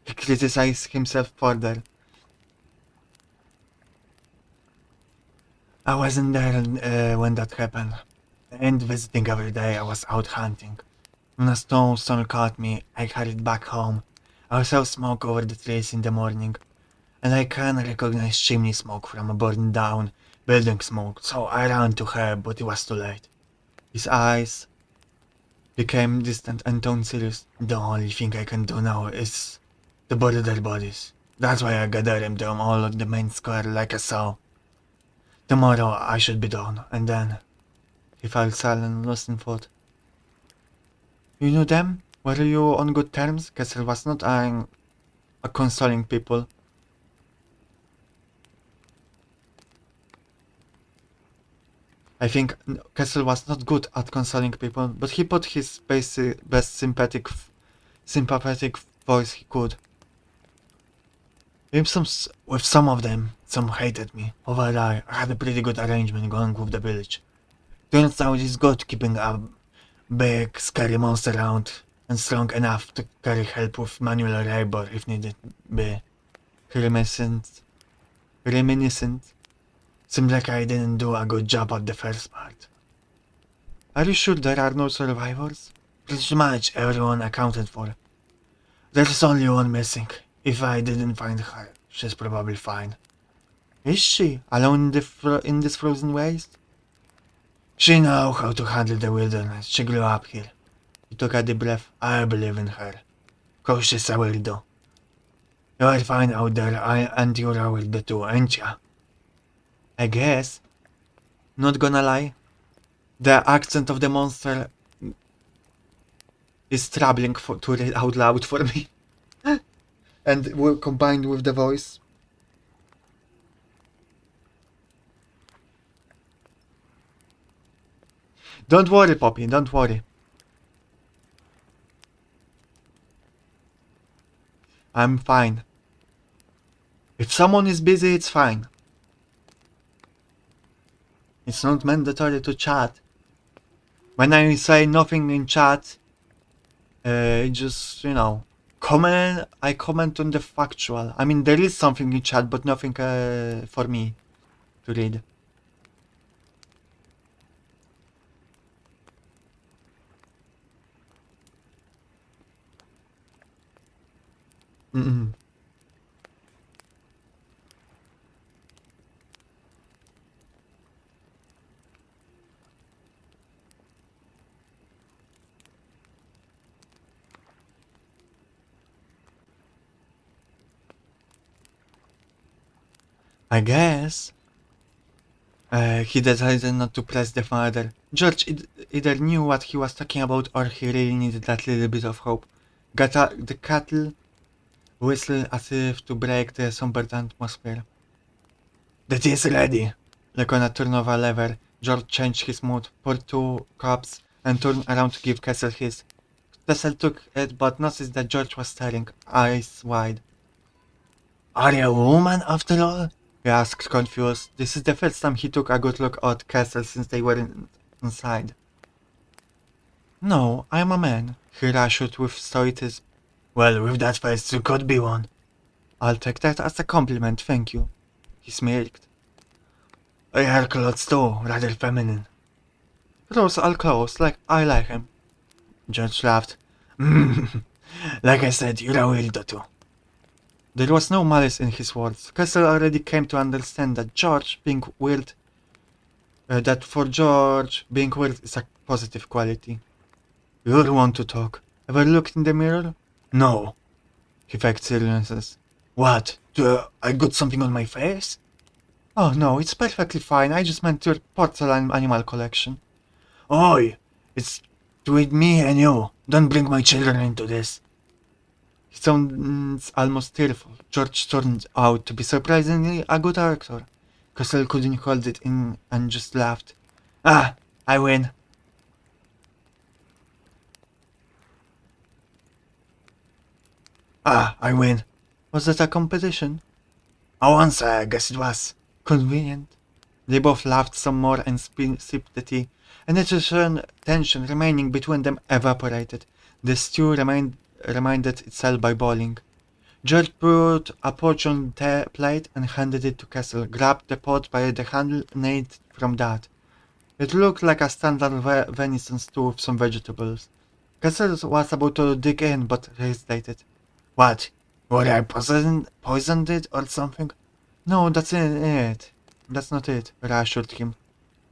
He criticized himself further. I wasn't there when that happened. And visiting every day, I was out hunting. When a snowstorm caught me, I hurried back home. I saw smoke over the trees in the morning, and I can recognize chimney smoke from a burned down building smoke, so I ran to her, but it was too late. His eyes became distant and tone serious. The only thing I can do now is to bury their bodies. That's why I gathered them all on the main square like I saw. Tomorrow I should be done, and then he fell silent, lost in thought. You knew them? Were you on good terms? Kessel was not a consoling people. I think Kessel was not good at consoling people, but he put his best sympathetic voice he could. With some of them, some hated me. Overall, I had a pretty good arrangement going with the village. Turns out it's good keeping a big, scary monster around and strong enough to carry help with manual labor if needed be. Reminiscent. Reminiscent. Seems like I didn't do a good job at the first part. Are you sure there are no survivors? Pretty much everyone accounted for. There's only one missing. If I didn't find her, she's probably fine. Is she? Alone in this frozen waste? She knows how to handle the wilderness. She grew up here. He took a deep breath. I believe in her. Cause she's a weirdo. You're fine out there, and you're a weirdo too, ain't ya? I guess. Not gonna lie. The accent of the monster is troubling to read out loud for me. And combined with the voice. Don't worry, Poppy, don't worry. I'm fine. If someone is busy, it's fine. It's not mandatory to chat. When I say nothing in chat, just, I comment on the factual. I mean, there is something in chat, but nothing for me to read. Mm-mm. I guess. He decided not to press the further. George either knew what he was talking about or he really needed that little bit of hope. The cattle whistled as if to break the somber atmosphere. "The tea is ready!" Like on a turn of a lever, George changed his mood, poured 2 cups, and turned around to give Kessel his. Kessel took it but noticed that George was staring, eyes wide. "Are you a woman, after all?" he asked, confused. This is the first time he took a good look at Kessel since they were inside. "No, I'm a man," he assured with stoicism. "Well, with that face, you could be one." "I'll take that as a compliment, thank you." He smirked. "Your clothes too, rather feminine." "Clothes are clothes, like I like him." George laughed. "Like I said, you're a weirdo too." There was no malice in his words. Kessel already came to understand that for George, being weird is a positive quality. "You'll want to talk. Ever looked in the mirror?" "No." He faked seriousness. "What? Do I got something on my face?" "Oh no, it's perfectly fine. I just meant your porcelain animal collection." "Oi! It's with me and you. Don't bring my children into this." He sounds almost tearful. George turned out to be surprisingly a good actor. Kessel couldn't hold it in and just laughed. "Ah, I win." "Ah, I win." Was that a competition? "I won, sir. I guess it was." Convenient. They both laughed some more and sipped the tea, and the tension remaining between them evaporated. The stew reminded itself by boiling. George put a pot on the plate and handed it to Kessel, grabbed the pot by the handle and ate from that. It looked like a standard venison stew with some vegetables. Kessel was about to dig in, but hesitated. "What? Would I poisoned it or something?" "No, that's it. That's not it," reassured him.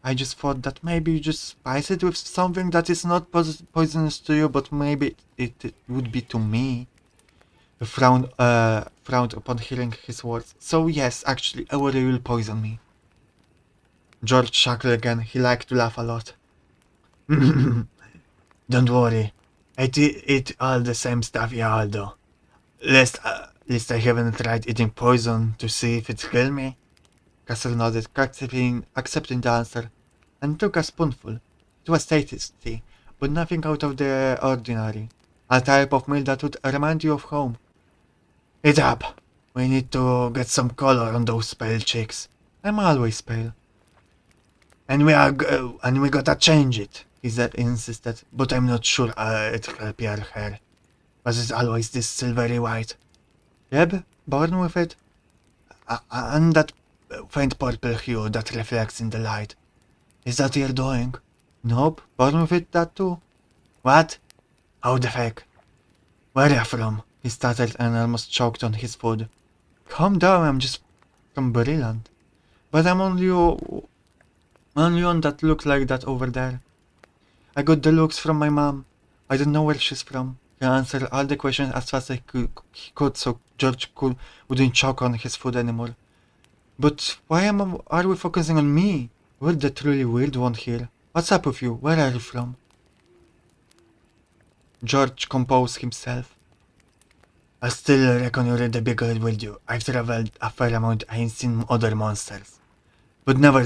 "I just thought that maybe you just spice it with something that is not poisonous to you, but maybe it would be to me." He frowned upon hearing his words. "So yes, actually, a worry will poison me." George chuckled again. He liked to laugh a lot. "Don't worry. I eat all the same stuff you all do. Least I haven't tried eating poison to see if it kill me." Castle nodded, accepting the answer, and took a spoonful. It was tasty, but nothing out of the ordinary. A type of meal that would remind you of home. "Eat up. We need to get some color on those pale cheeks." "I'm always pale." And we gotta change it," he insisted, "but I'm not sure it'll help your hair. Was it always this silvery white?" "Yep, born with it." And that faint purple hue that reflects in the light. Is that your doing?" "Nope, born with it that too." "What? How the heck? Where you from?" He stuttered and almost choked on his food. "Calm down, I'm just from Brilliant. But I'm only one that looks like that over there. I got the looks from my mom. I don't know where she's from." He answered all the questions as fast as he could so George wouldn't choke on his food anymore. "But why are we focusing on me? We're the truly weird one here. What's up with you? Where are you from?" George composed himself. "I still reckon you're the bigger with you. I've traveled a fair amount. I ain't seen other monsters. But never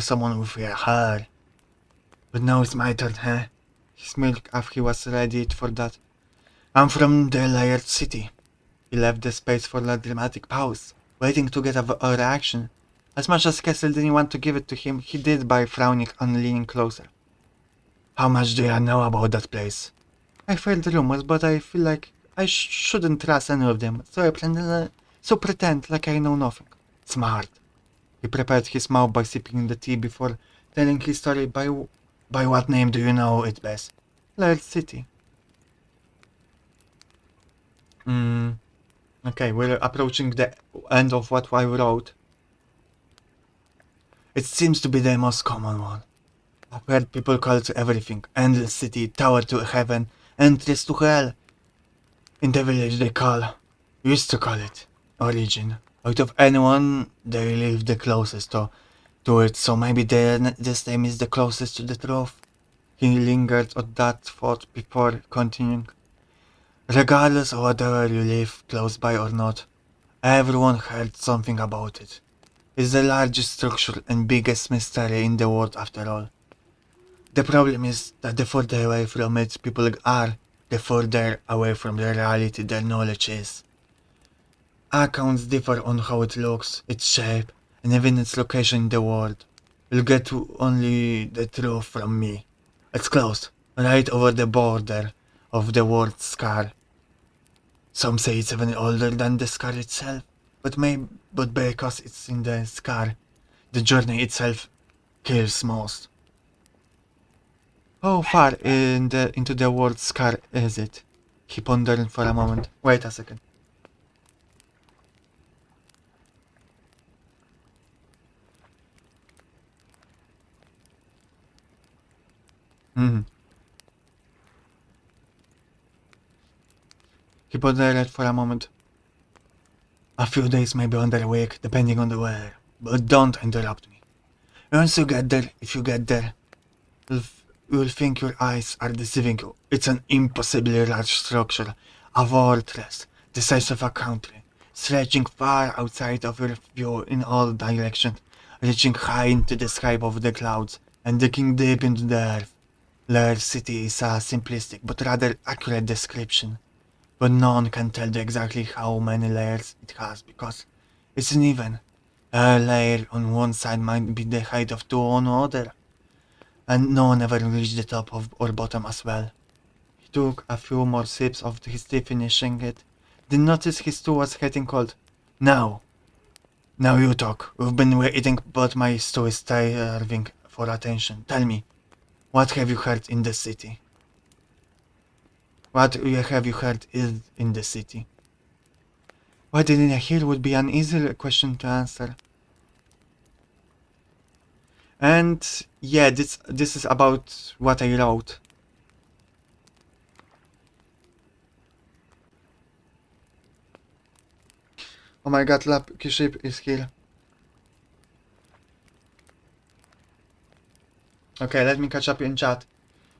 someone with your hair. But now it's my turn, huh?" He smiled as he was ready for that. "I'm from the layered city." He left the space for a dramatic pause, waiting to get a reaction. As much as Kessel didn't want to give it to him, he did by frowning and leaning closer. "How much do you know about that place?" "I've heard rumors, but I feel like I shouldn't trust any of them, so I pretend like I know nothing." "Smart." He prepared his mouth by sipping the tea before telling his story. By what name do you know it best?" "Laird City." Okay, we're approaching the end of what I wrote. "It seems to be the most common one. I've heard people call it everything. Endless City, Tower to Heaven, Entrance to Hell. In the village they used to call it Origin." Out of anyone, they live the closest to it, so maybe this name is the closest to the truth. He lingered on that thought before continuing. Regardless of whether you live close by or not, everyone heard something about it. It's the largest structure and biggest mystery in the world after all. The problem is that the further away from it people are, the further away from the reality their knowledge is. Accounts differ on how it looks, its shape, and even its location in the world. You'll get to only the truth from me. It's closed, right over the border of the word scar. Some say it's even older than the scar itself, but because it's in the scar, the journey itself kills most. How far into the word scar is it? He pondered for a moment. Wait a second. Hmm. He pondered for a moment. A few days, maybe under a week, depending on the weather. But don't interrupt me. Once you get there, if you get there, you'll think your eyes are deceiving you. It's an impossibly large structure, a fortress, the size of a country, stretching far outside of your view in all directions, reaching high into the sky above the clouds, and digging deep into the earth. Lair City is a simplistic but rather accurate description, but no one can tell you exactly how many layers it has because it's uneven. A layer on one side might be the height of two on other, and no one ever reached the top of or bottom as well. He took a few more sips of his tea, finishing it, then noticed his stew was getting cold. Now you talk. We've been waiting, but my stew is starving for attention. Tell me, what have you heard in the city? What have you heard is in the city? What didn't I hear would be an easy question to answer. And yeah, this is about what I wrote. Oh my god, Lucky Ship is here. Okay, let me catch up in chat.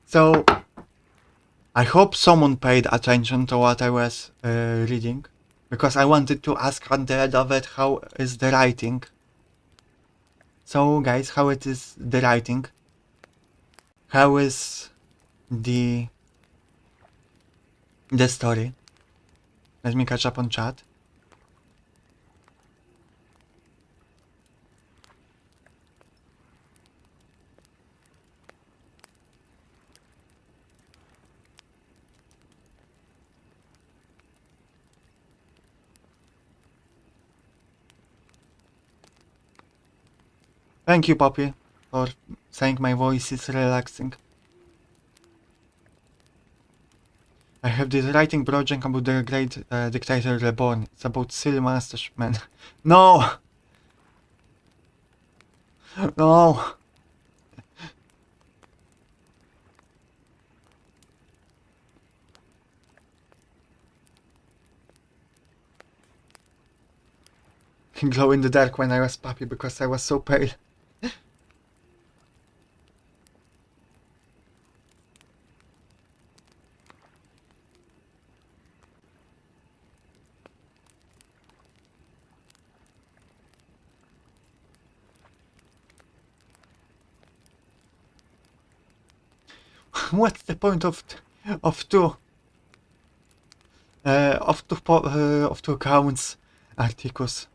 So, I hope someone paid attention to what I was reading, because I wanted to ask at the end of it how is the writing. So guys, how it is the writing? How is the story? Let me catch up on chat. Thank you, Poppy, for saying my voice is relaxing. I have this writing project about the great dictator reborn. It's about silly mustache man. No! No! Glow in the dark when I was puppy because I was so pale. What's the point of two accounts articles?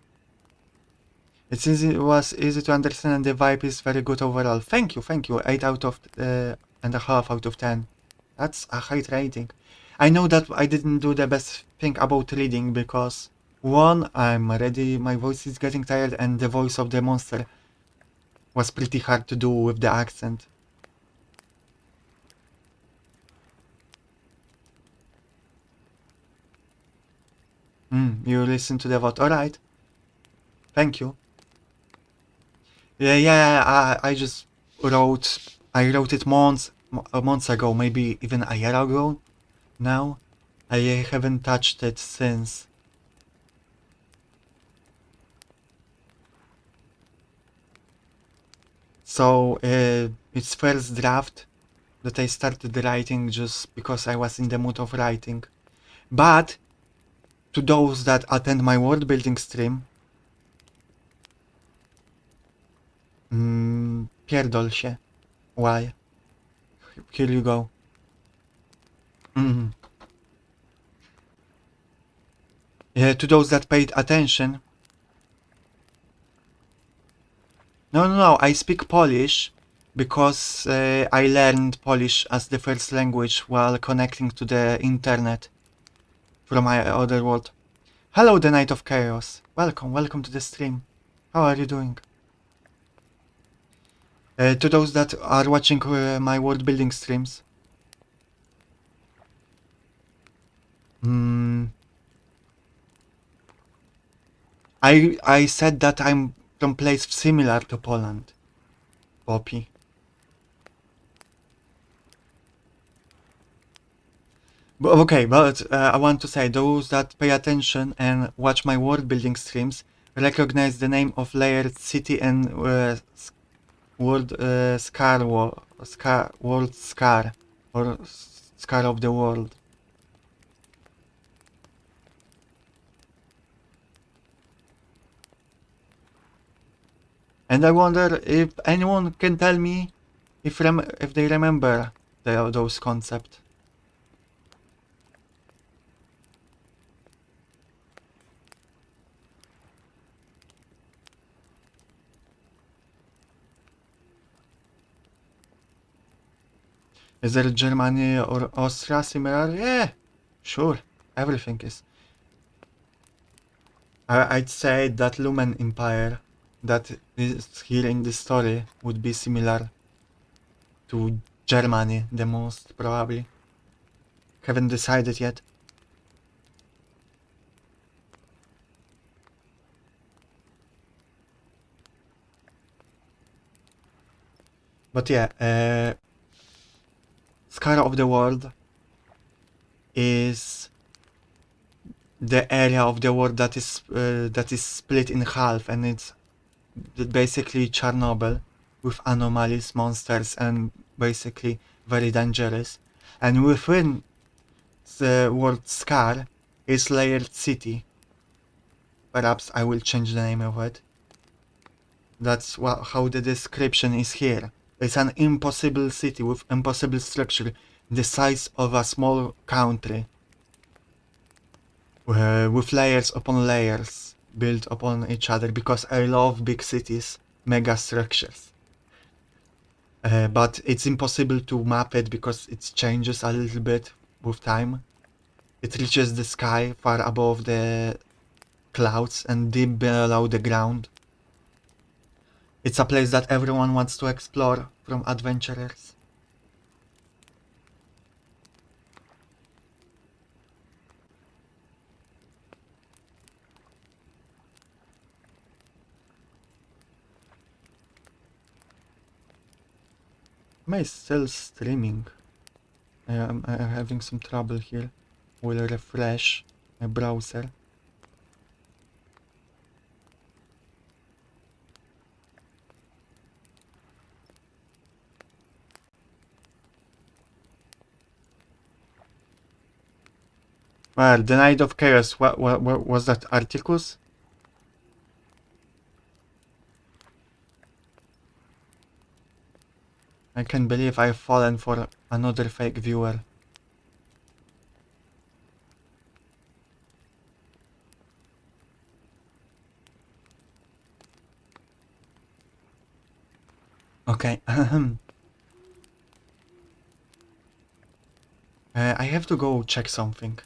It was easy to understand and the vibe is very good overall. Thank you. 8 out of and a half out of 10. That's a high rating. I know that I didn't do the best thing about reading because one, I'm ready, my voice is getting tired, and the voice of the monster was pretty hard to do with the accent. You listen to the vote. Alright. Thank you. Yeah, I just I wrote it months ago, maybe even a year ago now. I haven't touched it since. So it's first draft that I started writing just because I was in the mood of writing. But to those that attend my world building stream, pierdol się. Why? Here you go. To those that paid attention. No, I speak Polish because I learned Polish as the first language while connecting to the internet from my other world. Hello, the Night of Chaos. Welcome to the stream. How are you doing? To those that are watching my world building streams. I said that I'm from place similar to Poland. Poppy. But I want to say those that pay attention and watch my world building streams recognize the name of layered city and world scar world scar or scar of the world. And I wonder if anyone can tell me if they remember those concepts. Is there Germany or Austria similar? Yeah, sure. Everything is. I'd say that Lumen Empire that is here in the story would be similar to Germany the most, probably. Haven't decided yet. But yeah, Scar of the World is the area of the world that is split in half, and it's basically Chernobyl with anomalies, monsters, and basically very dangerous. And within the word Scar is layered city. Perhaps I will change the name of it. That's how the description is here. It's an impossible city with impossible structure, the size of a small country, with layers upon layers built upon each other, because I love big cities, mega structures. But it's impossible to map it because it changes a little bit with time. It reaches the sky far above the clouds and deep below the ground. It's a place that everyone wants to explore from adventurers. Am I still streaming? I'm having some trouble here. Will refresh my browser. Well, the Night of Chaos, what was that, Articus? I can't believe I've fallen for another fake viewer. Okay. I have to go check something.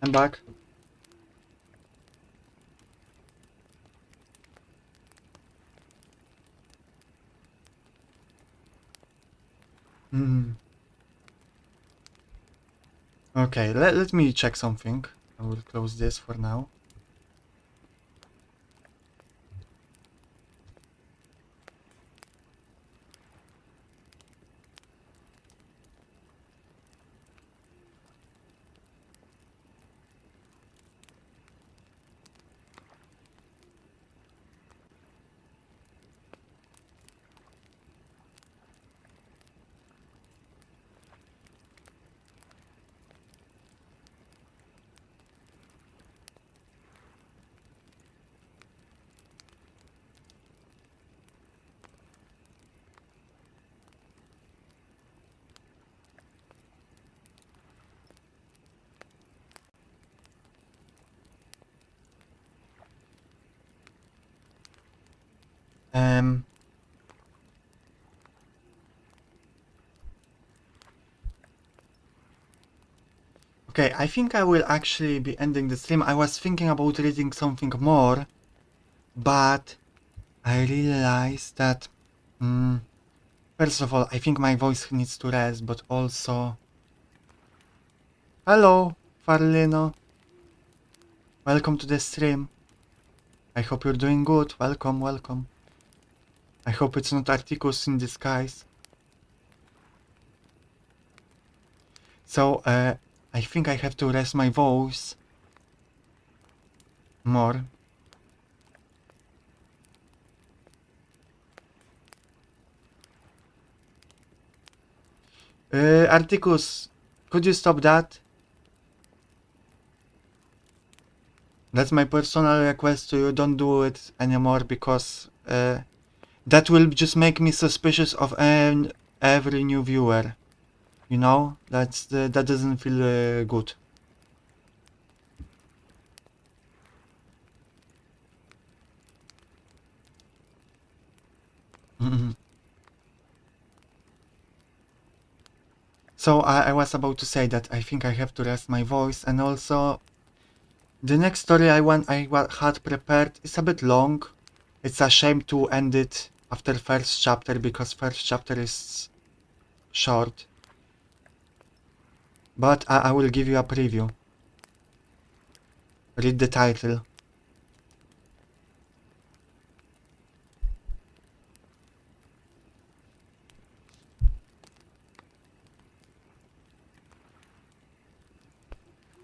I'm back. Hmm. Okay, let me check something. I will close this for now. Um, okay, I think I will actually be ending the stream. I was thinking about reading something more, but I realized that, first of all, I think my voice needs to rest, but also... Hello, Farlino. Welcome to the stream. I hope you're doing good. Welcome, welcome. I hope it's not Articus in disguise. So, I think I have to rest my voice more. Articus, could you stop that? That's my personal request to you. Don't do it anymore because that will just make me suspicious of every new viewer. You know, that doesn't feel good. So I was about to say that I think I have to rest my voice, and also the next story had prepared is a bit long. It's a shame to end it after first chapter because first chapter is short. But I will give you a preview. Read the title.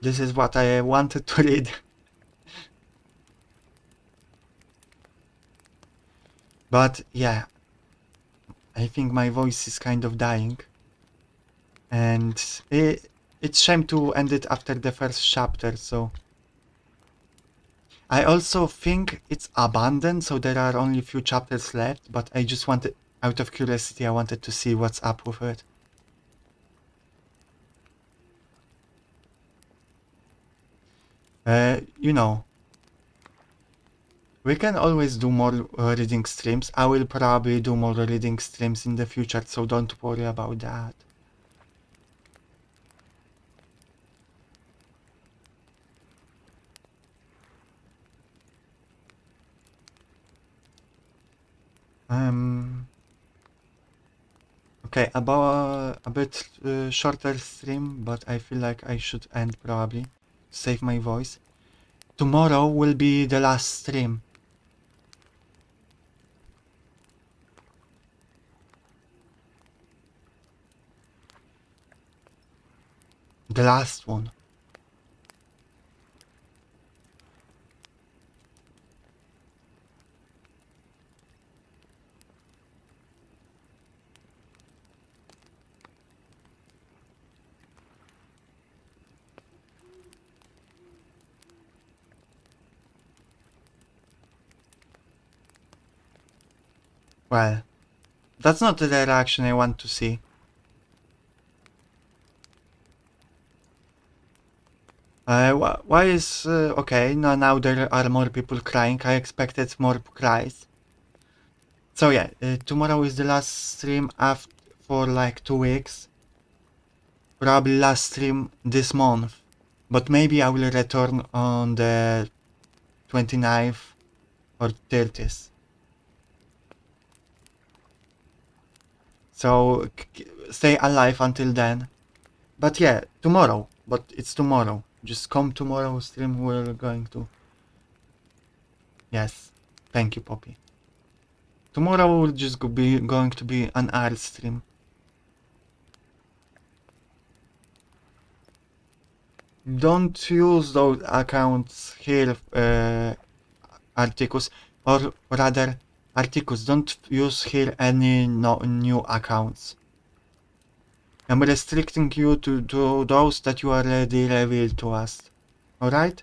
This is what I wanted to read. But yeah, I think my voice is kind of dying. And it's shame to end it after the first chapter, so... I also think it's abandoned, so there are only a few chapters left, but I just wanted, out of curiosity, I wanted to see what's up with it. You know, we can always do more reading streams. I will probably do more reading streams in the future, so don't worry about that. Okay, about a bit shorter stream, but I feel like I should end probably to save my voice. Tomorrow will be the last stream. The last one. Well, that's not the reaction I want to see. Why is... okay, now there are more people crying. I expected more cries. So yeah, tomorrow is the last stream for like 2 weeks. Probably last stream this month. But maybe I will return on the 29th or 30th. So stay alive until then. But yeah, tomorrow. But it's tomorrow. Just come tomorrow stream. We're going to. Yes. Thank you, Poppy. Tomorrow will just be going to be an art stream. Don't use those accounts here, Articus, or rather, Articus, don't use here any new accounts. I'm restricting you to those that you already revealed to us. Alright?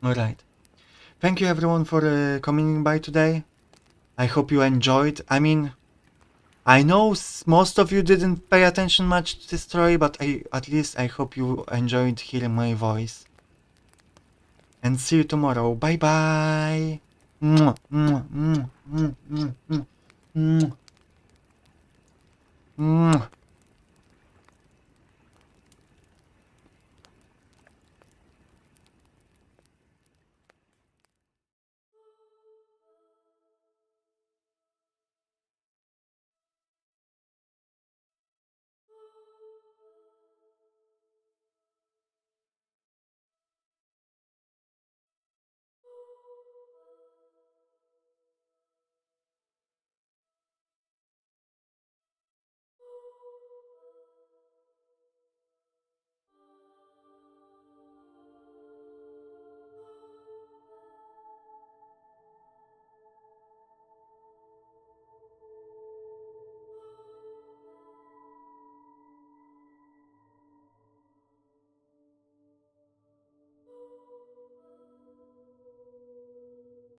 Alright. Thank you everyone for coming by today. I hope you enjoyed. I mean, I know most of you didn't pay attention much to this story, but at least I hope you enjoyed hearing my voice. And see you tomorrow. Bye bye. Mwah, mwah, mwah, mwah, mwah, mwah, mwah.